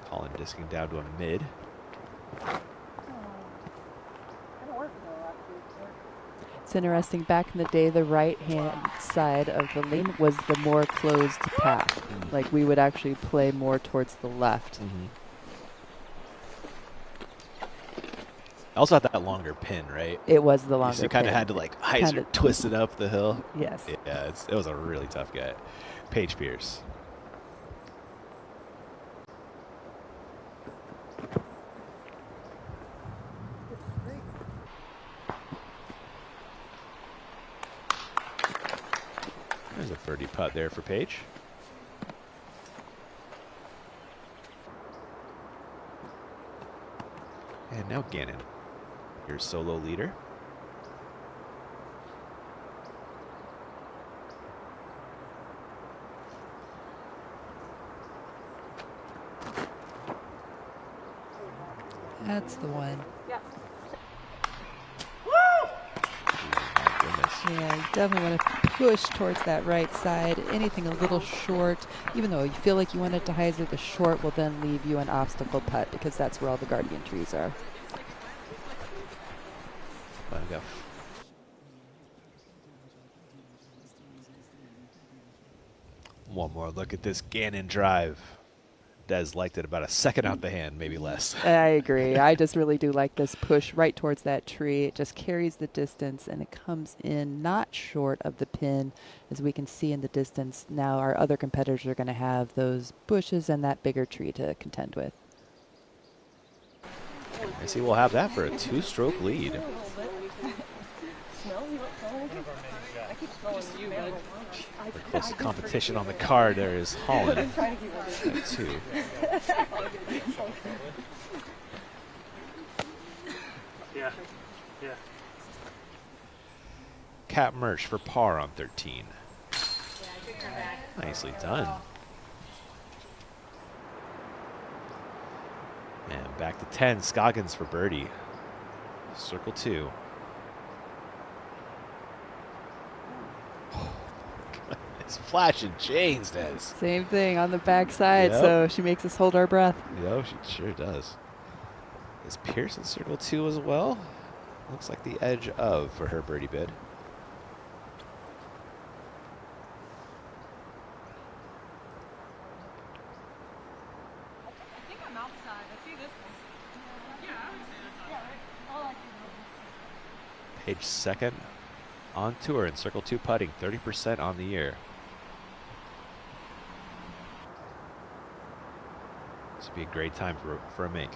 Colin disking down to a mid. It's interesting, back in the day, the right-hand side of the lane was the more closed path. Like, we would actually play more towards the left. Also had that longer pin, right? It was the longer So you kind of pin. had to like hyzer twist it up the hill. Yes. Yeah, it was a really tough get. Paige Pierce. putt there for Paige. And now Gannon, your solo leader. That's the one. Yeah, you definitely want to push towards that right side. Anything a little short, even though you feel like you want it to hyzer, the short will then leave you an obstacle putt because that's where all the guardian trees are. Let it go. One more look at this Gannon drive. Des liked it about a second out the hand, maybe less. I agree. I just really do like this push right towards that tree. It just carries the distance, and it comes in not short of the pin. As we can see in the distance, now our other competitors are going to have those bushes and that bigger tree to contend with. I see we'll have that for a 2-stroke lead. The closest competition on the card there is Holland at 2. Yeah. Cap Merch for par on 13. Nicely done. And back to 10, Scoggins for birdie. Circle 2. It's flashing chains, Des. Same thing on the backside, Yep. so she makes us hold our breath. Yep, she sure does. Is Pierce in circle 2 as well? Looks like the edge of for her birdie bid. I think I'm outside. I see this one. Yeah, I would say that's outside. Yeah, right. All I see. Page second on tour in circle 2 putting, 30% on the year. This would be a great time for a make.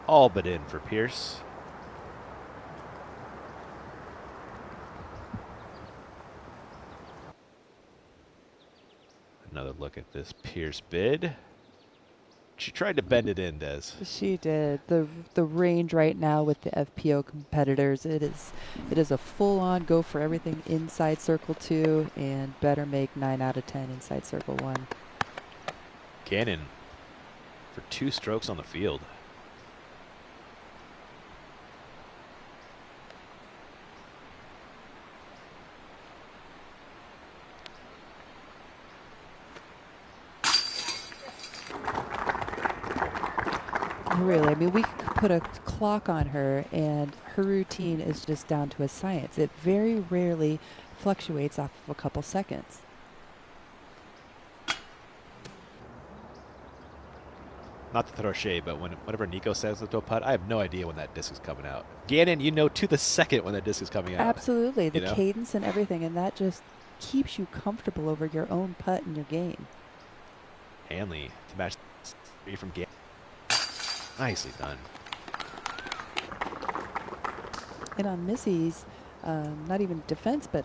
All but in for Pierce. Another look at this Pierce bid. She tried to bend it in, Des. She did. The range right now with the FPO competitors, it is a full-on go for everything inside circle 2 and better make 9 out of 10 inside circle 1. Gannon for 2 strokes on the field. Really, I mean, we could put a clock on her, and her routine is just down to a science. It very rarely fluctuates off of a couple seconds. Not to throw shade, but whenever Nico says to a putt, I have no idea when that disc is coming out. Gannon, you know to the second when that disc is coming out. Absolutely, the You know? cadence and everything, and that just keeps you comfortable over your own putt and your game. Hanley to match 3 from Gannon. Nicely done. And on Missy's, not even defense, but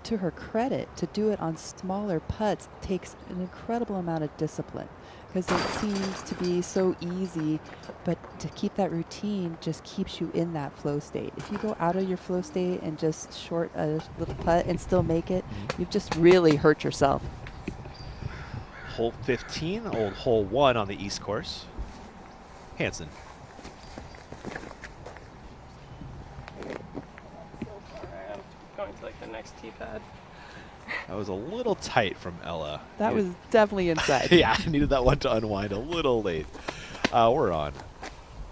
to her credit, to do it on smaller putts takes an incredible amount of discipline because it seems to be so easy, but to keep that routine just keeps you in that flow state. If you go out of your flow state and just short a little putt and still make it, you've just really hurt yourself. Hole 15, old hole 1 on the East course. Hansen. Going to like the next tee pad. That was a little tight from Ella. That was definitely inside. Yeah, I needed that one to unwind a little late. We're on.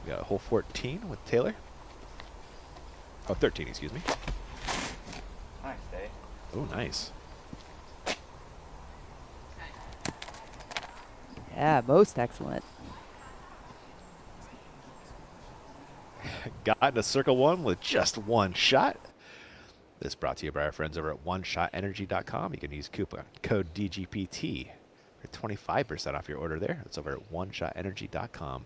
We got hole 14 with Taylor. Oh, 13, excuse me. Nice day. Oh, nice. Yeah, most excellent. Got into circle 1 with just 1 shot. This brought to you by our friends over at OneShotEnergy.com. You can use coupon code DGPT for 25% off your order there. That's over at OneShotEnergy.com.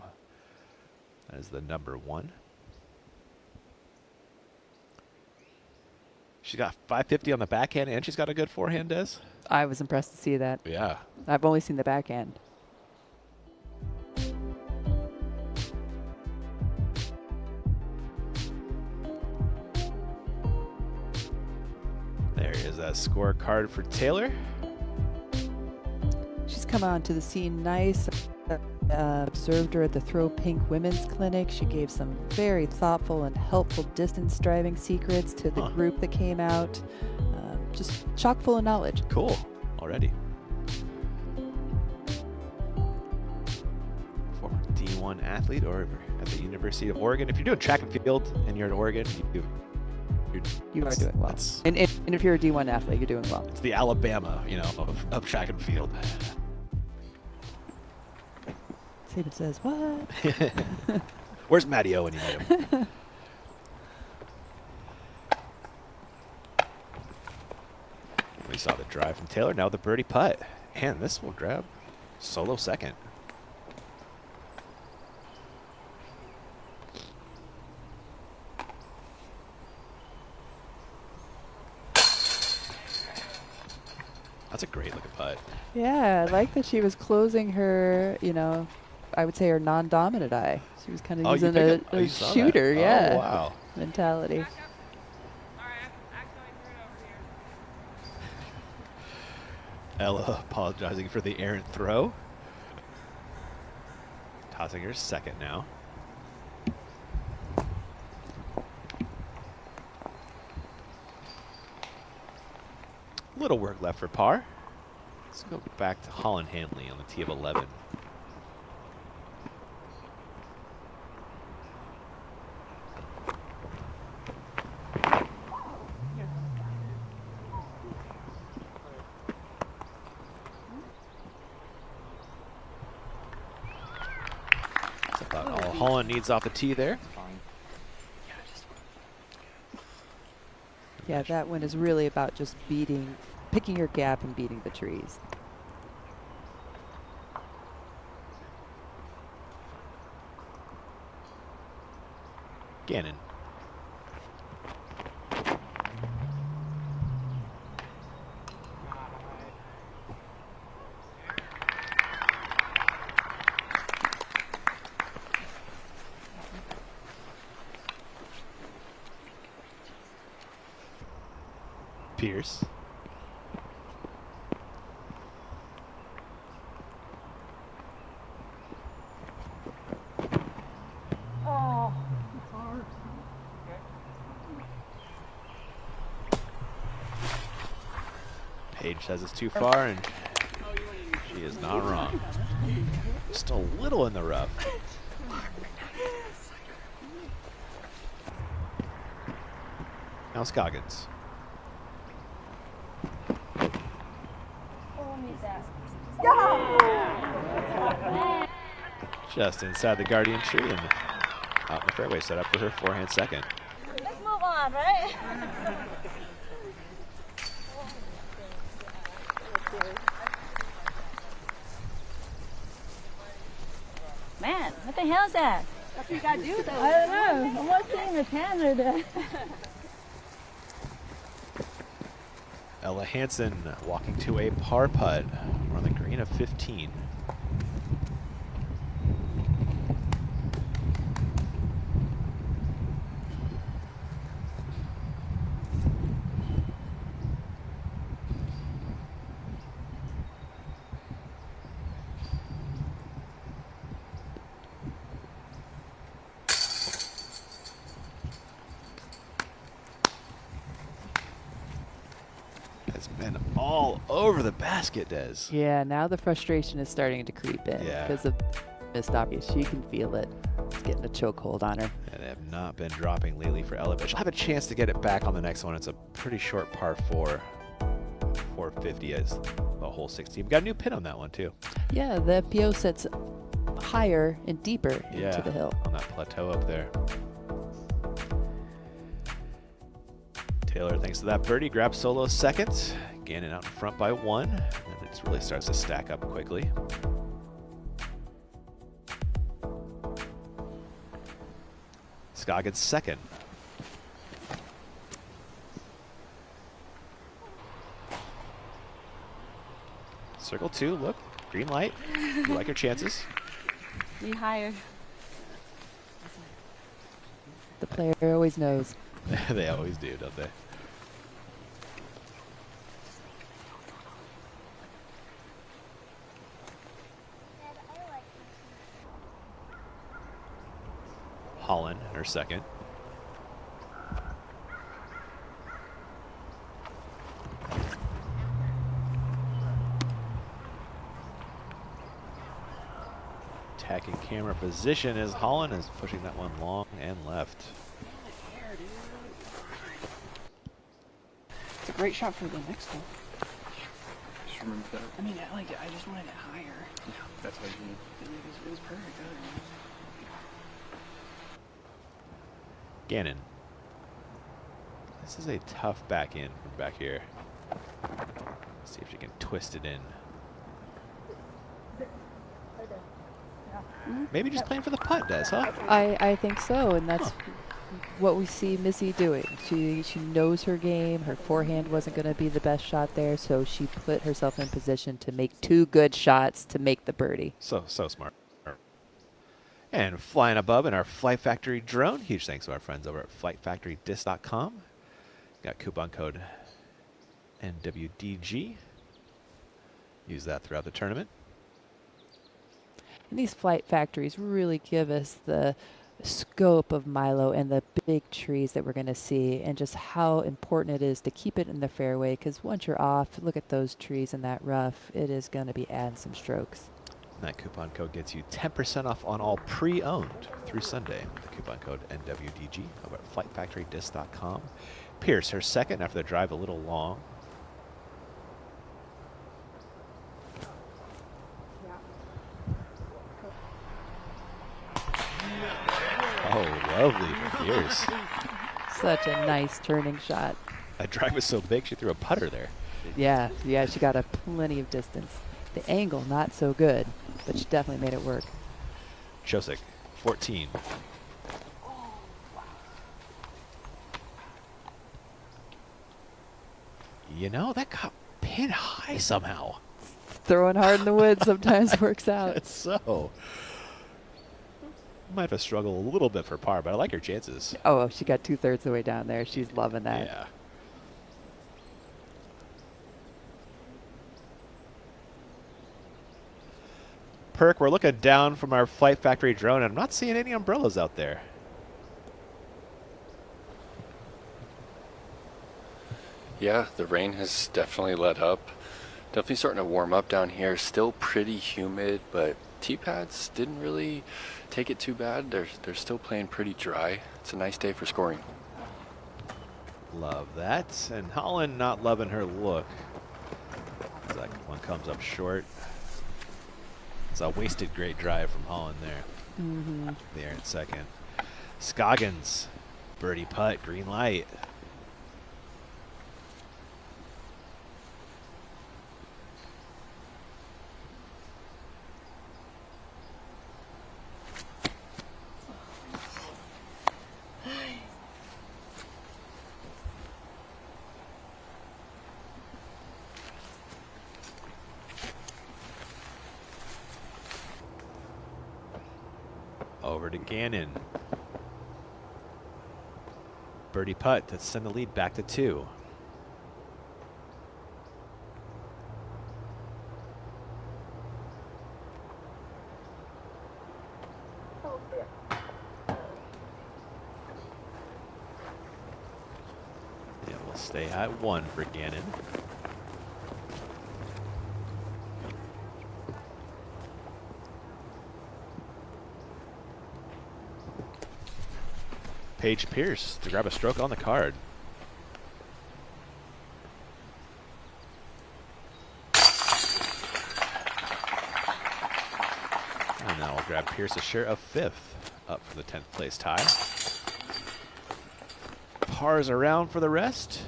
That is the number 1. She's got 550 on the backhand, and she's got a good forehand, Des. I was impressed to see that. Yeah. I've only seen the backhand. There is that scorecard for Taylor. She's come on to the scene nice. Observed her at the Throw Pink Women's Clinic. She gave some very thoughtful and helpful distance driving secrets to the group that came out. Just chock full of knowledge. Cool. Already. Former D1 athlete or at the University of Oregon. If you're doing track and field and you're at Oregon, You are doing well. And if you're a D1 athlete, you're doing well. It's the Alabama, of track and field. Saban says, what? Where's Matty O when you need him? We saw the drive from Taylor. Now the birdie putt. And this will grab solo second. That's a great looking putt. Yeah, I like that she was closing her, I would say her non-dominant eye. She was kind of using a shooter, Oh, wow. mentality. Ella apologizing for the errant throw. Tossing her second now. Little work left for par. Let's go back to Holland Hanley on the tee of 11. That's about all Holland needs off the tee there. Yeah, that one is really about just picking your gap and beating the trees. Gannon. Pierce. Oh, it's hard. Paige says it's too far, and she is not wrong. Just a little in the rough. Now Scoggins. Just inside the Guardian tree and out in the fairway, set up for her forehand second. Let's move on, right? Man, what the hell is that? That's what you gotta do, though. I don't know. I'm not seeing the camera there. Ella Hansen walking to a par putt. We're on the green of 15. Has been all over the basket, Des. Yeah, now the frustration is starting to creep in Yeah. because of missed opportunity. She can feel it. It's getting a chokehold on her. And they have not been dropping lately for Ella, but she'll have a chance to get it back on the next one. It's a pretty short par 4. 450 is the whole 16. We got a new pin on that one, too. Yeah, the FPO sets higher and deeper into the hill. On that plateau up there. Taylor, thanks to that birdie, grabs solo second. Gannon out in front by 1. And then it really starts to stack up quickly. Scoggins second. Circle 2, look, green light. You like your chances. Be higher. The player always knows. They always do, don't they? Holland in her second. Attacking camera position as Holland is pushing that one long and left. It's a great shot for the next one. Just remember that. I mean, I just wanted it higher. Yeah, that's what you need. It was perfect. Gannon. This is a tough back in from back here. Let's see if she can twist it in. Maybe just playing for the putt, Des, huh? I think so, and that's what we see Missy doing. She knows her game. Her forehand wasn't going to be the best shot there, so she put herself in position to make 2 good shots to make the birdie. So smart. And flying above in our Flight Factory drone. Huge thanks to our friends over at flightfactorydisc.com. Got coupon code NWDG. Use that throughout the tournament. And these flight factories really give us the scope of Milo and the big trees that we're going to see, and just how important it is to keep it in the fairway, because once you're off, look at those trees in that rough. It is going to be adding some strokes. And that coupon code gets you 10% off on all pre-owned through Sunday. The coupon code NWDG over at flightfactorydisc.com. Pierce, her second after the drive a little long. Oh, lovely from Pierce. Such a nice turning shot. That drive was so big, she threw a putter there. Yeah, she got a plenty of distance. The angle, not so good, but she definitely made it work. Chosick, 14. You know, that got pin high somehow. Throwing hard in the woods sometimes works out. So, might have to struggle a little bit for par, but I like her chances. Oh, she got 2/3 of the way down there. She's loving that. Yeah. Perk, we're looking down from our Flight Factory drone, and I'm not seeing any umbrellas out there. Yeah, the rain has definitely let up. Definitely starting to warm up down here. Still pretty humid, but tee pads didn't really take it too bad. They're still playing pretty dry. It's a nice day for scoring. Love that. And Holland not loving her look. That one comes up short. It's a wasted great drive from Holland there. Mm-hmm. There in second. Scoggins, birdie putt, green light. Over to Gannon. Birdie putt to send the lead back to 2. Yeah, we'll stay at 1 for Gannon. Paige Pierce to grab a stroke on the card. And now we'll grab Pierce a share of 5th, up for the 10th place tie. Pars around for the rest.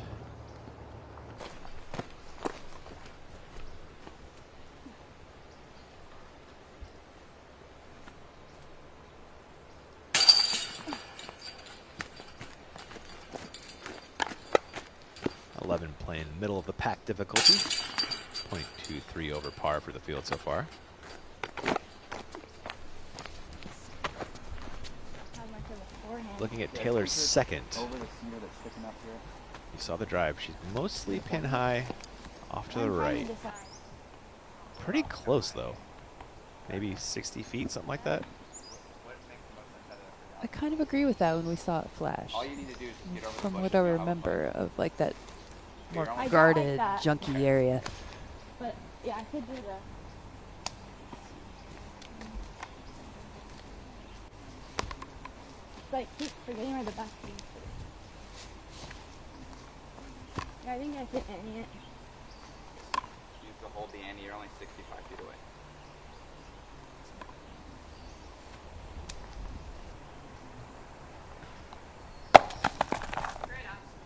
Playing middle of the pack difficulty, 0.23. 3 over par for the field so far. Looking at Taylor's second. You saw the drive. She's mostly pin high off to the right. Pretty close, though. Maybe 60 feet, something like that. I kind of agree with that when we saw it flash. From what I remember of like that more guarded, junky area. But yeah, I could do that. Like, keep forgetting where the back is. Yeah, I think I could ante it. Use to hold the ante, you're only 65 feet away.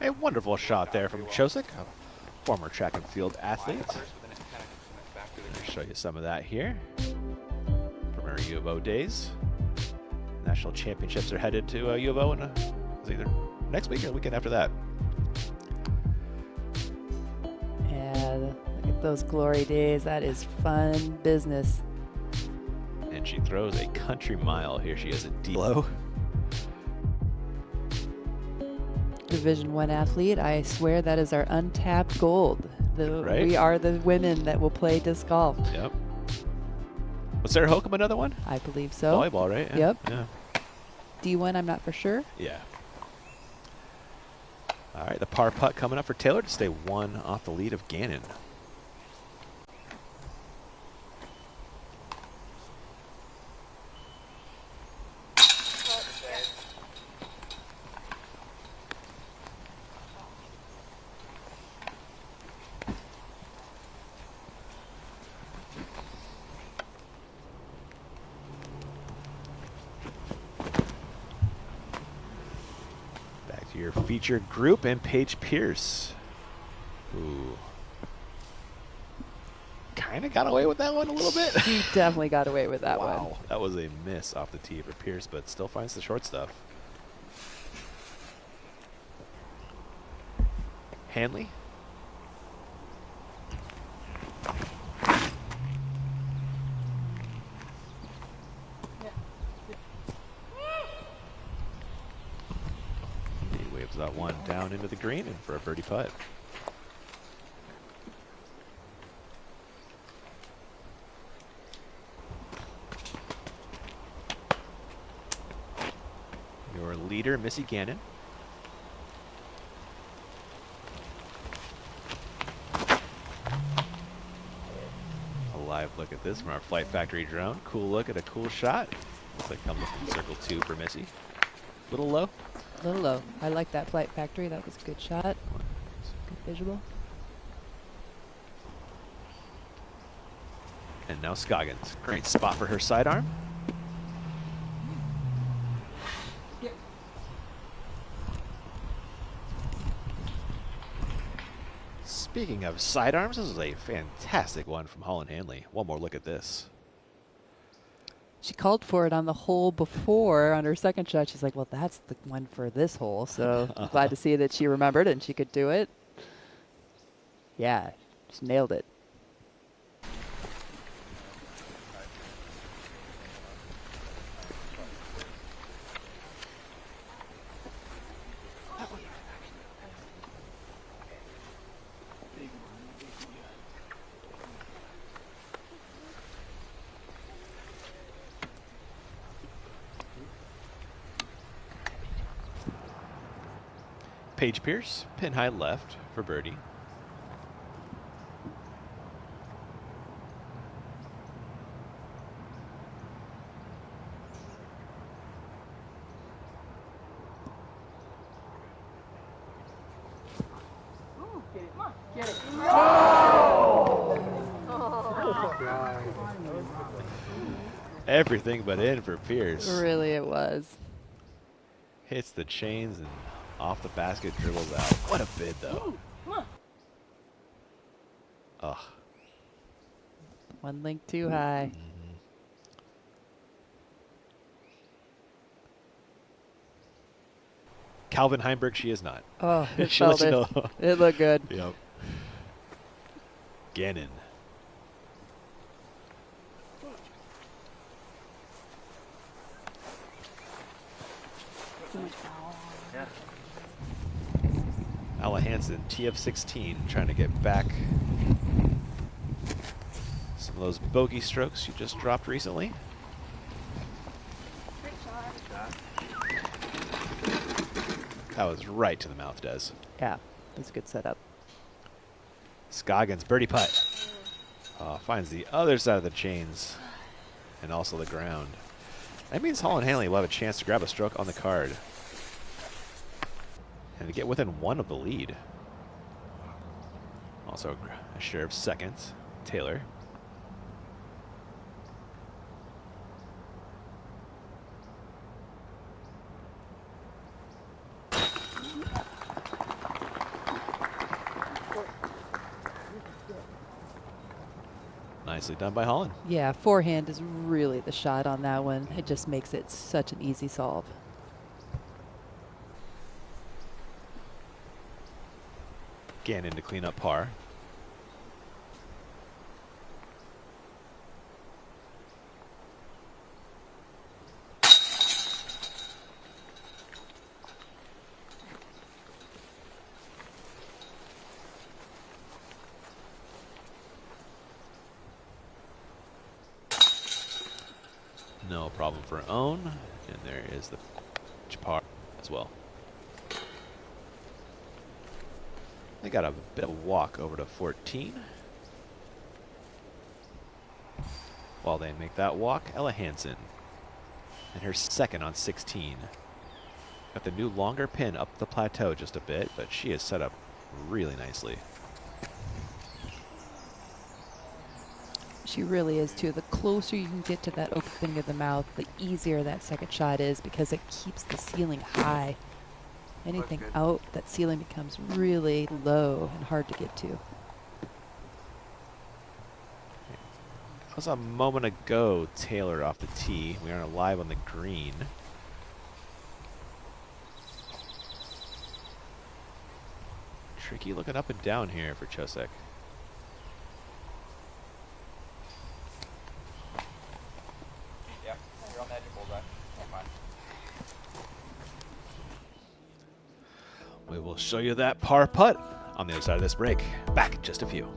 A wonderful shot there from Chosick, a former track and field athlete. I'll show you some of that here from our U of O days. National championships are headed to U of O in it's either next week or the weekend after that. Yeah, look at those glory days. That is fun business. And she throws a country mile. Here she is at D-low. Division 1 athlete, I swear that is our untapped gold. Right? We are the women that will play disc golf. Yep. Was Sarah Holcomb another one? I believe so. Volleyball, right? Yeah. Yep. Yeah. D1, I'm not for sure. Yeah. All right, the par putt coming up for Taylor to stay 1 off the lead of Gannon. Your featured group and Paige Pierce, who kind of got away with that one a little bit. He definitely got away with that one. Wow, that was a miss off the tee for Pierce, but still finds the short stuff. Hanley. That one down into the green and for a birdie putt. Your leader, Missy Gannon. A live look at this from our Flight Factory drone. Cool look at a cool shot. Looks like coming from circle 2 for Missy. Little low. A little low. I like that Flight Factory. That was a good shot. Good visual. And now Scoggins. Great spot for her sidearm. Speaking of sidearms, this is a fantastic one from Holland Hanley. One more look at this. She called for it on the hole before on her second shot. She's like, well, that's the one for this hole. So I'm glad to see that she remembered and she could do it. Yeah, she nailed it. Paige Pierce, pin high left for birdie. Get it. Everything but in for Pierce. Really, it was. Hits the chains and off the basket, dribbles out. What a bid, though. Ugh. One link too high. Calvin Heimberg, she is not. Oh, it She'll felt let you it. know. It looked good. Yep. Gannon. Too much foul. Yeah. Ella Hansen, TF16, trying to get back some of those bogey strokes she just dropped recently. Great shot. That was right to the mouth, Des. Yeah, that's a good setup. Scoggins, birdie putt. Finds the other side of the chains and also the ground. That means Holland Hanley will have a chance to grab a stroke on the card and to get within one of the lead. Also a share of seconds. Taylor. Nicely done by Holland. Yeah, forehand is really the shot on that one. It just makes it such an easy solve. Gannon to clean up par. No problem for own. And there is the par as well. They got a bit of a walk over to 14. While they make that walk, Ella Hansen and her second on 16. Got the new longer pin up the plateau just a bit, but she is set up really nicely. She really is too. The closer you can get to that opening of the mouth, the easier that second shot is because it keeps the ceiling high. Anything out, that ceiling becomes really low and hard to get to. That was a moment ago, Taylor off the tee. We are live on the green. Tricky looking up and down here for Chosek. Yeah, you're on the edge of bullseye. Fine. We will show you that par putt on the other side of this break. Back in just a few.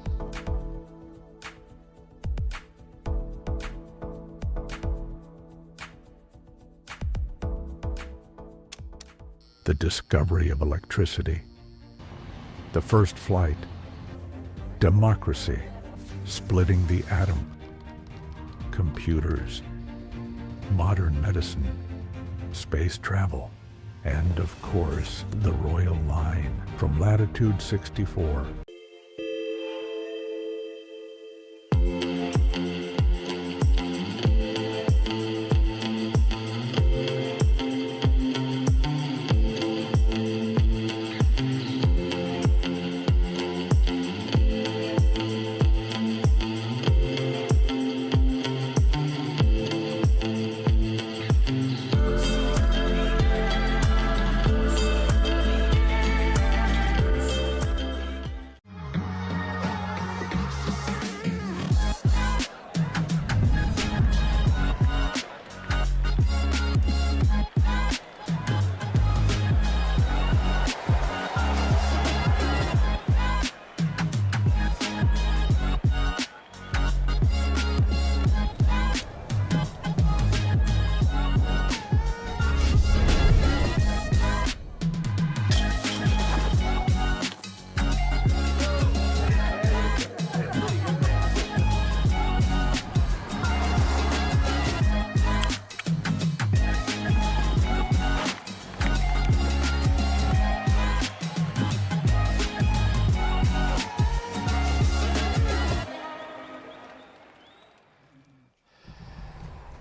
The discovery of electricity, the first flight, democracy, splitting the atom, computers, modern medicine, space travel, and of course, the Royal Line from Latitude 64.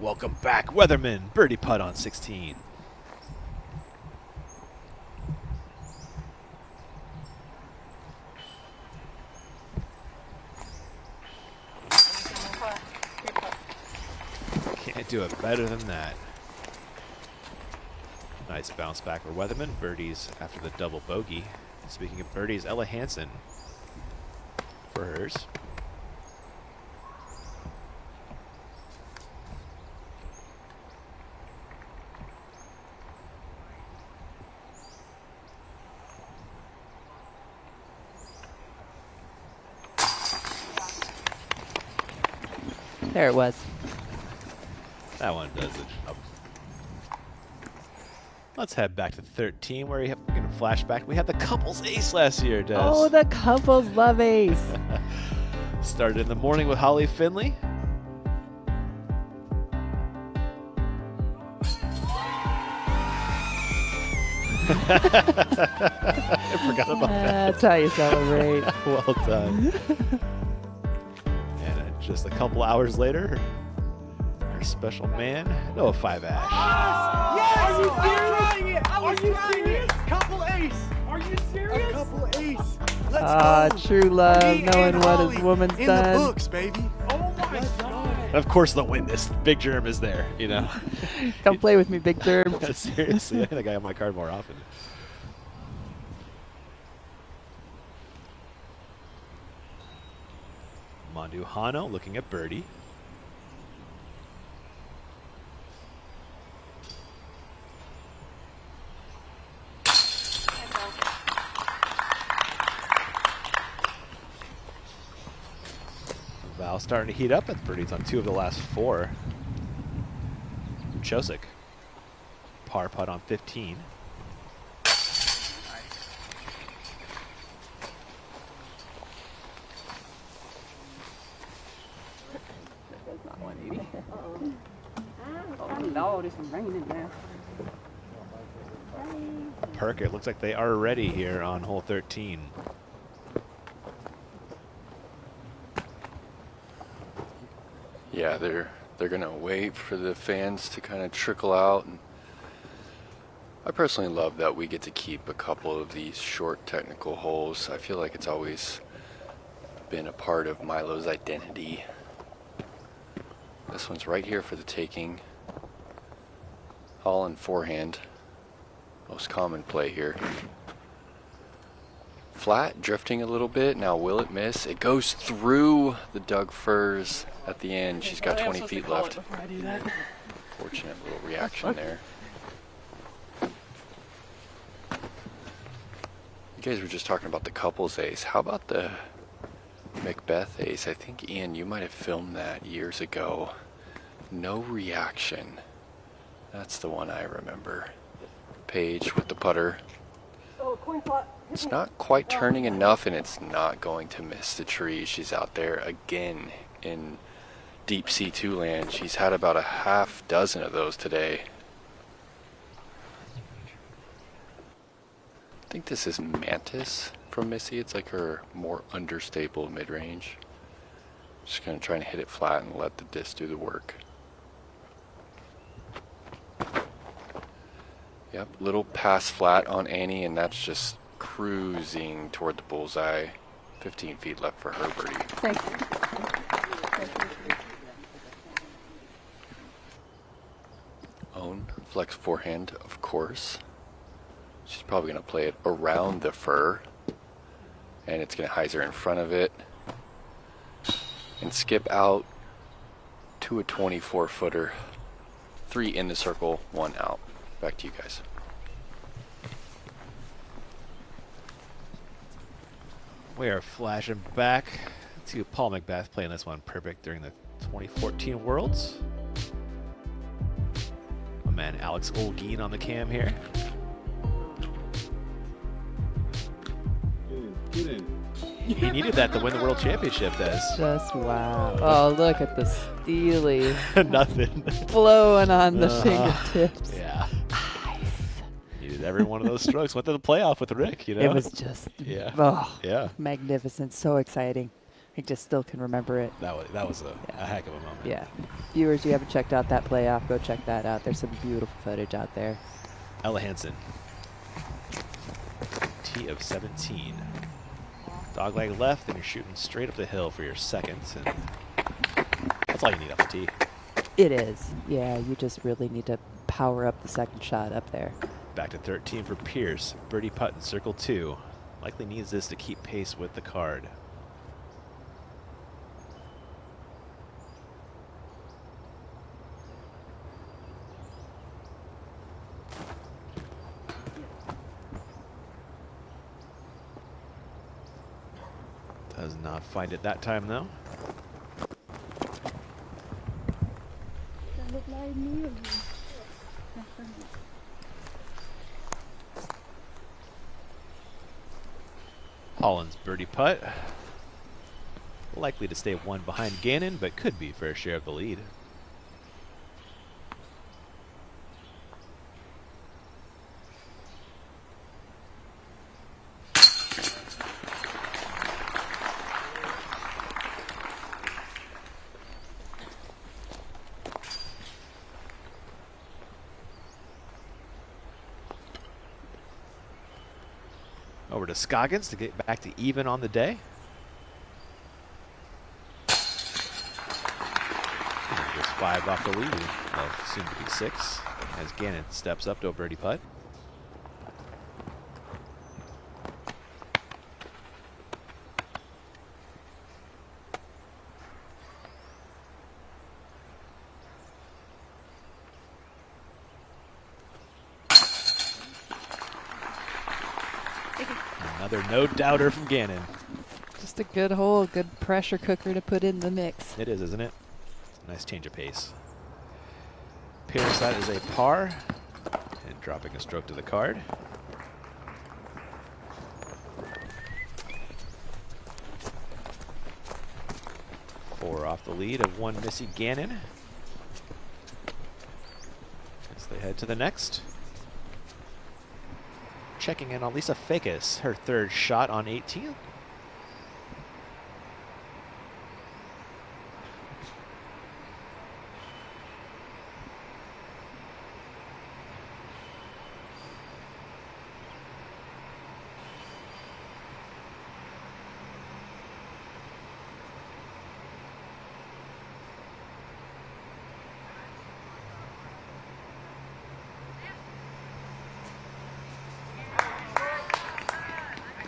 Welcome back, Weatherman. Birdie putt on 16. Can't do it better than that. Nice bounce back for Weatherman. Birdies after the double bogey. Speaking of birdies, Ella Hansen for hers. There it was. That one does it. Oh. Let's head back to 13, where we're going to flashback. We had the couples ace last year, Des. Oh, the couples love ace. Started in the morning with Holly Finley. I forgot about that. That's how you celebrate. Well done. And just a couple hours later, our special man, Noah 5 Ash. Yes! Are you serious? Are you serious? Couple ace. Are you serious? A couple ace. Let's go. True love, Me knowing and what Holly his woman's in done. the books, baby. Oh my God. Of course, the witness, Big Germ, is there. You know. Come play with me, Big Germ. Seriously, I think I have my card more often. Mandu Hano looking at birdie. Val starting to heat up, and birdie's on 2 of the last 4. Chosick, par putt on 15. That's not 180. Oh no, there's some rain in there. Perk, it looks like they are ready here on hole 13. Yeah, they're gonna wait for the fans to kind of trickle out, and I personally love that we get to keep a couple of these short technical holes. I feel like it's always been a part of Milo's identity. This one's right here for the taking. All in forehand. Most common play here. Flat, drifting a little bit. Now will it miss? It goes through the Doug Firs at the end. She's got 20 feet left. Fortunate little reaction there. You guys were just talking about the couples ace. How about the Macbeth ace? I think, Ian, you might have filmed that years ago. No reaction. That's the one I remember. Paige with the putter. It's not quite turning enough, and it's not going to miss the tree. She's out there again in deep C2 land. She's had about a half dozen of those today. I think this is Mantis from Missy. It's like her more understable mid-range. Just gonna try and hit it flat and let the disc do the work. Yep, little pass flat on Annie, and that's just cruising toward the bullseye. 15 feet left for her birdie. Thank you. Own flex forehand, of course. She's probably going to play it around the fur, and it's going to hyzer in front of it and skip out to a 24-footer. 3 in the circle, 1 out. Back to you guys. We are flashing back to Paul Macbeth playing this one perfect during the 2014 Worlds. My man Alex Olguin on the cam here. Get in. He needed that to win the World Championship, Des. Just wow. Oh, look at the steely. Nothing. Flowing on the fingertips. Yeah. Needed every one of those strokes. Went to the playoff with Rick, you know? It was just magnificent. So exciting. I just still can remember it. That was a heck of a moment. Yeah. Viewers, you haven't checked out that playoff, go check that out. There's some beautiful footage out there. Ella Hansen. T of 17. Dogleg left, and you're shooting straight up the hill for your second. And that's all you need off the tee. It is. Yeah, you just really need to power up the second shot up there. Back to 13 for Pierce. Birdie putt in circle 2. Likely needs this to keep pace with the card. Does not find it that time, though. slide me over. Holland's birdie putt. Likely to stay one behind Gannon, but could be for a share of the lead. Over to Scoggins to get back to even on the day. And just 5 off the lead. Well, soon to be 6 as Gannon steps up to a birdie putt. Another no-doubter from Gannon. Just a good hole, good pressure cooker to put in the mix. It is, isn't it? It's a nice change of pace. Pierce, that is a par. And dropping a stroke to the card. Four off the lead of one Missy Gannon. As they head to the next. Checking in on Lisa Fakis, her third shot on 18.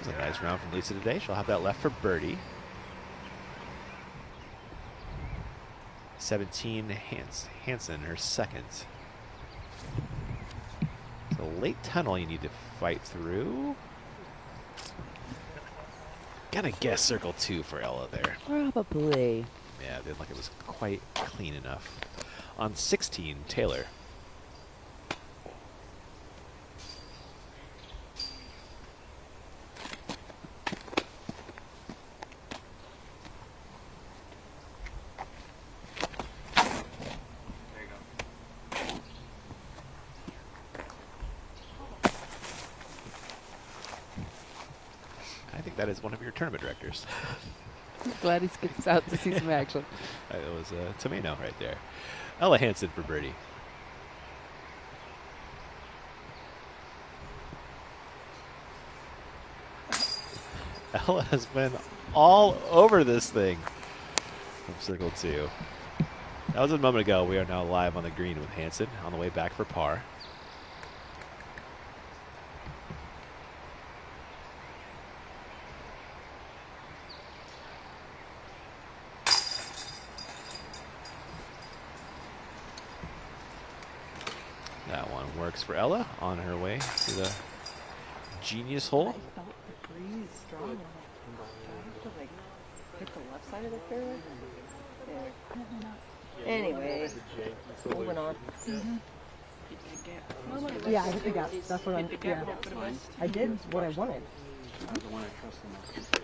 A nice round from Lisa today. She'll have that left for birdie. 17 Hansen, her second. So late tunnel you need to fight through. Gotta guess circle 2 for Ella there. Probably. Yeah, it didn't look like it was quite clean enough. On 16, Taylor. I think that is one of your tournament directors. Glad he gets out to see some action. It was Tomino right there. Ella Hansen for birdie. Ella has been all over this thing from circle 2. That was a moment ago. We are now live on the green with Hansen on the way back for par. That one works for Ella on her way to the genius hole. I felt the breeze strong enough. Do I have to like hit the left side of the fairway? There. Anyway, moving on. Yeah, I hit the gap. That's what I'm. Yeah, I did what I wanted.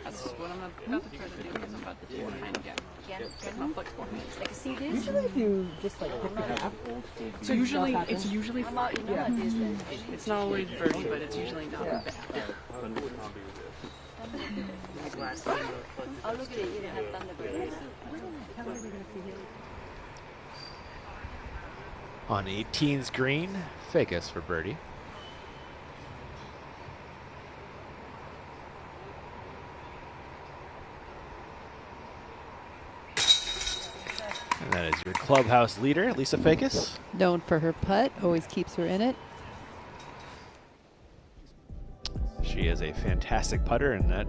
That's what I'm about to try to do because I'm about to do behind gap. Get my flexible hands. Like, see this? Usually if you just like hit the gap, it's usually yeah. It's not always birdie, but it's usually not bad. Oh, look at it. You didn't have Thunderbird. On 18's green, Fakis for birdie. And that is your clubhouse leader, Lisa Fakis. Known for her putt, always keeps her in it. She is a fantastic putter, and that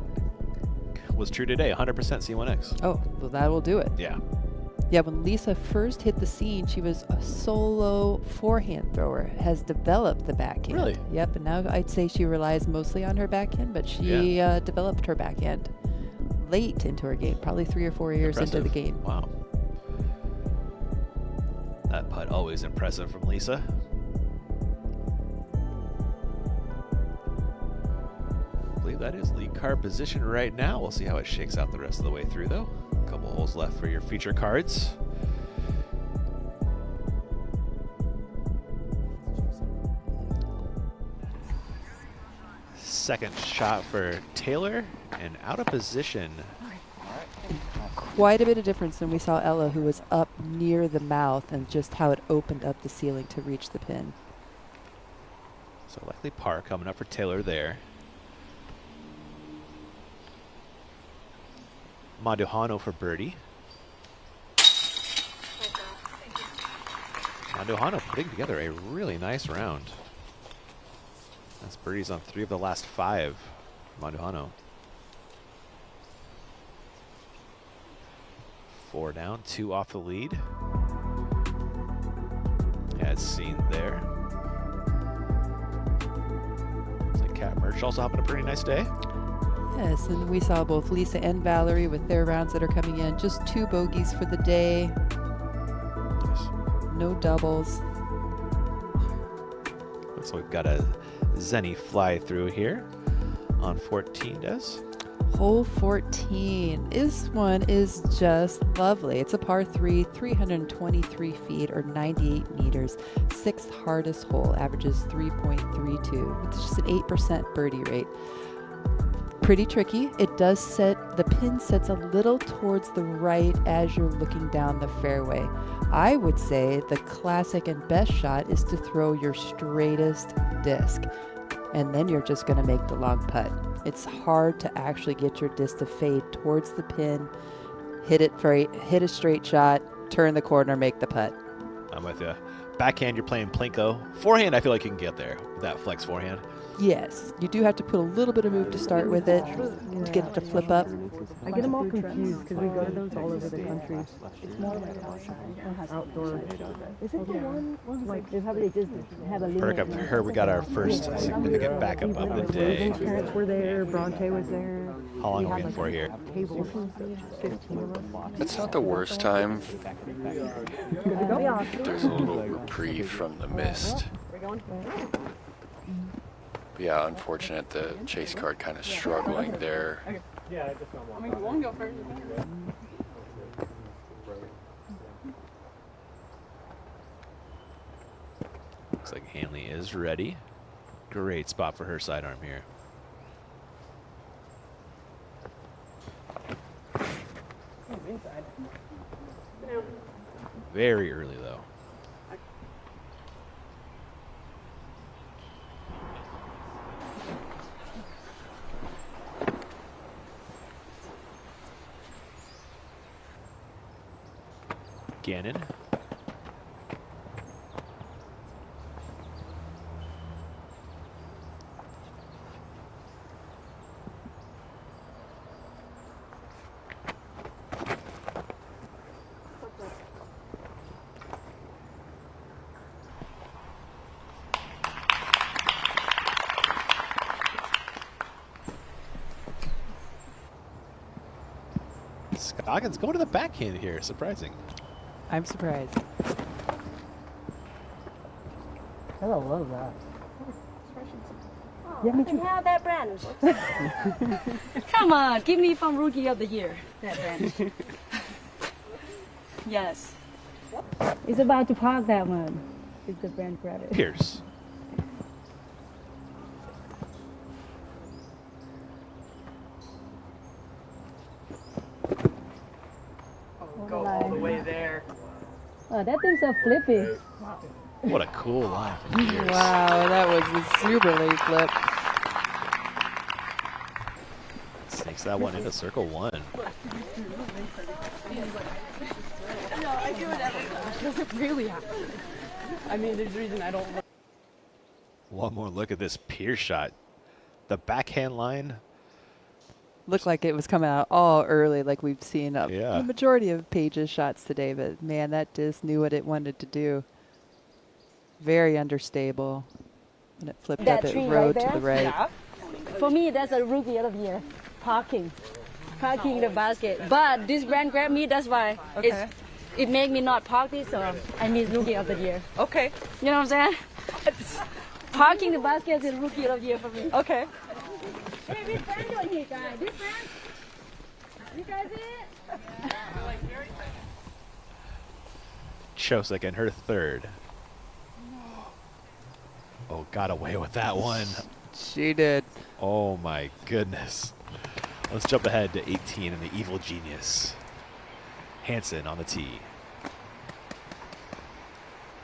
was true today, 100% C1X. Oh, well, that will do it. Yeah. Yeah, when Lisa first hit the scene, she was a solo forehand thrower, has developed the backhand. Really? Yep, and now I'd say she relies mostly on her backhand, but she developed her backhand late into her game, probably 3 or 4 years into the game. Wow. That putt always impressive from Lisa. I believe that is lead card position right now. We'll see how it shakes out the rest of the way through, though. A couple holes left for your feature cards. Second shot for Taylor, and out of position. Quite a bit of difference than we saw Ella, who was up near the mouth, and just how it opened up the ceiling to reach the pin. So likely par coming up for Taylor there. Manduhano for birdie. Manduhano putting together a really nice round. That's birdies on 3 of the last 5 for Manduhano. 4 down, 2 off the lead. As seen there. Looks like Kat Merch also having a pretty nice day. Yes, and we saw both Lisa and Valerie with their rounds that are coming in. Just 2 bogeys for the day. Nice. No doubles. Looks like we've got a Zenny fly through here on 14, Des. Hole 14. This one is just lovely. It's a par 3, 323 feet or 98 meters. 6th hardest hole, averages 3.32. It's just an 8% birdie rate. Pretty tricky. It does set, the pin sets a little towards the right as you're looking down the fairway. I would say the classic and best shot is to throw your straightest disc, and then you're just going to make the long putt. It's hard to actually get your disc to fade towards the pin, hit a straight shot, turn the corner, make the putt. I'm with you. Backhand, you're playing Plinko. Forehand, I feel like you can get there with that flex forehand. Yes, you do have to put a little bit of move to start with it to get it to flip up. I get them all confused because we go to those all over the country. It's more like outdoor. Isn't the one like they probably just have a Perk up here. We got our first significant backup of the day. Parents were there. Bronte was there. How long are we in for here? Tables, 15 of us. It's not the worst time. There's a little reprieve from the mist. But yeah, unfortunate the chase card kind of struggling there. I mean, you want to go first? Looks like Hanley is ready. Great spot for her sidearm here. Very early though. Gannon. Scoggins going to the backhand here. Surprising. I'm surprised. I love that. Yeah, me too. Have that brand. Come on, give me from Rookie of the Year. That brand. Yes. It's about to park that one. It's the brand credit. Pierce. Go all the way there. Oh, that thing's so flippy. What a cool line from Pierce. Wow, that was a super late flip. Sneaks that one into circle 1. No, I do it every time. It doesn't really happen. I mean, there's a reason I don't. One more look at this Pierce shot. The backhand line. Looked like it was coming out all early, like we've seen Yeah. the majority of Paige's shots today. But man, that disc knew what it wanted to do. Very understable. When it flipped That up, tree it right rode there? to the right. Yeah. For me, that's a Rookie of the Year. Parking the basket. But this brand grabbed me. That's why it made me not park this, so I miss Rookie of the Year. Okay. You know what I'm saying? Parking the basket is Rookie of the Year for me. Okay. Hey, which band doing here, guys? This band? You guys it? Chosek in her third. Oh, got away with that one. She did. Oh my goodness. Let's jump ahead to 18 and the Evil Genius. Hansen on the tee.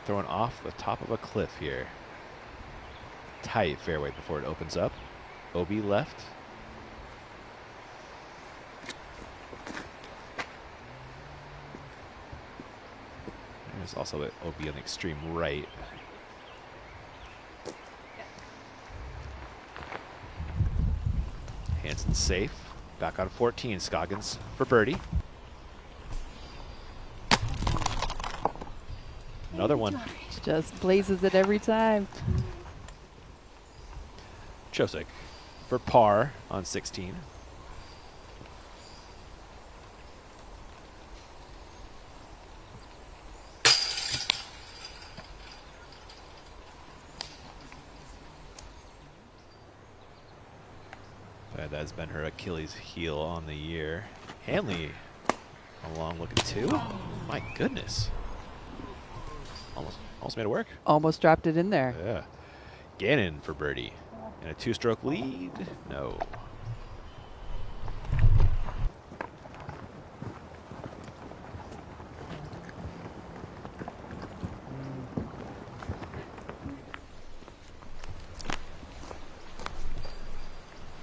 Throwing off the top of a cliff here. Tight fairway before it opens up. OB left. There's also an OB on the extreme right. Hansen safe. Back on 14. Scoggins for birdie. Another one. Just blazes it every time. Chosek for par on 16. That has been her Achilles heel on the year. Hanley along looking too. My goodness. Almost made it work. Almost dropped it in there. Yeah. Gannon for birdie. And a two-stroke lead? No.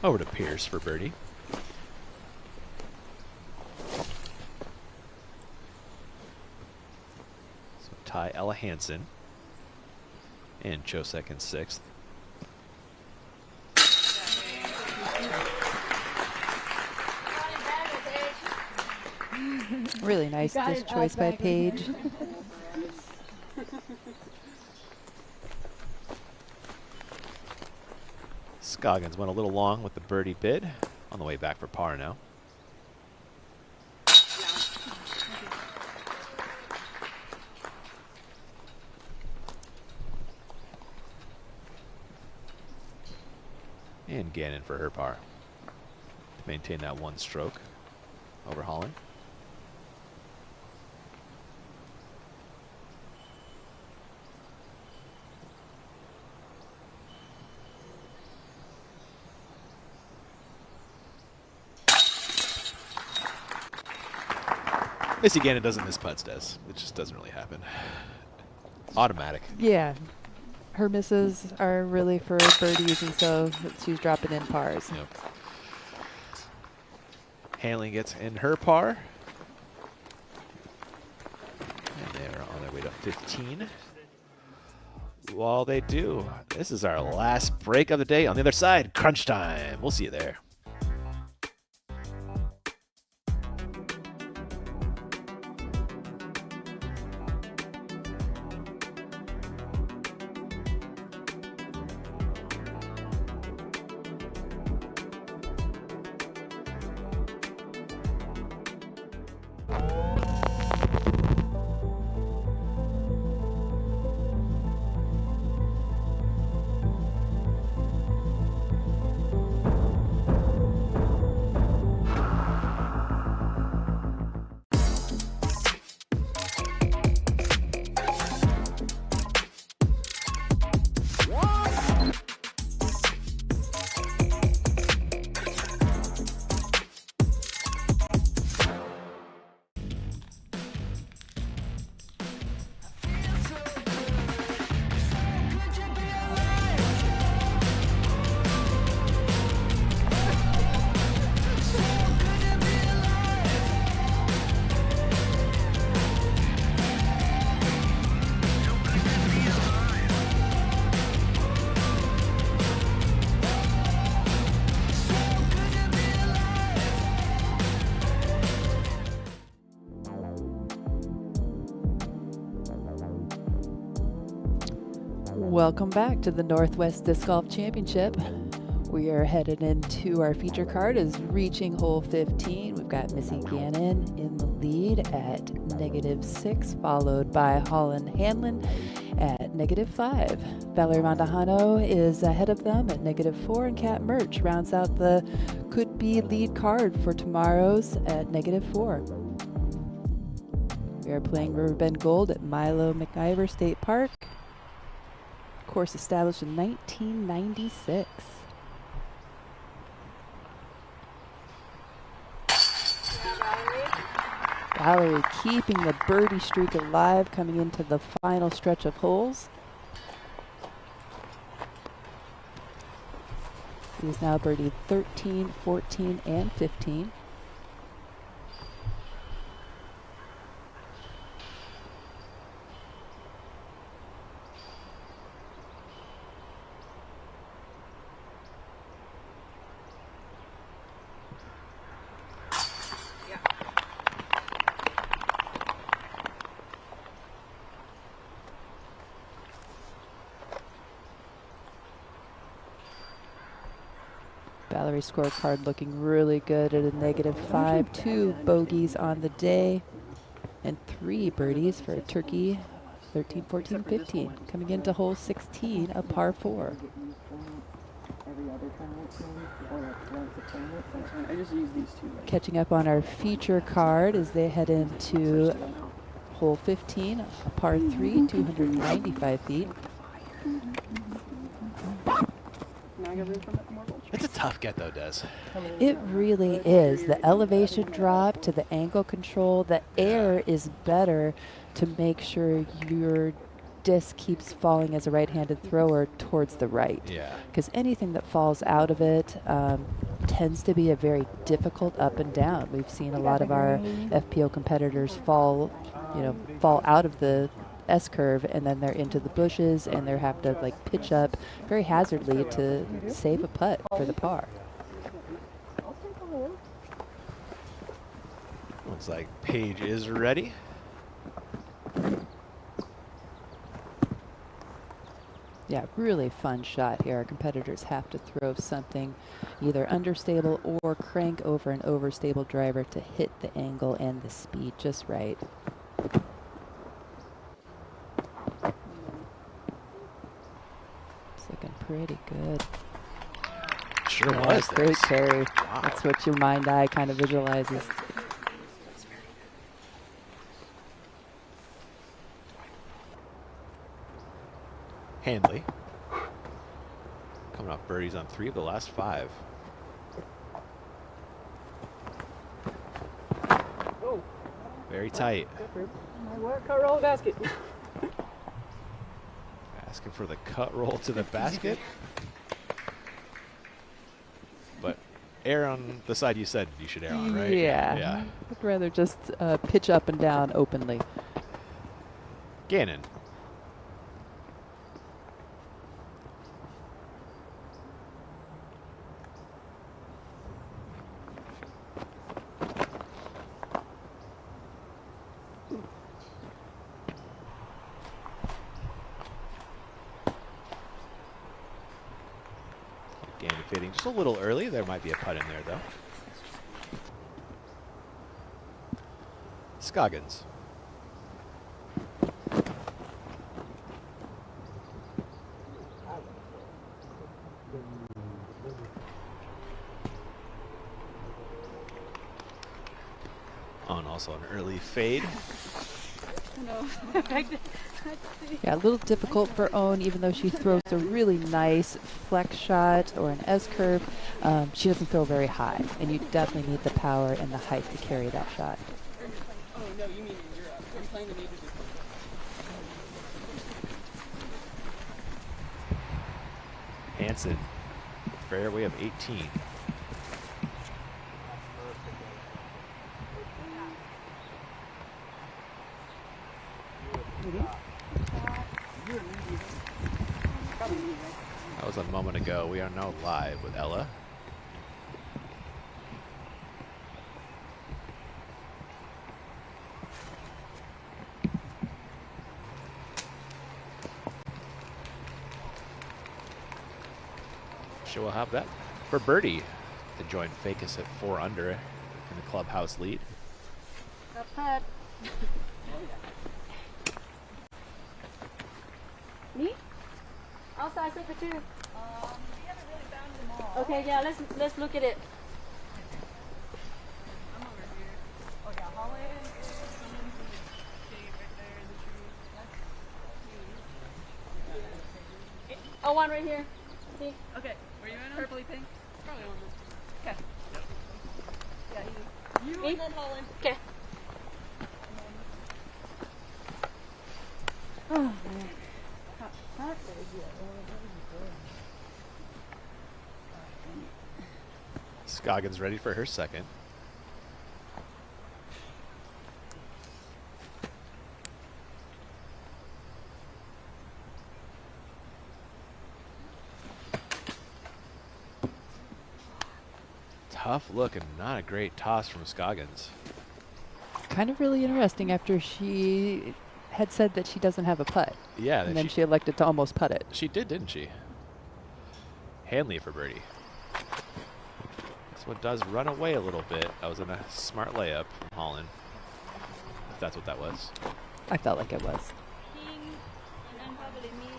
Over to Pierce for birdie. So Ty Ella Hansen and Chosek in sixth. Really nice disc choice by Paige. Scoggins went a little long with the birdie bid. On the way back for par now. And Gannon for her par. To maintain that one stroke over Holland. Missy Gannon doesn't miss putts, does. It just doesn't really happen. Automatic. Yeah. Her misses are really for birdies, and so she's dropping in pars. Yep. Hanley gets in her par. And they're on their way to 15. While they do, this is our last break of the day. On the other side, crunch time. We'll see you there. Welcome back to the Northwest Disc Golf Championship. We are headed into our feature card is reaching hole 15. We've got Missy Gannon in the lead at -6, followed by Holland Hanlon at -5. Valerie Mondahano is ahead of them at -4, and Kat Murch rounds out the could-be lead card for tomorrow's at -4. We are playing Riverbend Gold at Milo McIver State Park. Course established in 1996. Valerie keeping the birdie streak alive coming into the final stretch of holes. She is now birdied 13, 14, and 15. Valerie scorecard looking really good at a -5. 2 bogeys on the day and 3 birdies for Turkey. 13, 14, 15. Coming into hole 16, a par 4. I just use these two. Catching up on our feature card as they head into hole 15, a par 3, 295 feet. It's a tough get though, Des. It really is. The elevation drop to the angle control, the air is better to make sure your disc keeps falling as a right-handed thrower towards the right. Yeah. Because anything that falls out of it tends to be a very difficult up and down. We've seen a lot of our FPO competitors fall out of the S-curve and then they're into the bushes and they're having to like pitch up very hazardly to save a putt for the par. Looks like Paige is ready. Yeah, really fun shot here. Our competitors have to throw something either understable or crank over an overstable driver to hit the angle and the speed just right. It's looking pretty good. Sure Yeah, was. great this. carry. Wow. That's what your mind-eye kind of visualizes. Handley. Coming off birdies on 3 of the last 5. Oh. Very tight. Cut roll basket. Asking for the cut roll to the basket. But air on the side you said you should air on, right? Yeah. Yeah. I'd rather just pitch up and down openly. Gannon. Gannon fading just a little early. There might be a putt in there, though. Scoggins. On also an early fade. Yeah, a little difficult for Owen, even though she throws a really nice flex shot or an S-curve. She doesn't throw very high, and you definitely need the power and the height to carry that shot. Oh no, you mean in Europe? I'm playing the majors. Hansen, fairway of 18. That was a moment ago. We are now live with Ella. She will have that for birdie to join Fakis at 4 under. in the clubhouse lead. The putt. Me? Outside super too. We haven't really found them all. Okay, yeah, let's look at it. I'm over here. Oh yeah, Holland is someone's in the shade right there in the tree. That's me. Oh, one right here. See? Okay, were you in purpley pink? Probably on this. Okay. Yeah, you Me? and then Holland. Okay. Oh man. Hot Scoggins ready for her second. Tough look and not a great toss from Scoggins. Kind of really interesting after she had said that she doesn't have a putt. Yeah. And then she elected to almost putt it. She did, didn't she? Hanley for birdie. This one does run away a little bit. That was a smart layup from Holland. If that's what that was. I felt like it was. King, and then probably me.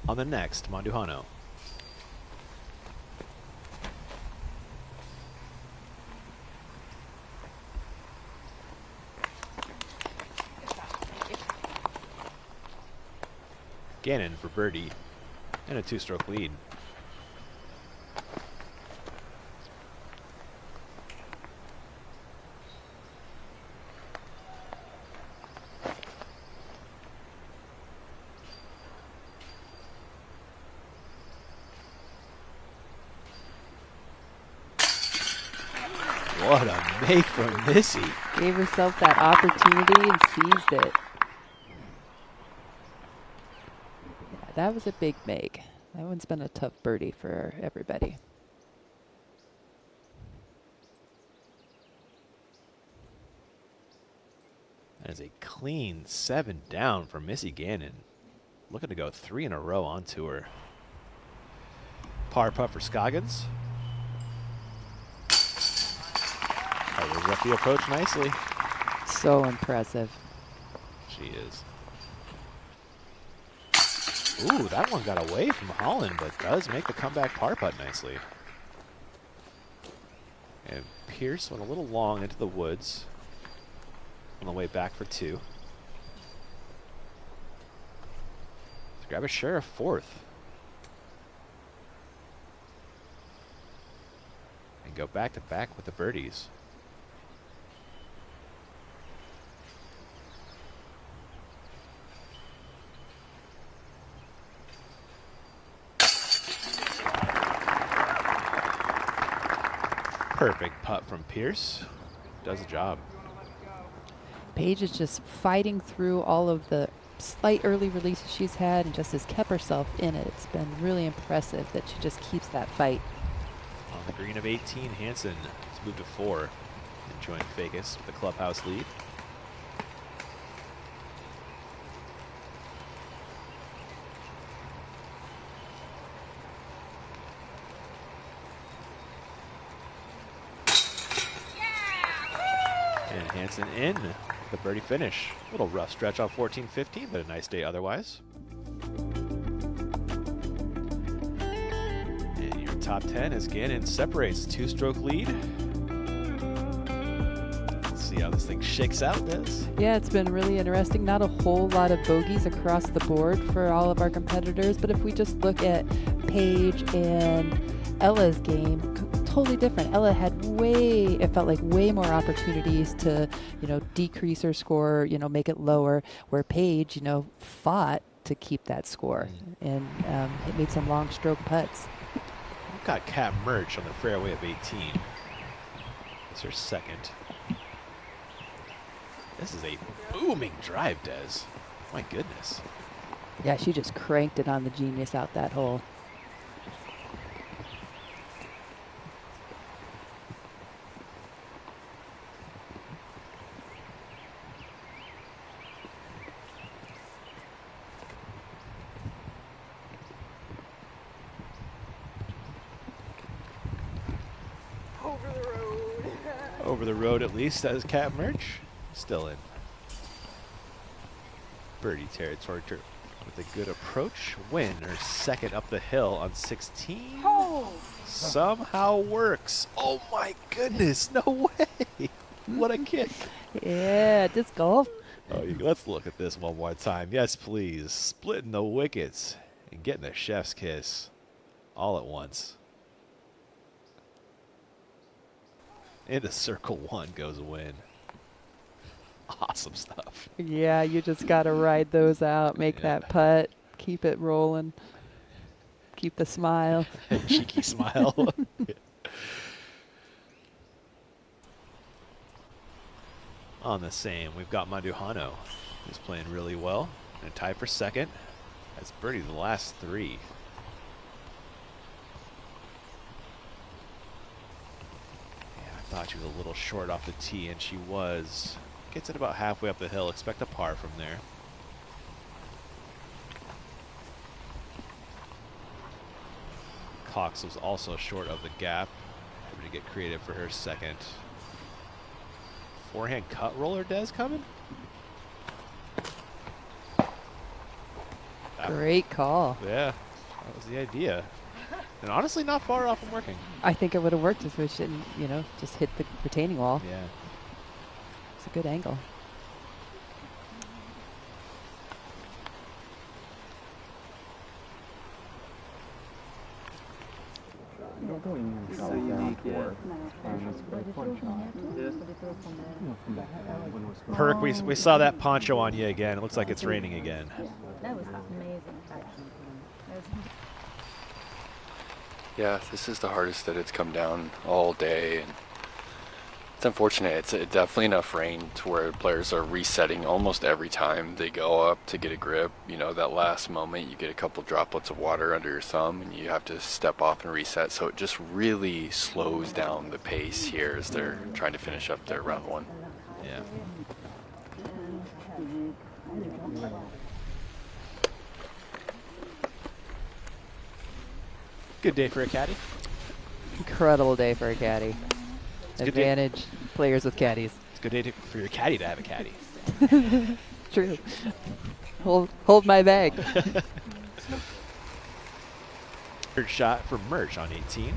On the next, Monduhano. Gannon for birdie and a 2-stroke lead. What a make from Missy. Gave herself that opportunity and seized it. Yeah, that was a big make. That one's been a tough birdie for everybody. That is a clean 7 down for Missy Gannon. Looking to go 3 in a row on tour. Par putt for Scoggins. Covers up the approach nicely. So impressive. She is. Ooh, that one got away from Holland, but does make the comeback par putt nicely. And Pierce went a little long into the woods on the way back for 2. To grab a share of 4th. And go back to back with the birdies. Perfect putt from Pierce. Does the job. Paige is just fighting through all of the slight early releases she's had and just has kept herself in it. It's been really impressive that she just keeps that fight. On the green of 18, Hansen has moved to 4 and joined Fakis with the clubhouse lead. And Hansen in the birdie finish. A little rough stretch on 14-15, but a nice day otherwise. And your top 10 as Gannon separates 2-stroke lead. Let's see how this thing shakes out, Des. Yeah, it's been really interesting. Not a whole lot of bogeys across the board for all of our competitors, but if we just look at Paige and Ella's game, totally different. Ella had it felt like way more opportunities to, decrease her score, make it lower, where Paige, fought to keep that score and it made some long stroke putts. We've got Kat Murch on the fairway of 18. It's her second. This is a booming drive, Des. My goodness. Yeah, she just cranked it on the Genius out that hole. over the road. Over the road at least, says Cat Merch. Still in birdie territory with a good approach. Win her second up the hill on 16. Oh. Somehow works. Oh my goodness, no way. What a kick. Yeah, disc golf. Oh, let's look at this one more time. Yes, please. Splitting the wickets and getting the chef's kiss all at once. Into circle one goes Win. Awesome stuff. Yeah, you just got to ride those out, make that putt, keep it rolling, keep the smile. Cheeky smile. On the same, we've got Manduhano, who's playing really well. And a tie for second. That's birdie the last three. Yeah, I thought she was a little short off the tee, and she was. Gets it about halfway up the hill. Expect a par from there. Cox was also short of the gap. Having to get creative for her second. Forehand cut roller, Des, coming? Great call. Yeah, that was the idea. And honestly, not far off from working. I think it would have worked if we didn't, just hit the retaining wall. Yeah. It's a good angle. Perk, we saw that poncho on you again. It looks like it's raining again. That was amazing. Yeah, this is the hardest that it's come down all day, and it's unfortunate. It's definitely enough rain to where players are resetting almost every time they go up to get a grip. That last moment you get a couple droplets of water under your thumb and you have to step off and reset. So it just really slows down the pace here as they're trying to finish up their round one. Yeah. Good day for a caddy. Incredible day for a caddy. Advantage players with caddies. It's a good day for your caddy to have a caddy. True. Hold my bag. Third shot for Merch on 18.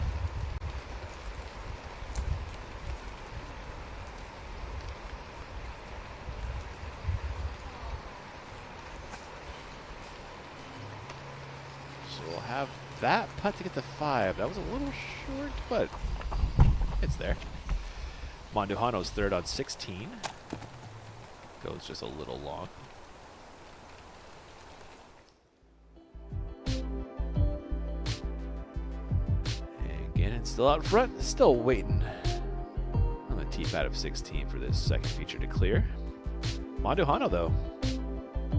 So we'll have that putt to get to 5. That was a little short, but it's there. Manduhano's third on 16. Goes just a little long. And Gannon still out front, still waiting on the tee pad of 16 for this second feature to clear. Manduhano, though,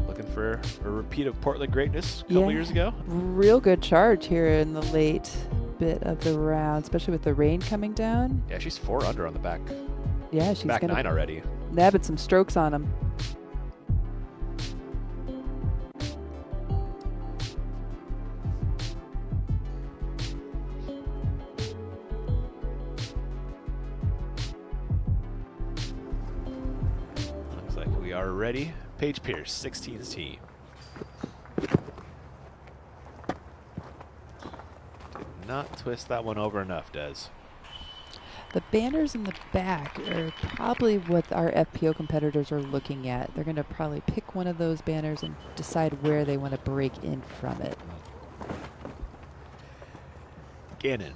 looking for a repeat of Portland greatness a couple years ago. Real good charge here in the late bit of the round, especially with the rain coming down. Yeah, she's 4 under on the back. Yeah, she's back gonna 9 already. Nabbing some strokes on him. Looks like we are ready. Paige Pierce, 16th tee. Did not twist that one over enough, Des. The banners in the back are probably what our FPO competitors are looking at. They're going to probably pick one of those banners and decide where they want to break in from it. Gannon.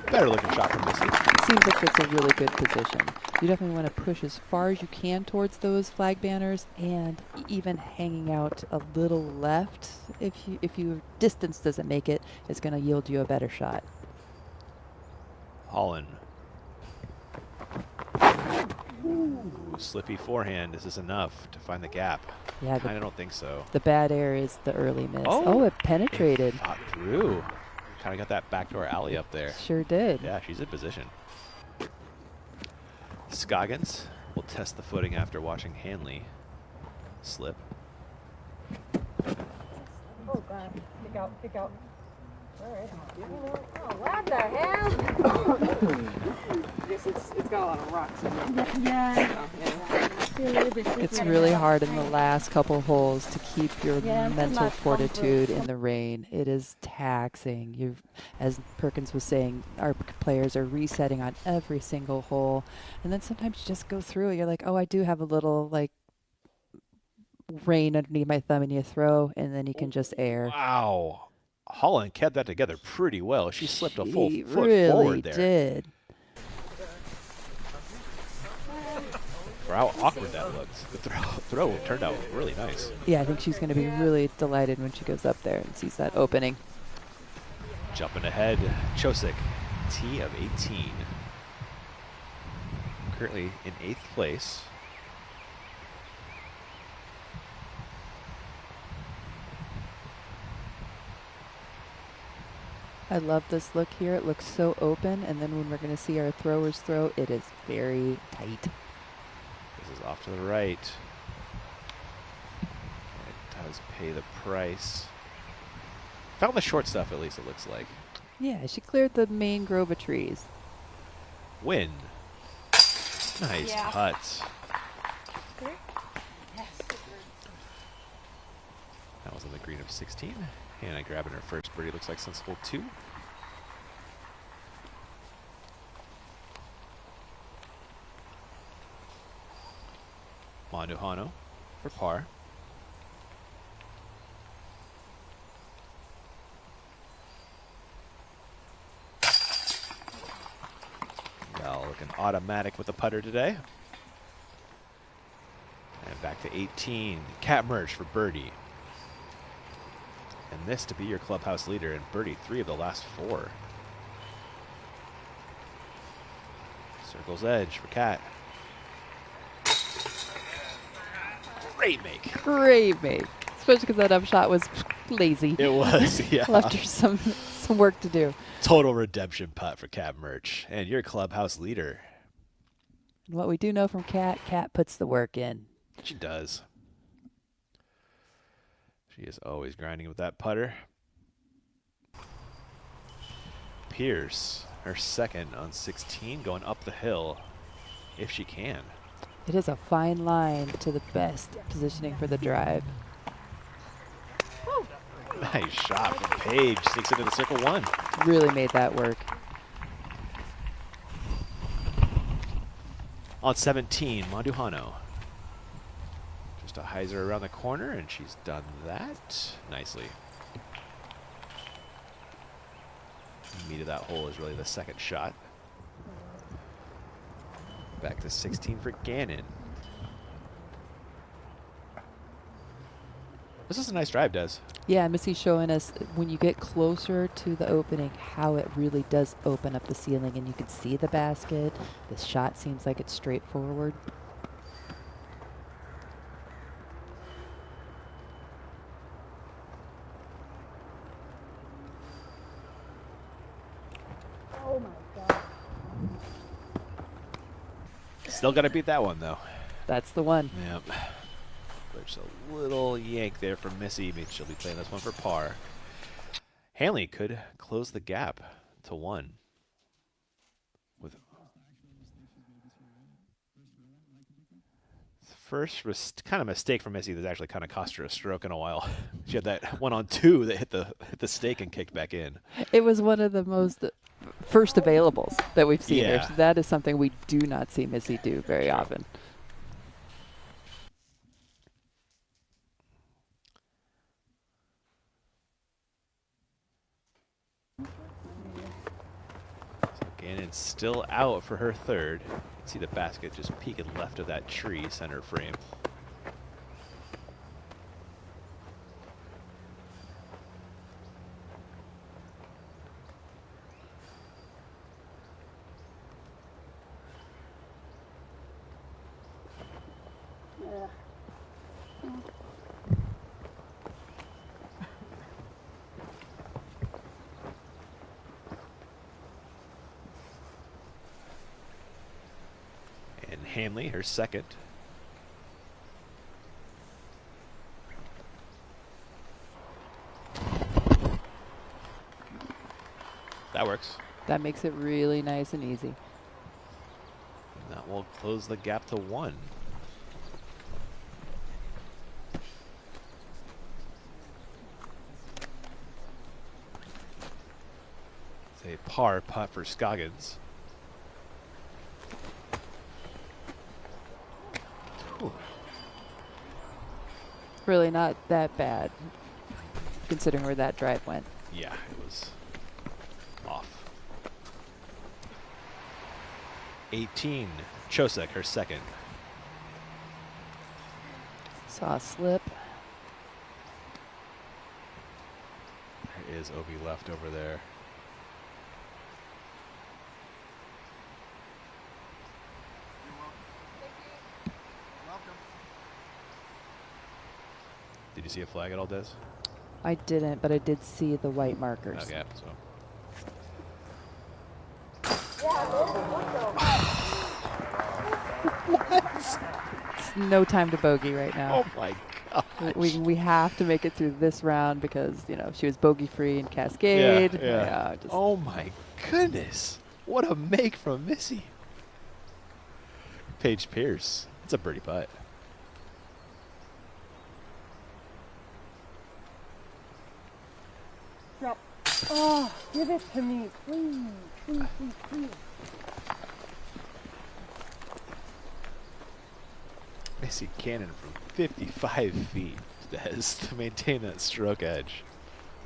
Better looking shot from Missy. Seems like it's a really good position. You definitely want to push as far as you can towards those flag banners, and even hanging out a little left. If your distance doesn't make it, it's going to yield you a better shot. Holland. Ooh, slippy forehand. Is this enough to find the gap? Yeah, I don't think so. The bad air is the early miss. Oh, Oh, it penetrated. It fought through. Kind of got that backdoor alley up there. Sure did. Yeah, she's in position. Scoggins will test the footing after watching Hanley slip. Oh, God. Kick out, kick out. All right. Oh, what the hell? Yes, it's got a lot of rocks in it. Yeah. It's really hard in the last couple holes to keep your Yeah, mental not fortitude in the rain. It is taxing. You've, as Perkins was saying, our players are resetting on every single hole, and then sometimes you just go through it. You're like, oh, I do have a little like rain underneath my thumb, and you throw, and then you can just air. Wow. Holland kept that together pretty well. She slipped a full She foot really forward there. did. For how awkward that looks. The throw turned out really nice. Yeah, I think she's going to be really delighted when she goes up there and sees that opening. Jumping ahead, Chosik, T of 18. Currently in 8th place. I love this look here. It looks so open, and then when we're going to see our throwers throw, it is very tight. This is off to the right. It does pay the price. Found the short stuff, at least it looks like. Yeah, she cleared the main grove of trees. Win. Nice putt. That was on the green of 16. Hannah grabbing her first birdie, looks like since hole 2. Manduhano for par. Well, looking automatic with the putter today. And back to 18. Cat Merge for birdie. And this to be your clubhouse leader and birdie 3 of the last 4. Circle's edge for Cat. Great make. Great make. Especially because that upshot was lazy. It was, yeah. Left her some work to do. Total redemption putt for Cat Merch. And your clubhouse leader. What we do know from Cat, Cat puts the work in. She does. She is always grinding with that putter. Pierce, her second on 16, going up the hill if she can. It is a fine line to the best positioning for the drive. Nice shot from Paige. Sneaks into the circle 1. Really made that work. On 17, Manduhano. Just a hyzer around the corner, and she's done that nicely. Meat of that hole is really the second shot. Back to 16 for Gannon. This is a nice drive, Des. Yeah, Missy's showing us when you get closer to the opening how it really does open up the ceiling, and you can see the basket. The shot seems like it's straightforward. Oh my God. Still got to beat that one, though. That's the one. Yep. There's a little yank there from Missy. Maybe she'll be playing this one for par. Hanley could close the gap to 1. With first kind of mistake from Missy that's actually kind of cost her a stroke in a while. She had that one on 2 that hit the stake and kicked back in. It was one of the most first availables that we've seen. Yeah. That is something we do not see Missy do very often. Gannon's still out for her third. You can see the basket just peeking left of that tree center frame. Hanley, her second. That works. That makes it really nice and easy. And that will close the gap to 1. It's a par putt for Scoggins. Whew. Really not that bad, considering where that drive went. Yeah, it was off. 18, Chosek, her second. Saw a slip. There is Obi left over there. Did you see a flag at all, Des? I didn't, but I did see the white markers. Okay, so. It's no time to bogey right now. Oh my god. We have to make it through this round because, you know, she was bogey free in Cascade. Yeah. Just Oh my goodness. What a make from Missy. Paige Pierce. That's a birdie putt. Drop. Oh, give it to me, please, please, please, please. Missy Cannon from 55 feet, Des, to maintain that stroke edge.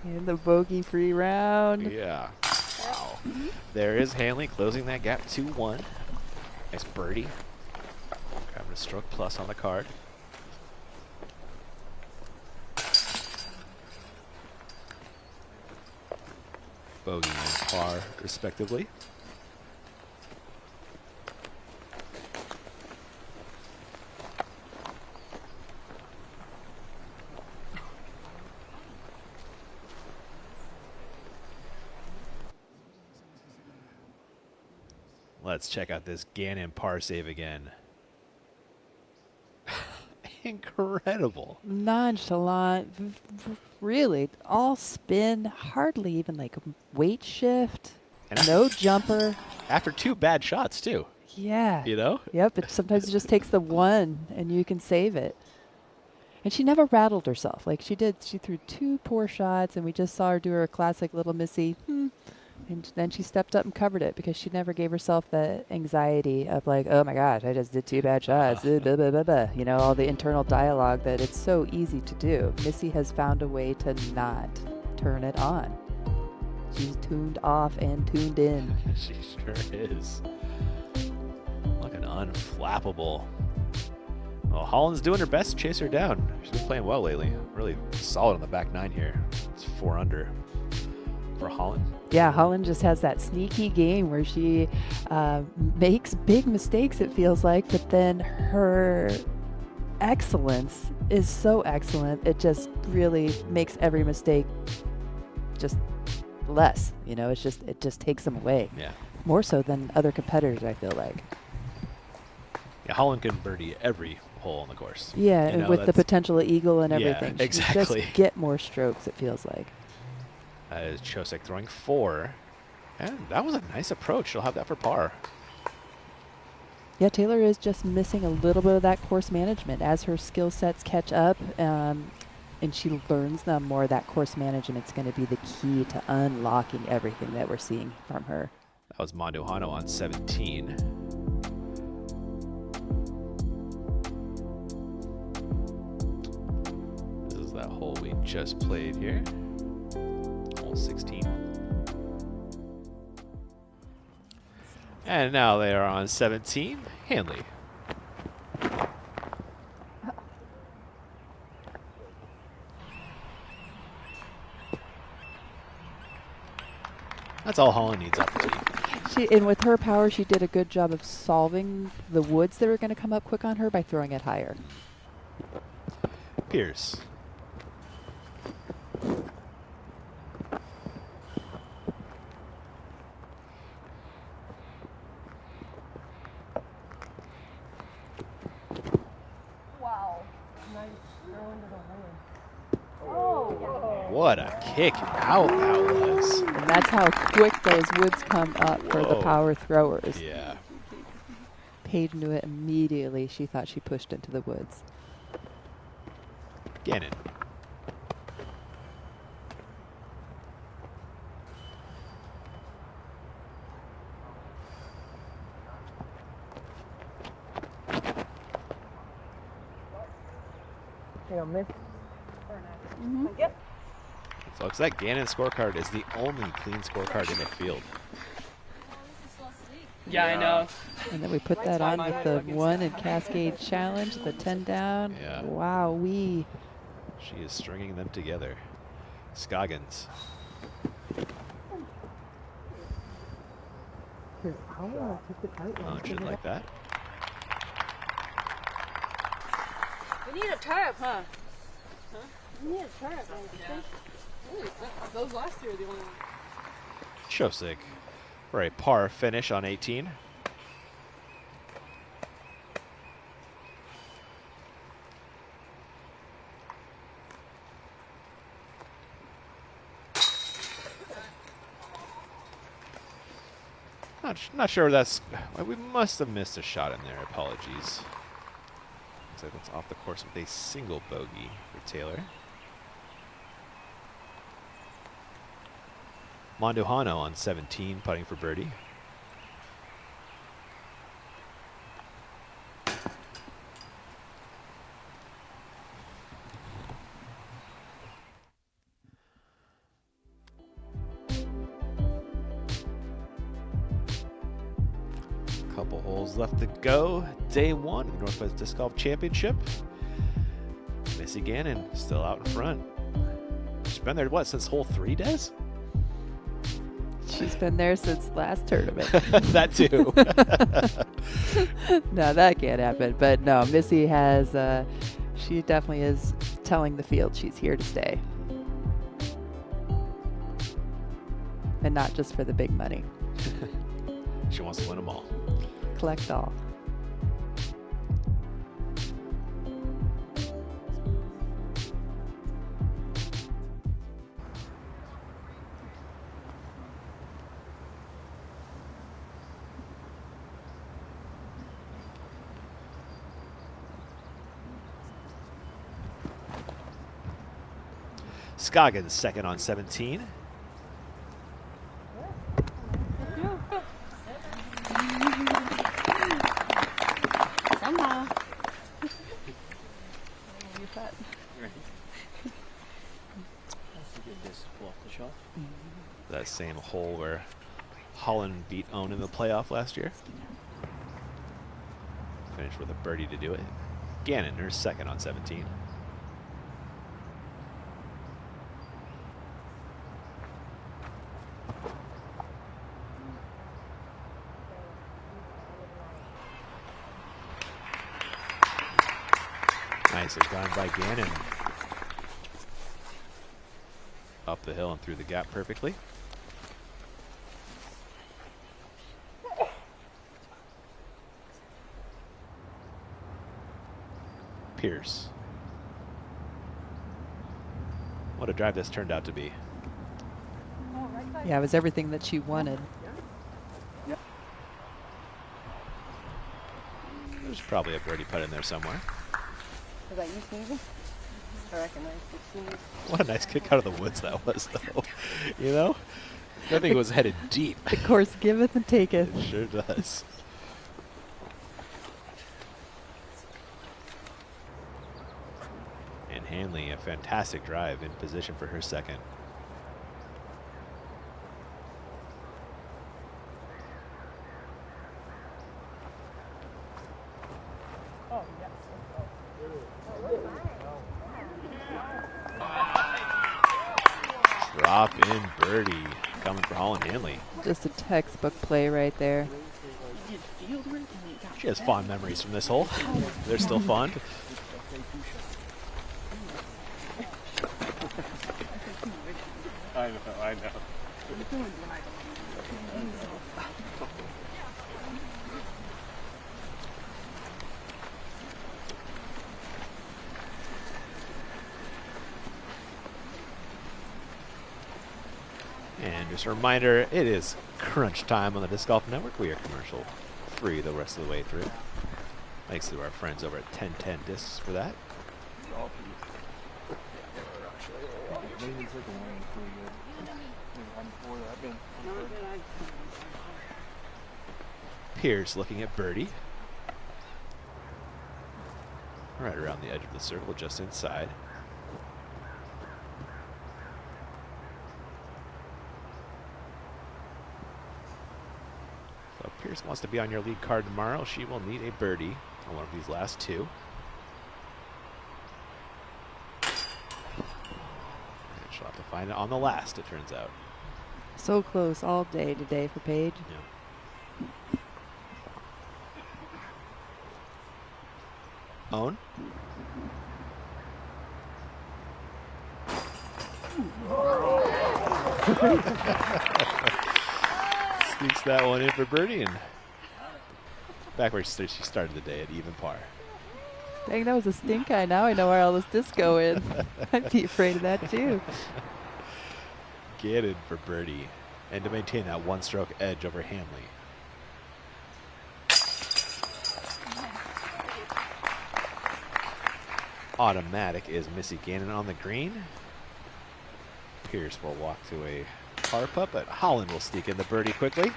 in the bogey free round. Yeah. Wow. There is Hanley closing that gap 2-1. Nice birdie. Grabbing a stroke plus on the card. Bogey and par, respectively. Let's check out this Gannon par save again. Incredible. Nonchalant, really, all spin, hardly even like a weight shift, And no jumper. After two bad shots, too. Yeah. You know? Yep, it sometimes it just takes the one and you can save it. And she never rattled herself. Like she did, she threw two poor shots and we just saw her do her classic little Missy, and then she stepped up and covered it because she never gave herself the anxiety of like, oh my gosh, I just did two bad shots, blah, blah, blah, blah. You know, all the internal dialogue that it's so easy to do. Missy has found a way to not turn it on. She's tuned off and tuned in. She sure is. Looking unflappable. Well, Holland's doing her best to chase her down. She's been playing well lately. Really solid on the back nine here. It's 4 under for Holland. Yeah, Holland just has that sneaky game where she makes big mistakes, it feels like, but then her excellence is so excellent, it just really makes every mistake just less. You know, it just takes them away. Yeah. More so than other competitors, I feel like. Yeah, Holland can birdie every hole on the course. Yeah, You and know, with the that's- potential of eagle and Yeah, everything. She exactly. just get more strokes, it feels like. That is Chosek throwing 4. And that was a nice approach. She'll have that for par. Yeah, Taylor is just missing a little bit of that course management. As her skill sets catch up and she learns them more, that course management's going to be the key to unlocking everything that we're seeing from her. That was Mondo Hano on 17. This is that hole we just played here. Hole 16. And now they are on 17. Hanley. That's all Holland needs off the tee. And with her power, she did a good job of solving the woods that were going to come up quick on her by throwing it higher. Pierce. What a kick out that was. And that's how quick those woods come up for the power throwers. Yeah. Paige knew it immediately. She thought she pushed into the woods. Gannon. Miss. Yep. Folks, that Gannon scorecard is the only clean scorecard in the field. Yeah, I know. And then we put that on with the 1 and Cascade Challenge, the 10 down. Yeah. Wow-wee. She is stringing them together. Scoggins. Here, I'll take the tight one. Launch it like that. We need a turf, huh? We need a turf. Those last year are the only ones. Chosik for a par finish on 18. Not sure that's. We must have missed a shot in there. Apologies. Looks like that's off the course with a single bogey for Taylor. Monduhano on 17, putting for birdie. Couple holes left to go. Day 1 of the Northwest Disc Golf Championship. Missy Gannon still out in front. She's been there, what, since hole 3, Des? She's been there since last tournament. That too. No, that can't happen. But no, Missy has, she definitely is telling the field she's here to stay. And not just for the big money. She wants to win them all. Collect all. Scoggins second on 17. Somehow. That same hole where Holland beat Owen in the playoff last year. Finished with a birdie to do it. Gannon, her second on 17. Nicely done by Gannon. Up the hill and through the gap perfectly. Pierce. What a drive this turned out to be. Yeah, it was everything that she wanted. There's probably a birdie putt in there somewhere. Was that you sneezing? I recognize the sneeze. What a nice kick out of the woods that was, though. You know? That thing was headed deep. The course giveth and taketh. It sure does. And Hanley, a fantastic drive in position for her second. Drop in birdie coming for Holland Hanley. Just a textbook play right there. She has fond memories from this hole. They're still fond. I know. Just a reminder, it is crunch time on the Disc Golf Network. We are commercial free the rest of the way through. Thanks to our friends over at 1010 Discs for that. Pierce looking at birdie. Right around the edge of the circle, just inside. So Pierce wants to be on your lead card tomorrow. She will need a birdie on one of these last two. And she'll have to find it on the last, it turns out. So close all day today for Paige. Yeah. Own. Sneaks that one in for birdie, and back where she started the day at even par. Dang, that was a stink eye. Now I know where all this disc go in. I'd be afraid of that too. Get in for birdie, and to maintain that one-stroke edge over Hanley. Automatic is Missy Gannon on the green. Pierce will walk to a par putt, but Holland will sneak in the birdie quickly.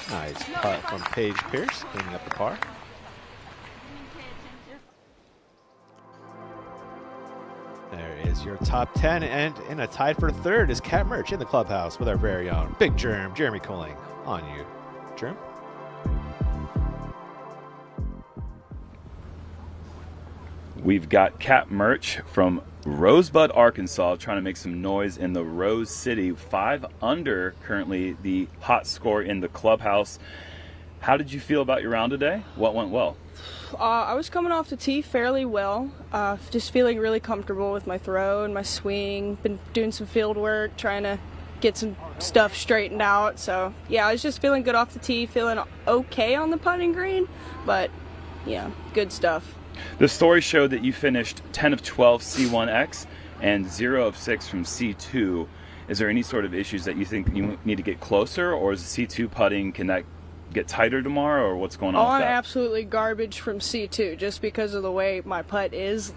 Nice putt from Paige Pierce, cleaning up the par. There is your top 10, and in a tied for third is Cat Merch in the clubhouse with our very own Big Germ, Jeremy Colling. On you, Germ. We've got Cat Merch from Rosebud, Arkansas, trying to make some noise in the Rose City. 5 under currently the hot score in the clubhouse. How did you feel about your round today? What went well? I was coming off the tee fairly well, just feeling really comfortable with my throw and my swing. Been doing some field work, trying to get some stuff straightened out. So yeah, I was just feeling good off the tee, feeling okay on the putting green, but yeah, good stuff. The story showed that you finished 10 of 12 C1X and 0 of 6 from C2. Is there any sort of issues that you think you need to get closer, or is the C2 putting, can that get tighter tomorrow, or what's going on with I'm that? absolutely garbage from C2 just because of the way my putt is.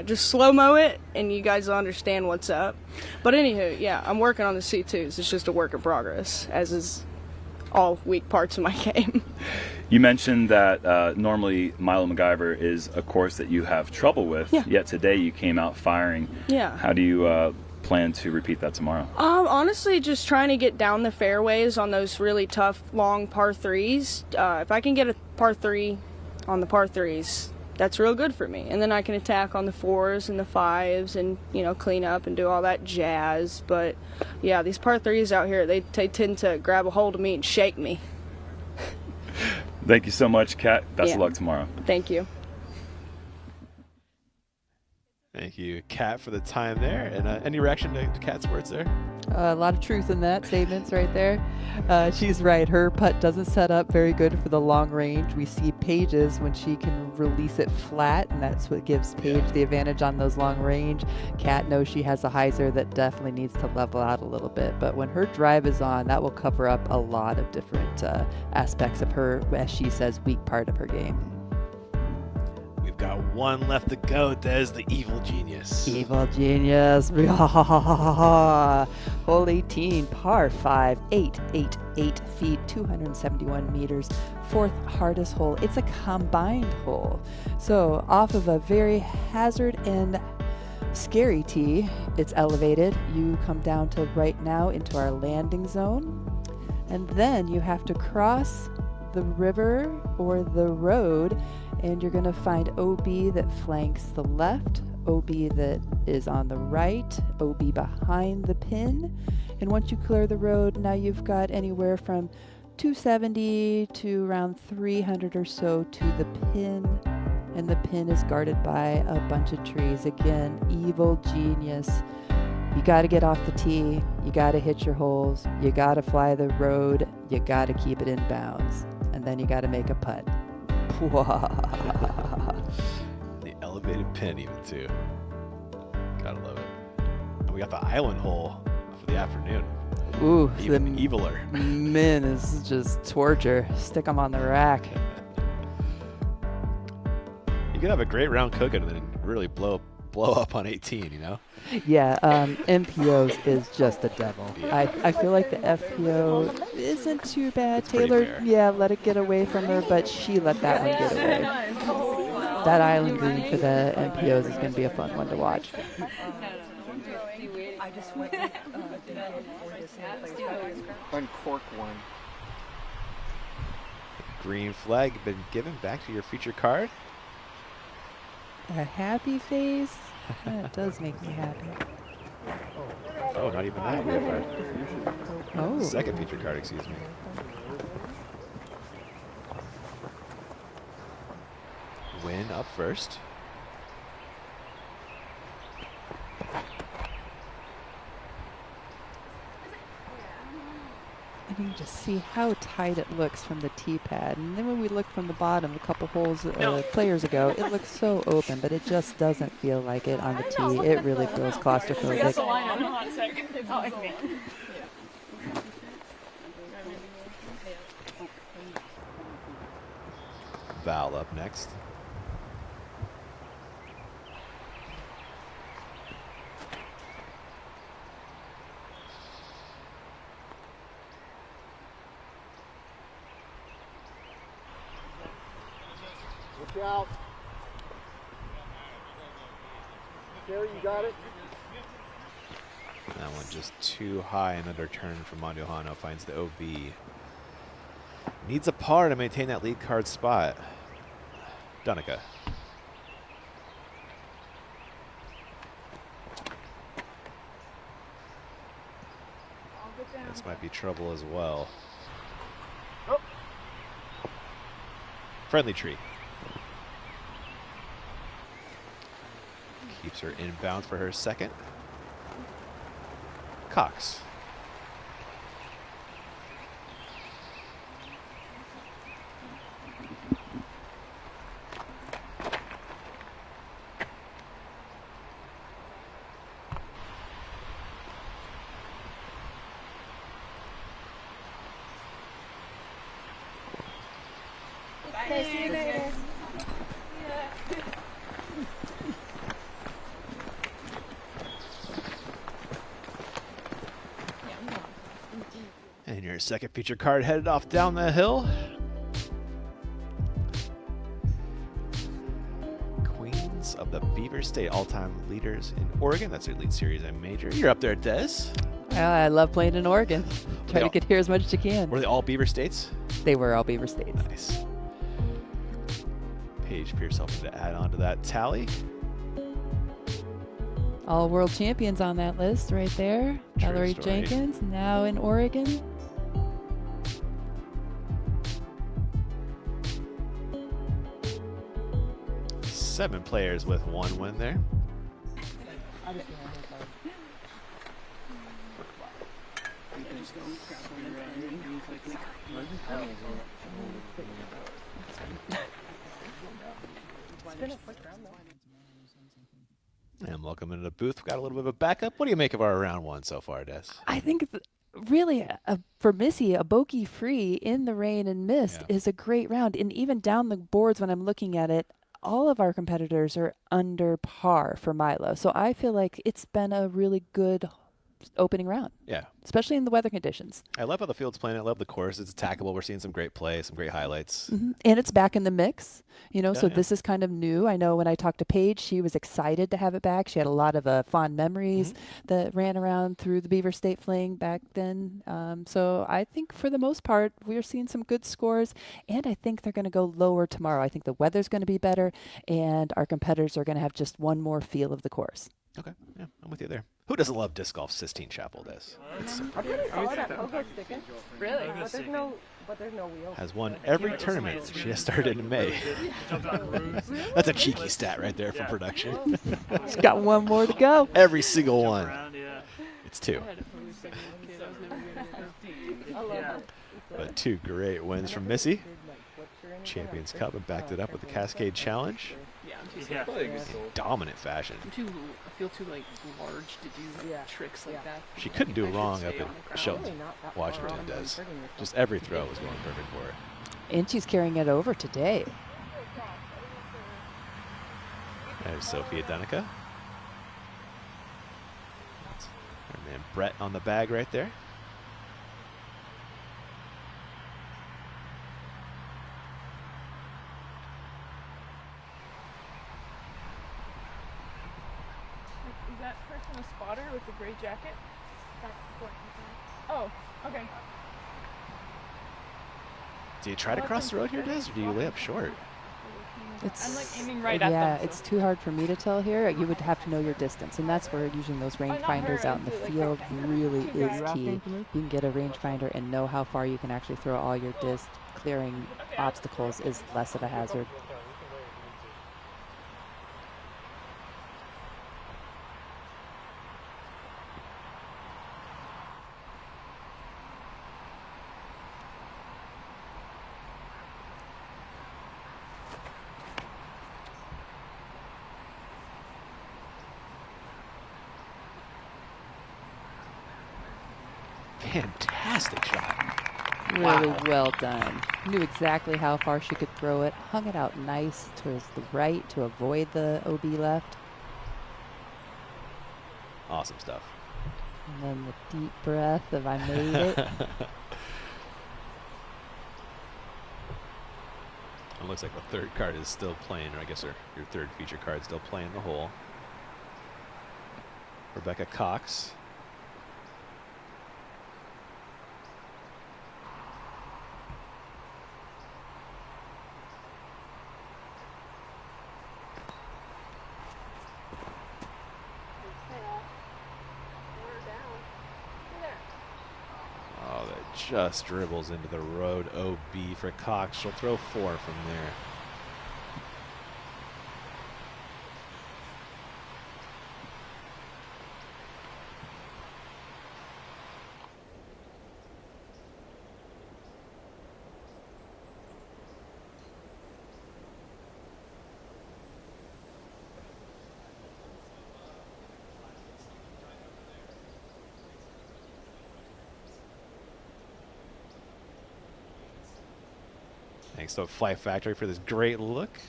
Just slow-mo it, and you guys will understand what's up. But anywho, yeah, I'm working on the C2s. It's just a work in progress, as is all weak parts of my game. You mentioned that normally Milo MacGyver is a course that you have trouble with, yet today you came out firing. Yeah. How do you plan to repeat that tomorrow? Honestly, just trying to get down the fairways on those really tough, long par threes. If I can get a par 3 on the par 3s, that's real good for me. And then I can attack on the 4s and the 5s and, you know, clean up and do all that jazz. But, yeah, these par 3s out here, they tend to grab a hold of me and shake me. Thank you so much, Kat. Best of luck tomorrow. Thank you. Thank you, Kat, for the time there. And any reaction to Kat's words there? A lot of truth in that statements right there. She's right. Her putt doesn't set up very good for the long range. We see Paige's when she can release it flat, and that's what gives Paige the advantage on those long range. Kat knows she has a hyzer that definitely needs to level out a little bit, but when her drive is on, that will cover up a lot of different aspects of her, as she says, weak part of her game. We've got one left to go. Des, the evil genius. Evil genius. Hole 18, par 5, 888 feet, 271 meters. 4th hardest hole. It's a combined hole. So off of a very hazard and scary tee, it's elevated. You come down to right now into our landing zone. And then you have to cross the river or the road, and you're going to find OB that flanks the left, OB that is on the right, OB behind the pin. And once you clear the road, now you've got anywhere from 270 to around 300 or so to the pin, and the pin is guarded by a bunch of trees. Again, evil genius. You got to get off the tee, you got to hit your holes, you got to fly the road, you got to keep it in bounds. And and then you got to make a putt. The elevated pin even too. Gotta love it. And we got the island hole for the afternoon. Ooh, even eviler. Min is just torture. Stick them on the rack. You could have a great round cooking and then really blow up on 18, you know? Yeah, MPOs is just a devil. Yeah. I feel like the FPO isn't too bad. It's pretty Taylor, fair. yeah, let it get away from her, but she let that one get away. That island green for the MPOs is going to be a fun one to watch. Uncork one. Green flag been given back to your feature card. A happy face? That does make me happy. Oh, not even that. We have a Oh. second feature card, excuse me. Win up first. And you can just see how tight it looks from the tee pad. And then when we look from the bottom a couple holes players ago, it looks so open, but it just doesn't feel like it on the tee. It really feels claustrophobic. Val up next. Look out. Gary, you got it? That one just too high and under turn from Mondohano. Finds the OB. Needs a par to maintain that lead card spot. Donica. This might be trouble as well. Oh. Friendly tree. Keeps her inbound for her second. Cox. And your second feature card headed off down the hill. Queens of the Beaver State, all-time leaders in Oregon. That's their lead series and major. You're up there, Des. I love playing in Oregon. Try to get here as much as you can. Were they all Beaver States? They were all Beaver States. Nice. Paige Pierce helping to add on to that tally. All world champions on that list right there. True Valerie story. Jenkins, now in Oregon. Seven players with one win there. And welcome into the booth. We've got a little bit of a backup. What do you make of our round one so far, Des? I think really for Missy, a bogey free in the rain and mist is a great round. And even down the boards when I'm looking at it, all of our competitors are under par for Milo. So I feel like it's been a really good opening round. Yeah. Especially in the weather conditions. I love how the field's playing. I love the course. It's attackable. We're seeing some great play, some great highlights. Mm-hmm. And it's back in the mix, you know, Yeah, so yeah. this is kind of new. I know when I talked to Paige, she was excited to have it back. She had a lot of fond memories that ran around through the Beaver State Fling back then. So I think for the most part, we're seeing some good scores, and I think they're going to go lower tomorrow. I think the weather's going to be better, and our competitors are going to have just one more feel of the course. Okay, yeah, I'm with you there. Who doesn't love disc golf? Sistine Chapel does. It's so pretty. Really? But there's no wheels. Has won every tournament she has started in May. That's a cheeky stat right there for production. She's got one more to go. Every single one. It's two. But two great wins from Missy. Champions Cup and backed it up with the Cascade Challenge Yeah, I'm too big. in dominant fashion. I feel too like large to do tricks like that. She couldn't do I should wrong stay up in on the ground. Shelton, Washington does. Just every throw was going perfect for her. And she's carrying it over today. There's Sophia Dunica. That's her man Brett on the bag right there. Is that person a spotter with the gray jacket? That's Oh, okay. Do you try to cross the road here, Des, or do you lay up short? I'm like aiming right at them. It's too hard for me to tell here. You would have to know your distance, and that's where using those rangefinders out in the field really is key. You can get a rangefinder and know how far you can actually throw all your discs. Clearing obstacles is less of a hazard. Fantastic shot. Really Wow. well done. Knew exactly how far she could throw it. Hung it out nice towards the right to avoid the OB left. Awesome stuff. And then the deep breath of I made it. It looks like the third card is still playing, or I guess your third feature card is still playing the hole. Rebecca Cox. Oh, that just dribbles into the road. OB for Cox. She'll throw 4 from there. Thanks to Fly Factory for this great look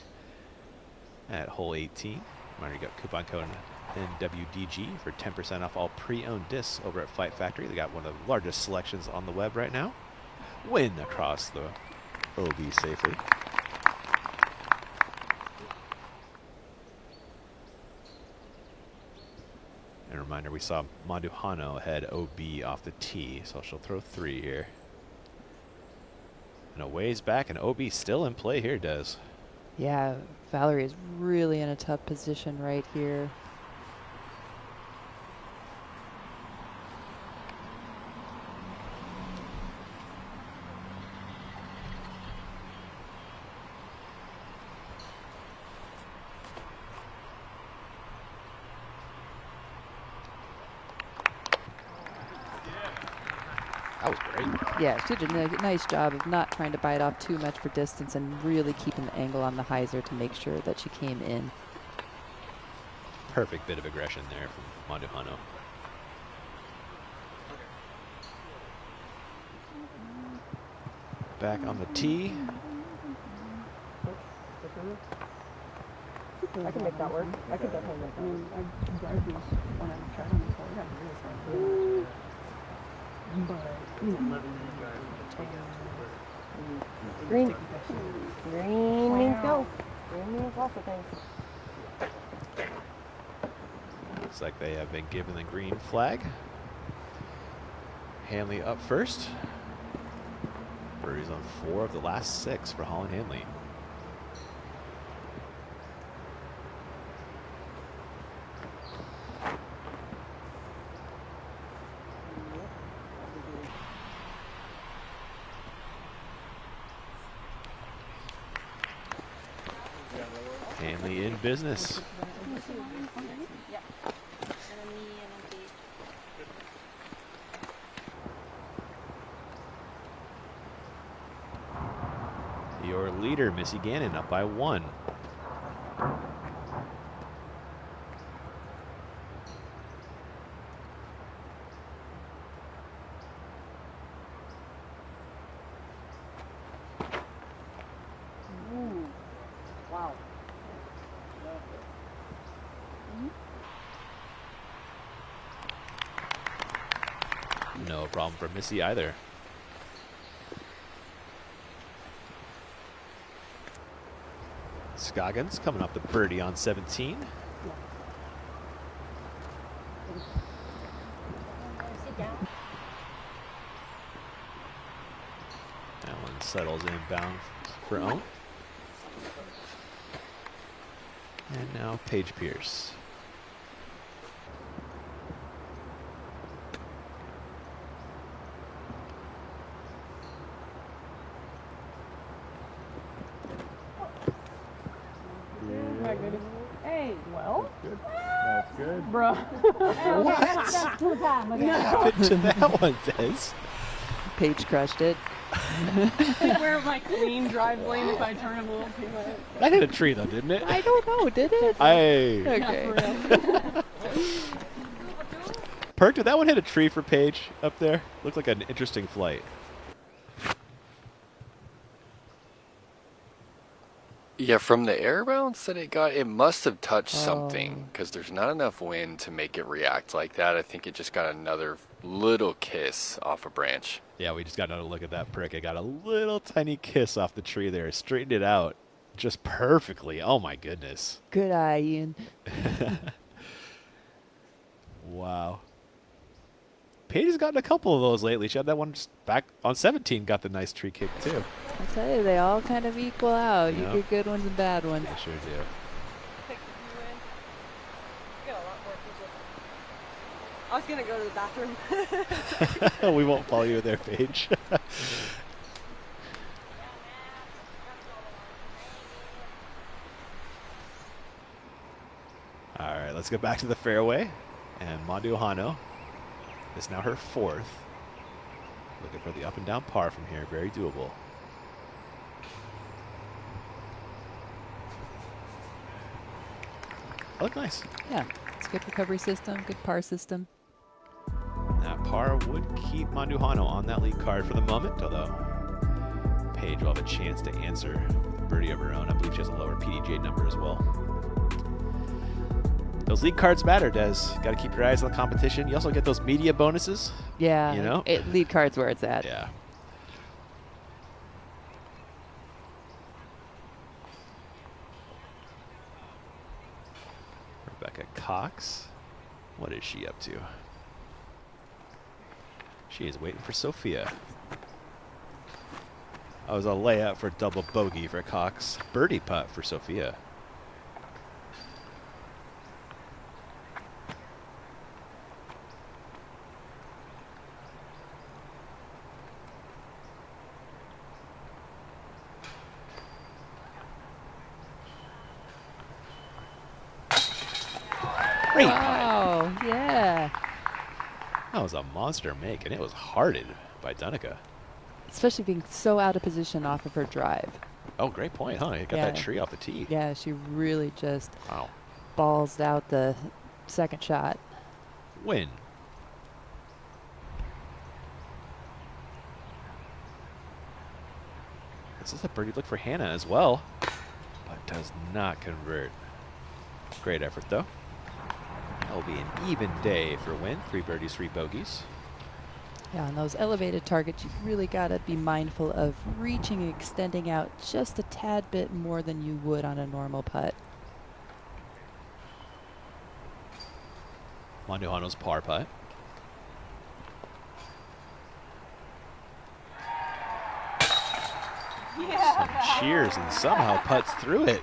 at hole 18. Reminder, you got coupon code NWDG for 10% off all pre-owned discs over at Flight Factory. They got one of the largest selections on the web right now. Win across the OB safely. And a reminder, we saw Manduhano head OB off the tee, so she'll throw 3 here. And a ways back, and OB still in play here, Des. Yeah, Valerie is really in a tough position right here. That was great. Yeah, she did a nice job of not trying to bite off too much for distance and really keeping the angle on the hyzer to make sure that she came in. Perfect bit of aggression there from Manduhano. Back on the tee. I can make that work. I can definitely make that work. I drive these when I'm traveling, so I have really fun. But, you know. Green. Green means go. Green means lots of things. Looks like they have been given the green flag. Hanley up first. Birdies on 4 of the last 6 for Holland Hanley. Hanley in business. your leader, Missy Gannon, up by 1. Ooh. Wow. No problem for Missy either. Scoggins coming off the birdie on 17. That one settles inbound for Owen. And now Paige Pierce. Hey, well. Good. That's good. Bro. What? 2 times. What happened to that one, Des? Paige crushed it. Where my clean drive lane if I turn a little too much. That hit a tree though, didn't it? I don't know, did it? Okay. Perk, did that one hit a tree for Paige up there? Looked like an interesting flight. Yeah, from the air bounce that it got, it must have touched something because there's not enough wind to make it react like that. I think it just got another little kiss off a branch. Yeah, we just got another look at that prick. It got a little tiny kiss off the tree there. Straightened it out just perfectly. Oh my goodness. Good eye, Ian. Wow. Paige has gotten a couple of those lately. She had that one just back on 17, got the nice tree kick too. I tell you, they all kind of equal out. You Yeah. get good ones and bad ones. They sure do. I was gonna go to the bathroom. We won't follow you there, Paige. All right, let's get back to the fairway. And Manduhano is now her 4th. Looking for the up and down par from here. Very doable. Oh, look nice. Yeah, it's a good recovery system, good par system. That par would keep Manduhano on that lead card for the moment, although Paige will have a chance to answer with a birdie of her own. I believe she has a lower PDJ number as well. Those lead cards matter, Des. Got to keep your eyes on the competition. You also get those media bonuses. Yeah, You know? lead card's where it's at. Yeah. Rebecca Cox. What is she up to? She is waiting for Sophia. That was a layup for double bogey for Cox. Birdie putt for Sophia. Great putt. Wow, yeah. That was a monster make, and it was hearted by Dunica. Especially being so out of position off of her drive. Oh, great point, huh? You got that tree off the tee. Yeah, she really just Wow. balls out the second shot. Win. This is a birdie look for Hannah as well, but does not convert. Great effort, though. That will be an even day for Win. 3 birdies, 3 bogeys. Yeah, on those elevated targets, you've really got to be mindful of reaching and extending out just a tad bit more than you would on a normal putt. Manduhano's par putt. Some cheers and somehow putts through it.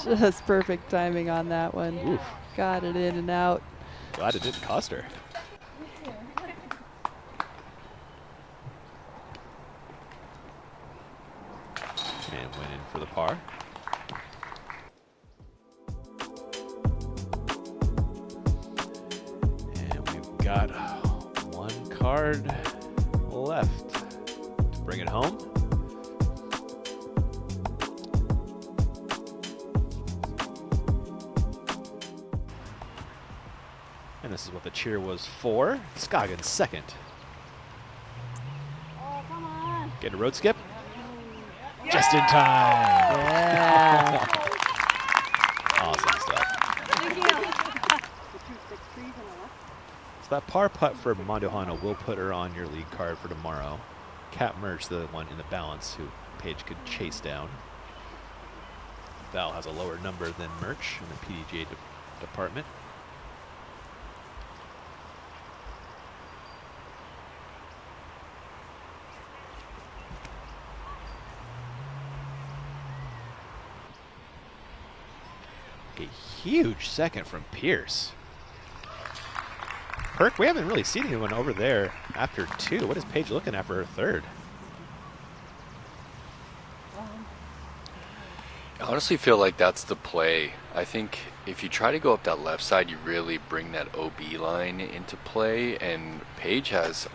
Just perfect timing on that one. Oof. Got it in and out. Glad it didn't cost her. And went in for the par. And we've got 1 card left to bring it home. this is what the cheer was for. Scoggins second. Oh, come on. Getting a road skip. Just in time. Yeah. Awesome stuff. Thank you. So that par putt for Mondohana will put her on your lead card for tomorrow. Kat Merch, the one in the balance who Paige could chase down. Val has a lower number than Merch in the PDGA department. A huge second from Pierce. Perk, we haven't really seen anyone over there after 2. What is Paige looking at for her 3rd? I honestly feel like that's the play. I think if you try to go up that left side, you really bring that OB line into play, and Paige has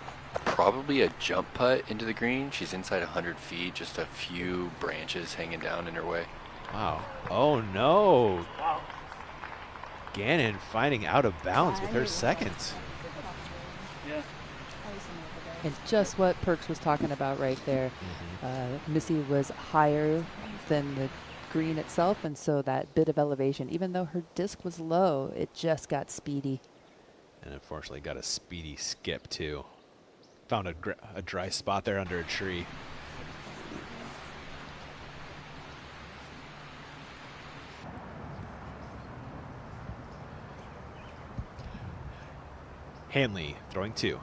probably a jump putt into the green. She's inside 100 feet, just a few branches hanging down in her way. Wow. Oh no. Gannon finding out of bounds with her 2nd. And just what Perks was talking about right there. Missy was higher than the green itself, and so that bit of elevation, even though her disc was low, it just got speedy. And unfortunately got a speedy skip too. Found a dry spot there under a tree. Hanley throwing 2.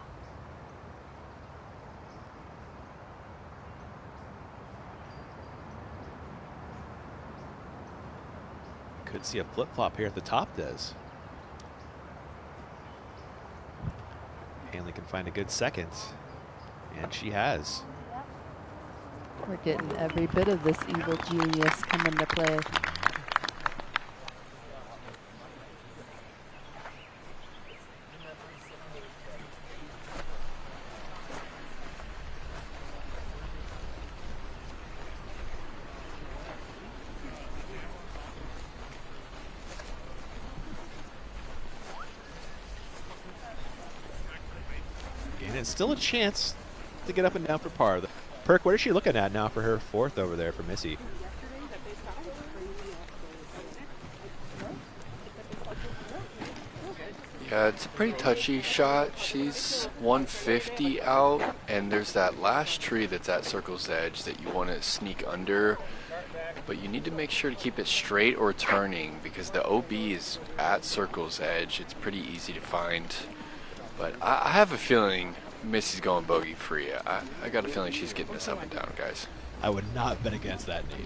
Could see a flip-flop here at the top, Des. Hanley can find a good 2nd, and she has. We're getting every bit of this evil genius come into play. And it's still a chance to get up and down for par. Perk, what is she looking at now for her 4th over there for Missy? Yeah, it's a pretty touchy shot. She's 150 out, and there's that last tree that's at Circle's Edge that you want to sneak under, but you need to make sure to keep it straight or turning because the OB is at Circle's Edge. It's pretty easy to find, but I have a feeling Missy's going bogey free. I got a feeling she's getting this up and down, guys. I would not bet against that, Nate.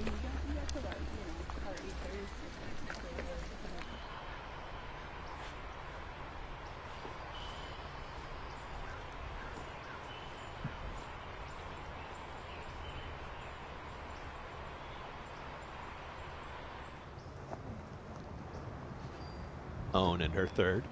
Own in her 3rd.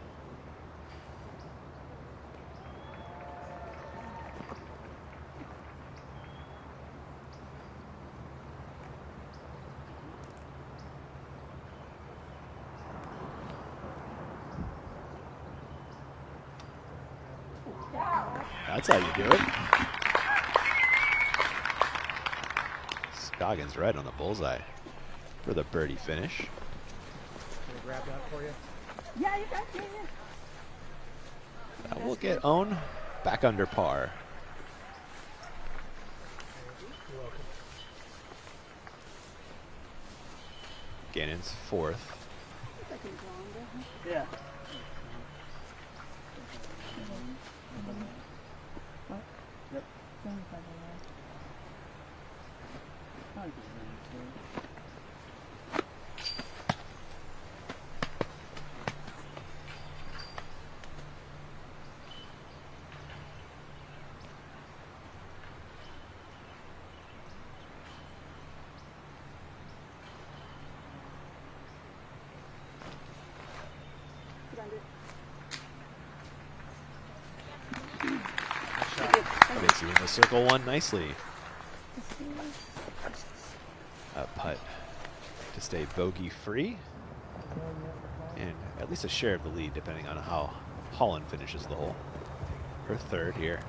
That's how you do it. Scoggins right on the bullseye for the birdie finish. Can I grab that for you? Yeah, you got it. That will get Own back under par. You're welcome. Gannon's 4th. Yeah. Yep. Makes you in the circle 1 nicely. A putt to stay bogey free. And at least a share of the lead, depending on how Holland finishes the hole. Her third here.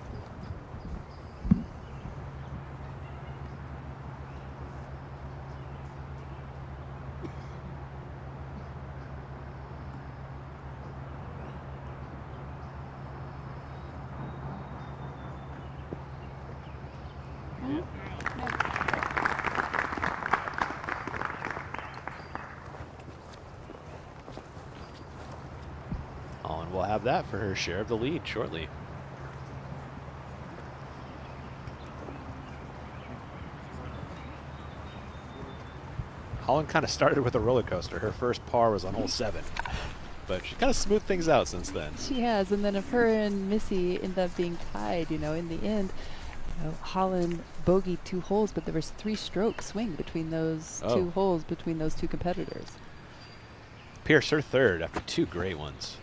Holland will have that for her share of the lead shortly. Holland kind of started with a roller coaster. Her first par was on hole 7, but she kind of smoothed things out since then. She has, and then if her and Missy end up being tied, in the end, Holland bogeyed 2 holes, but there was 3-stroke swing between those 2 holes between those 2 competitors. Pierce, her third after 2 great ones.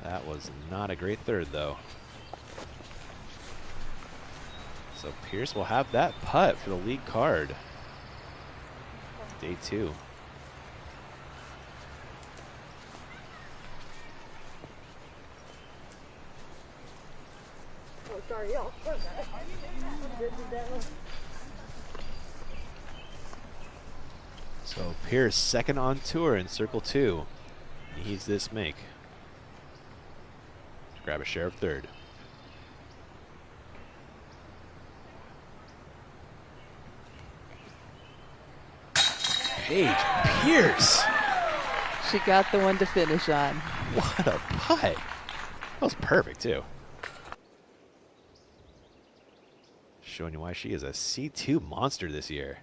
That was not a great third, though. So Pierce will have that putt for the lead card. Day 2. Oh, sorry, y'all. So Pierce second on tour in circle 2. Needs this make to grab a share of third. Paige Pierce. She got the one to finish on. What a putt. That was perfect, too. Showing you why she is a C2 monster this year.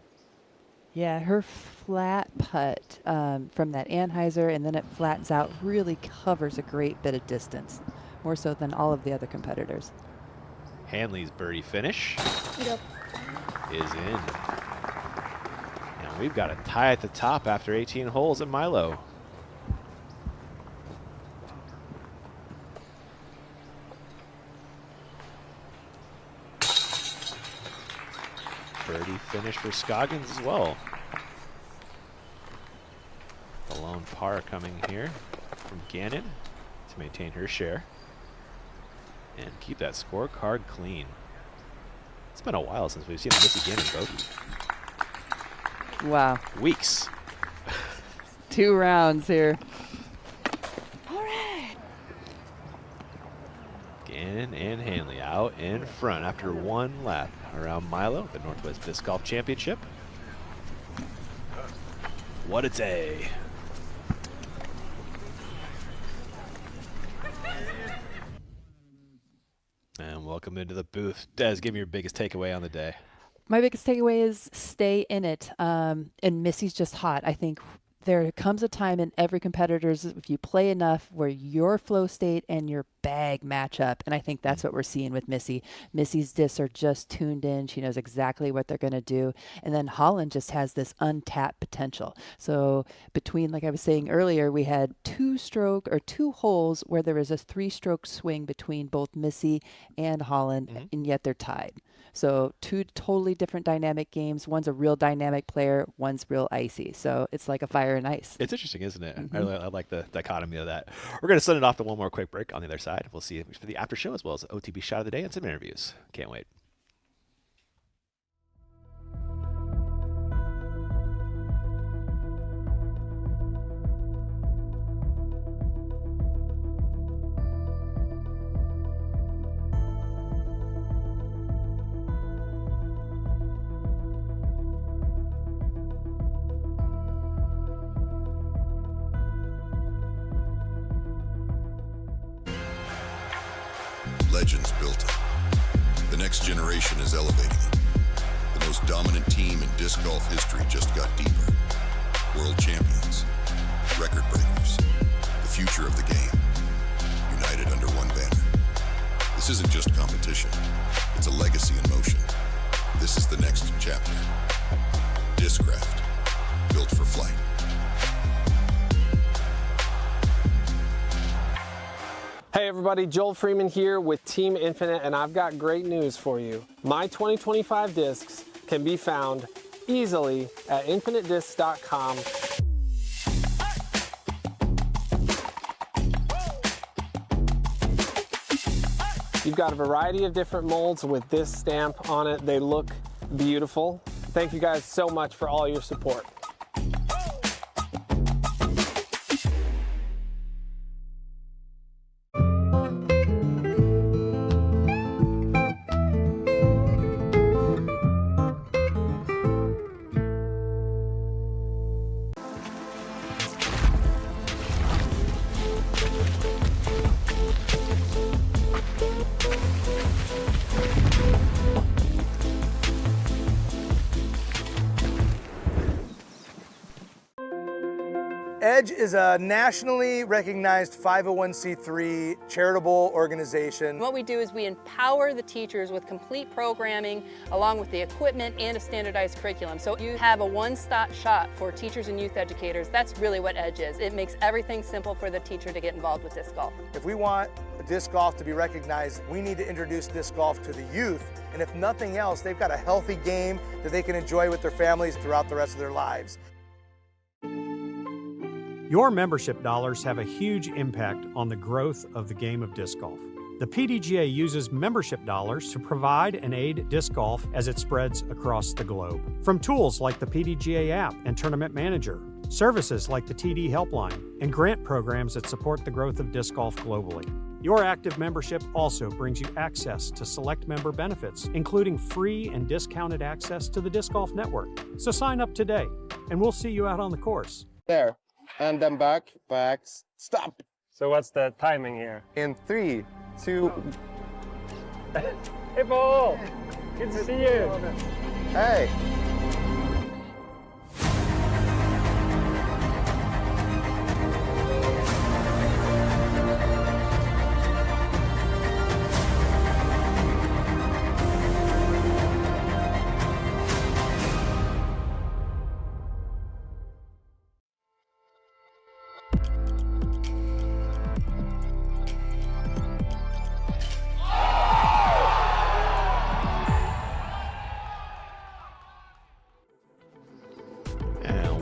Yeah, her flat putt from that Anheuser, and then it flattens out, really covers a great bit of distance, more so than all of the other competitors. Hanley's birdie finish Yep. is in. And we've got a tie at the top after 18 holes at Milo. Birdie finish for Scoggins as well. The lone par coming here from Gannon to maintain her share and keep that scorecard clean. It's been a while since we've seen Missy Gannon bogey. Wow. Weeks. 2 rounds here. Gannon and Hanley out in front after 1 lap around Milo, the Northwest Disc Golf Championship. What a day. And welcome into the booth. Des, give me your biggest takeaway on the day. My biggest takeaway is stay in it. And Missy's just hot. I think there comes a time in every competitor's, if you play enough, where your flow state and your bag match up. And I think that's what we're seeing with Missy. Missy's discs are just tuned in. She knows exactly what they're going to do. And then Holland just has this untapped potential. So between, like I was saying earlier, we had 2 holes where there was a 3-stroke swing between both Missy and Holland, and yet they're tied. So 2 totally different dynamic games. One's a real dynamic player, one's real icy. So it's like a fire and ice. It's interesting, isn't it? I like the dichotomy of that. We're going to send it off to one more quick break. On the other side, we'll see you for the after show as well as the OTB shot of the day and some interviews. Can't wait. Legends built it. The next generation is elevating it. The most dominant team in disc golf history just got deeper. World champions, record breakers, the future of the game, united under one banner. This isn't just competition, it's a legacy in motion. This is the next chapter. Discraft, built for flight. Hey everybody, Joel Freeman here with Team Infinite, and I've got great news for you. My 2025 discs can be found easily at infinitediscs.com. You've got a variety of different molds with this stamp on it. They look beautiful. Thank you guys so much for all your support. EDGE is a nationally recognized 501c3 charitable organization. What we do is we empower the teachers with complete programming along with the equipment and a standardized curriculum. So you have a one-stop shop for teachers and youth educators. That's really what EDGE is. It makes everything simple for the teacher to get involved with disc golf. If we want disc golf to be recognized, we need to introduce disc golf to the youth. And if nothing else, they've got a healthy game that they can enjoy with their families throughout the rest of their lives. Your membership dollars have a huge impact on the growth of the game of disc golf. The PDGA uses membership dollars to provide and aid disc golf as it spreads across the globe. From tools like the PDGA app and Tournament Manager, services like the TD Helpline, and grant programs that support the growth of disc golf globally. Your active membership also brings you access to select member benefits, including free and discounted access to the Disc Golf Network. So sign up today, and we'll see you out on the course. There. And then back, stop. So what's the timing here? In 3, 2. Hey, Paul. Good to see you. Hey.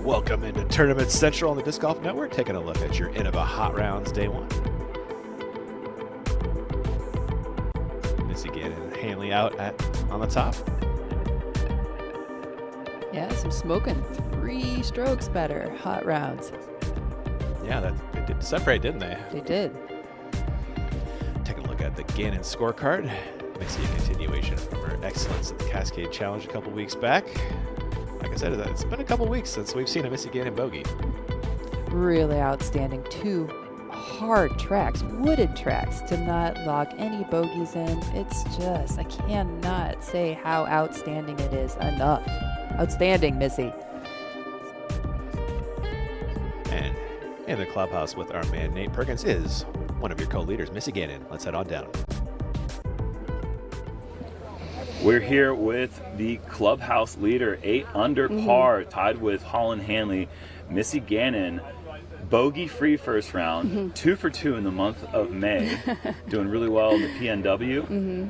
Welcome into Tournament Central on the Disc Golf Network, taking a look at your Innova Hot Rounds Day 1. Missy Gannon and Hanley out on the top. Yeah, some smoking 3 strokes better. Hot rounds. Yeah, they did separate, didn't they? They did. Taking a look at the Gannon scorecard. Missy a continuation from her excellence at the Cascade Challenge a couple weeks back. Like I said, it's been a couple weeks since we've seen a Missy Gannon bogey. Really outstanding. 2 hard tracks, wooded tracks, to not log any bogeys in. It's just, I cannot say how outstanding it is enough. Outstanding, Missy. And in the clubhouse with our man Nate Perkins is one of your co-leaders, Missy Gannon. Let's head on down. We're here with the clubhouse leader, 8 under par, tied with Holland Hanley. Missy Gannon, bogey-free first round, 2 for 2 in the month of May, doing really well in the PNW. You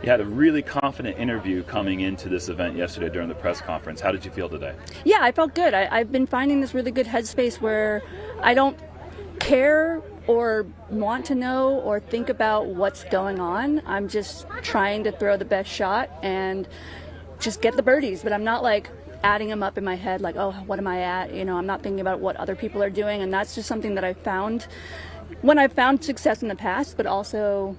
had a really confident interview coming into this event yesterday during the press conference. How did you feel today? Yeah, I felt good. I've been finding this really good headspace where I don't care or want to know or think about what's going on. I'm just trying to throw the best shot and just get the birdies, but I'm not like adding them up in my head like, oh, what am I at? You know, I'm not thinking about what other people are doing, and that's just something that I've found when I've found success in the past, but also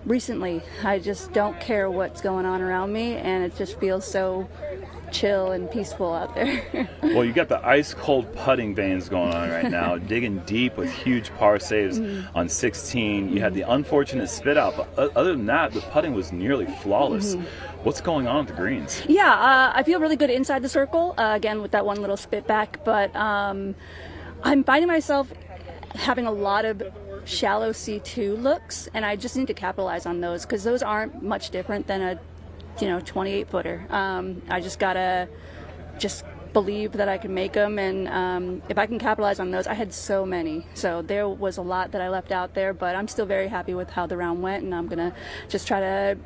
recently. I just don't care what's going on around me, and it just feels so chill and peaceful out there. Well, you got the ice cold putting veins going on right now, digging deep with huge par saves on 16. You had the unfortunate spit out, but other than that, the putting was nearly flawless. What's going on with the greens? Yeah, I feel really good inside the circle, again with that one little spit back, but I'm finding myself having a lot of shallow C2 looks, and I just need to capitalize on those because those aren't much different than a 28 footer. I just gotta believe that I can make them, and if I can capitalize on those. I had so many, so there was a lot that I left out there, but I'm still very happy with how the round went, and I'm gonna just try to,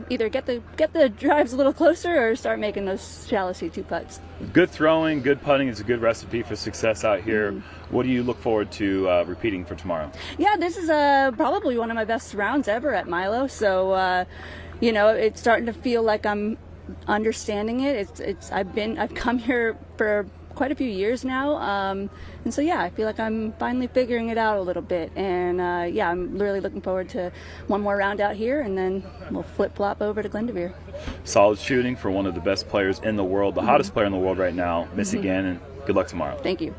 either get the drives a little closer or start making those shallow C2 putts. Good throwing, good putting is a good recipe for success out here. What do you look forward to repeating for tomorrow? Yeah, this is probably one of my best rounds ever at Milo, so it's starting to feel like I'm understanding it. I've come here for quite a few years now, and so I feel like I'm finally figuring it out a little bit, and I'm really looking forward to one more round out here, and then we'll flip-flop over to Glendevere. Solid shooting for one of the best players in the world, the hottest player in the world right now, Missy Gannon. Good luck tomorrow. Thank you.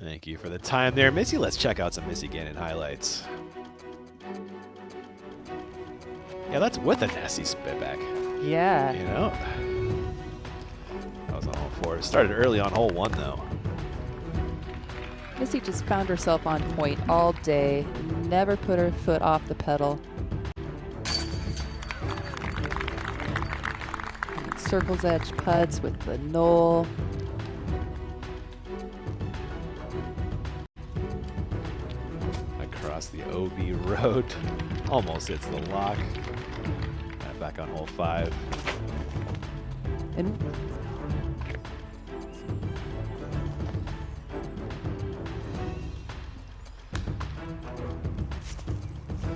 Thank you for the time there, Missy. Let's check out some Missy Gannon highlights. Yeah, that's with a nasty spitback. Yeah. That was on hole 4. It started early on hole 1, though. Missy just found herself on point all day, never put her foot off the pedal. And circles edge putts with the knoll. Across the OB road. Almost hits the lock. Back on hole 5. And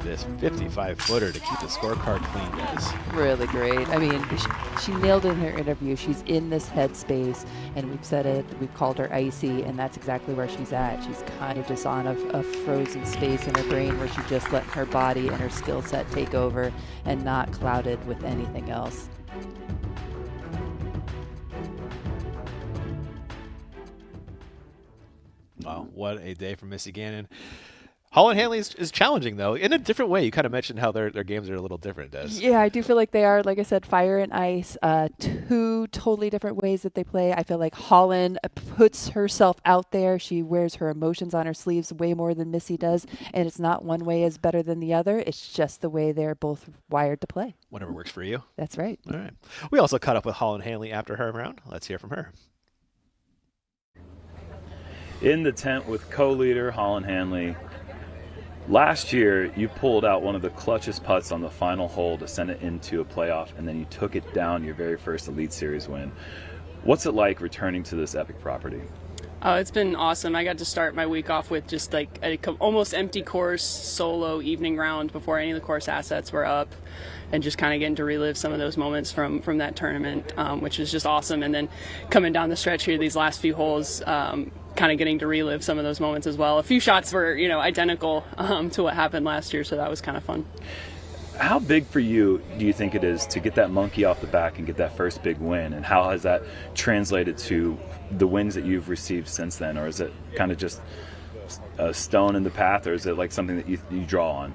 this 55-footer to keep the scorecard clean, guys. Really great. I mean, she nailed it in her interview. She's in this headspace, and we've said it. We've called her icy, and that's exactly where she's at. She's kind of just on a frozen space in her brain where she's just letting her body and her skill set take over and not clouded with anything else. Wow, what a day for Missy Gannon. Holland Hanley is challenging, though, in a different way. You kind of mentioned how their games are a little different, Des. Yeah, I do feel like they are, like I said, fire and ice, two totally different ways that they play. I feel like Holland puts herself out there. She wears her emotions on her sleeves way more than Missy does, and it's not one way is better than the other. It's just the way they're both wired to play. Whatever works for you. That's right. All right. We also caught up with Holland Hanley after her round. Let's hear from her. In the tent with co-leader Holland Hanley. Last year, you pulled out one of the clutchest putts on the final hole to send it into a playoff, and then you took it down your very first Elite Series win. What's it like returning to this epic property? Oh, it's been awesome. I got to start my week off with just like a almost empty course solo evening round before any of the course assets were up, and just kind of getting to relive some of those moments from that tournament, which was just awesome. And then coming down the stretch here, these last few holes, kind of getting to relive some of those moments as well. A few shots were, identical to what happened last year, so that was kind of fun. How big for you do you think it is to get that monkey off the back and get that first big win? And how has that translated to the wins that you've received since then? Or is it kind of just a stone in the path, or is it like something that you draw on?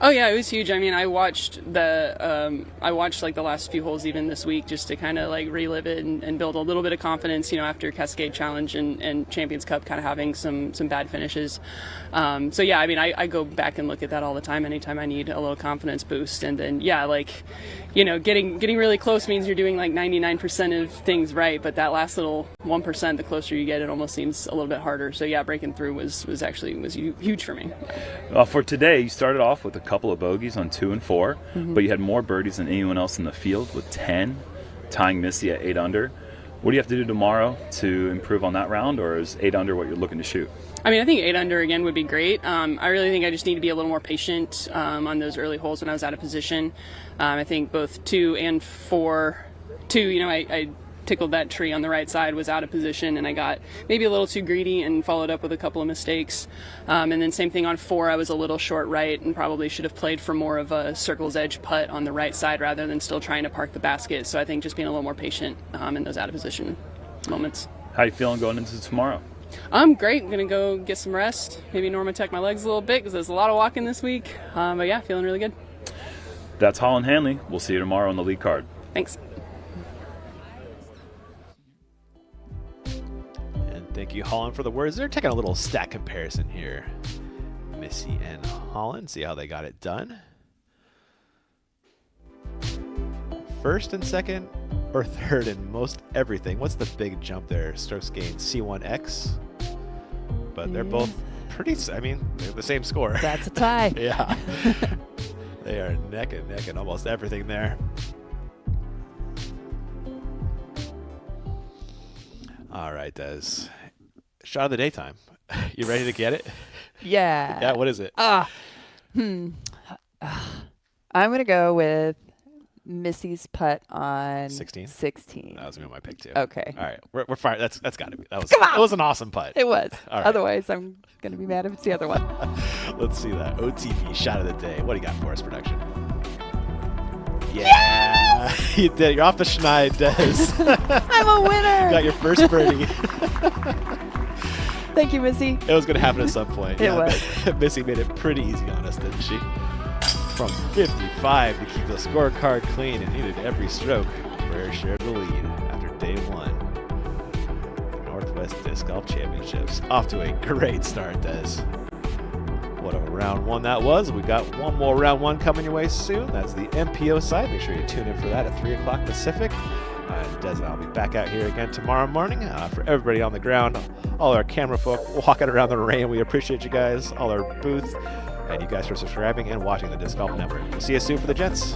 Oh yeah, it was huge. I mean, I watched like the last few holes even this week just to kind of like relive it and build a little bit of confidence, after Cascade Challenge and Champions Cup kind of having some bad finishes. So yeah, I mean, I go back and look at that all the time anytime I need a little confidence boost. And then yeah, getting really close means you're doing like 99% of things right, but that last little 1%, the closer you get, it almost seems a little bit harder. So yeah, breaking through was huge for me. For today, you started off with a couple of bogeys on 2 and 4, but you had more birdies than anyone else in the field with 10, tying Missy at 8 under. What do you have to do tomorrow to improve on that round, or is 8 under what you're looking to shoot? I mean, I think 8 under again would be great. I really think I just need to be a little more patient on those early holes when I was out of position. I think both 2 and 4, I tickled that tree on the right side, was out of position, and I got maybe a little too greedy and followed up with a couple of mistakes. And then same thing on 4, I was a little short right and probably should have played for more of a circle's edge putt on the right side rather than still trying to park the basket. So I think just being a little more patient in those out of position moments. How you feeling going into tomorrow? I'm great. I'm going to go get some rest, maybe Normatech my legs a little bit because there's a lot of walking this week. But yeah, feeling really good. That's Holland Hanley. We'll see you tomorrow on the lead card. Thanks. Thank you, Holland, for the words. They're taking a little stat comparison here. Missy and Holland, see how they got it done. First and second or third in most everything. What's the big jump there? Strokes gained C1X. But they're both pretty, I mean, they're the same score. That's a tie. Yeah. They are neck and neck in almost everything there. All right, Des. Shot of the daytime. You ready to get it? Yeah. Yeah, what is it? I'm going to go with Missy's putt on 16. That was gonna be my pick too. Okay. All right, we're fine. That's got to be. That was. Come on! That was an awesome putt. It was. All right. Otherwise, I'm going to be mad if it's the other one. Let's see that OTP shot of the day. What do you got for us, production? Yeah, yes! You did. You're off the schneid, Des. I'm a winner. Got your first birdie. Thank you, Missy. It was going to happen at some point. It was. Missy made it pretty easy on us, didn't she? From 55 to keep the scorecard clean and needed every stroke for her share of the lead after day one. The Northwest Disc Golf Championships. Off to a great start, Des. What a round one that was. We got one more round one coming your way soon. That's the MPO side. Make sure you tune in for that at 3 o'clock Pacific. Des and I will be back out here again tomorrow morning. For everybody on the ground, all our camera folk walking around the rain, we appreciate you guys, all our booth, and you guys for subscribing and watching the Disc Golf Network. We'll see you soon for the gents.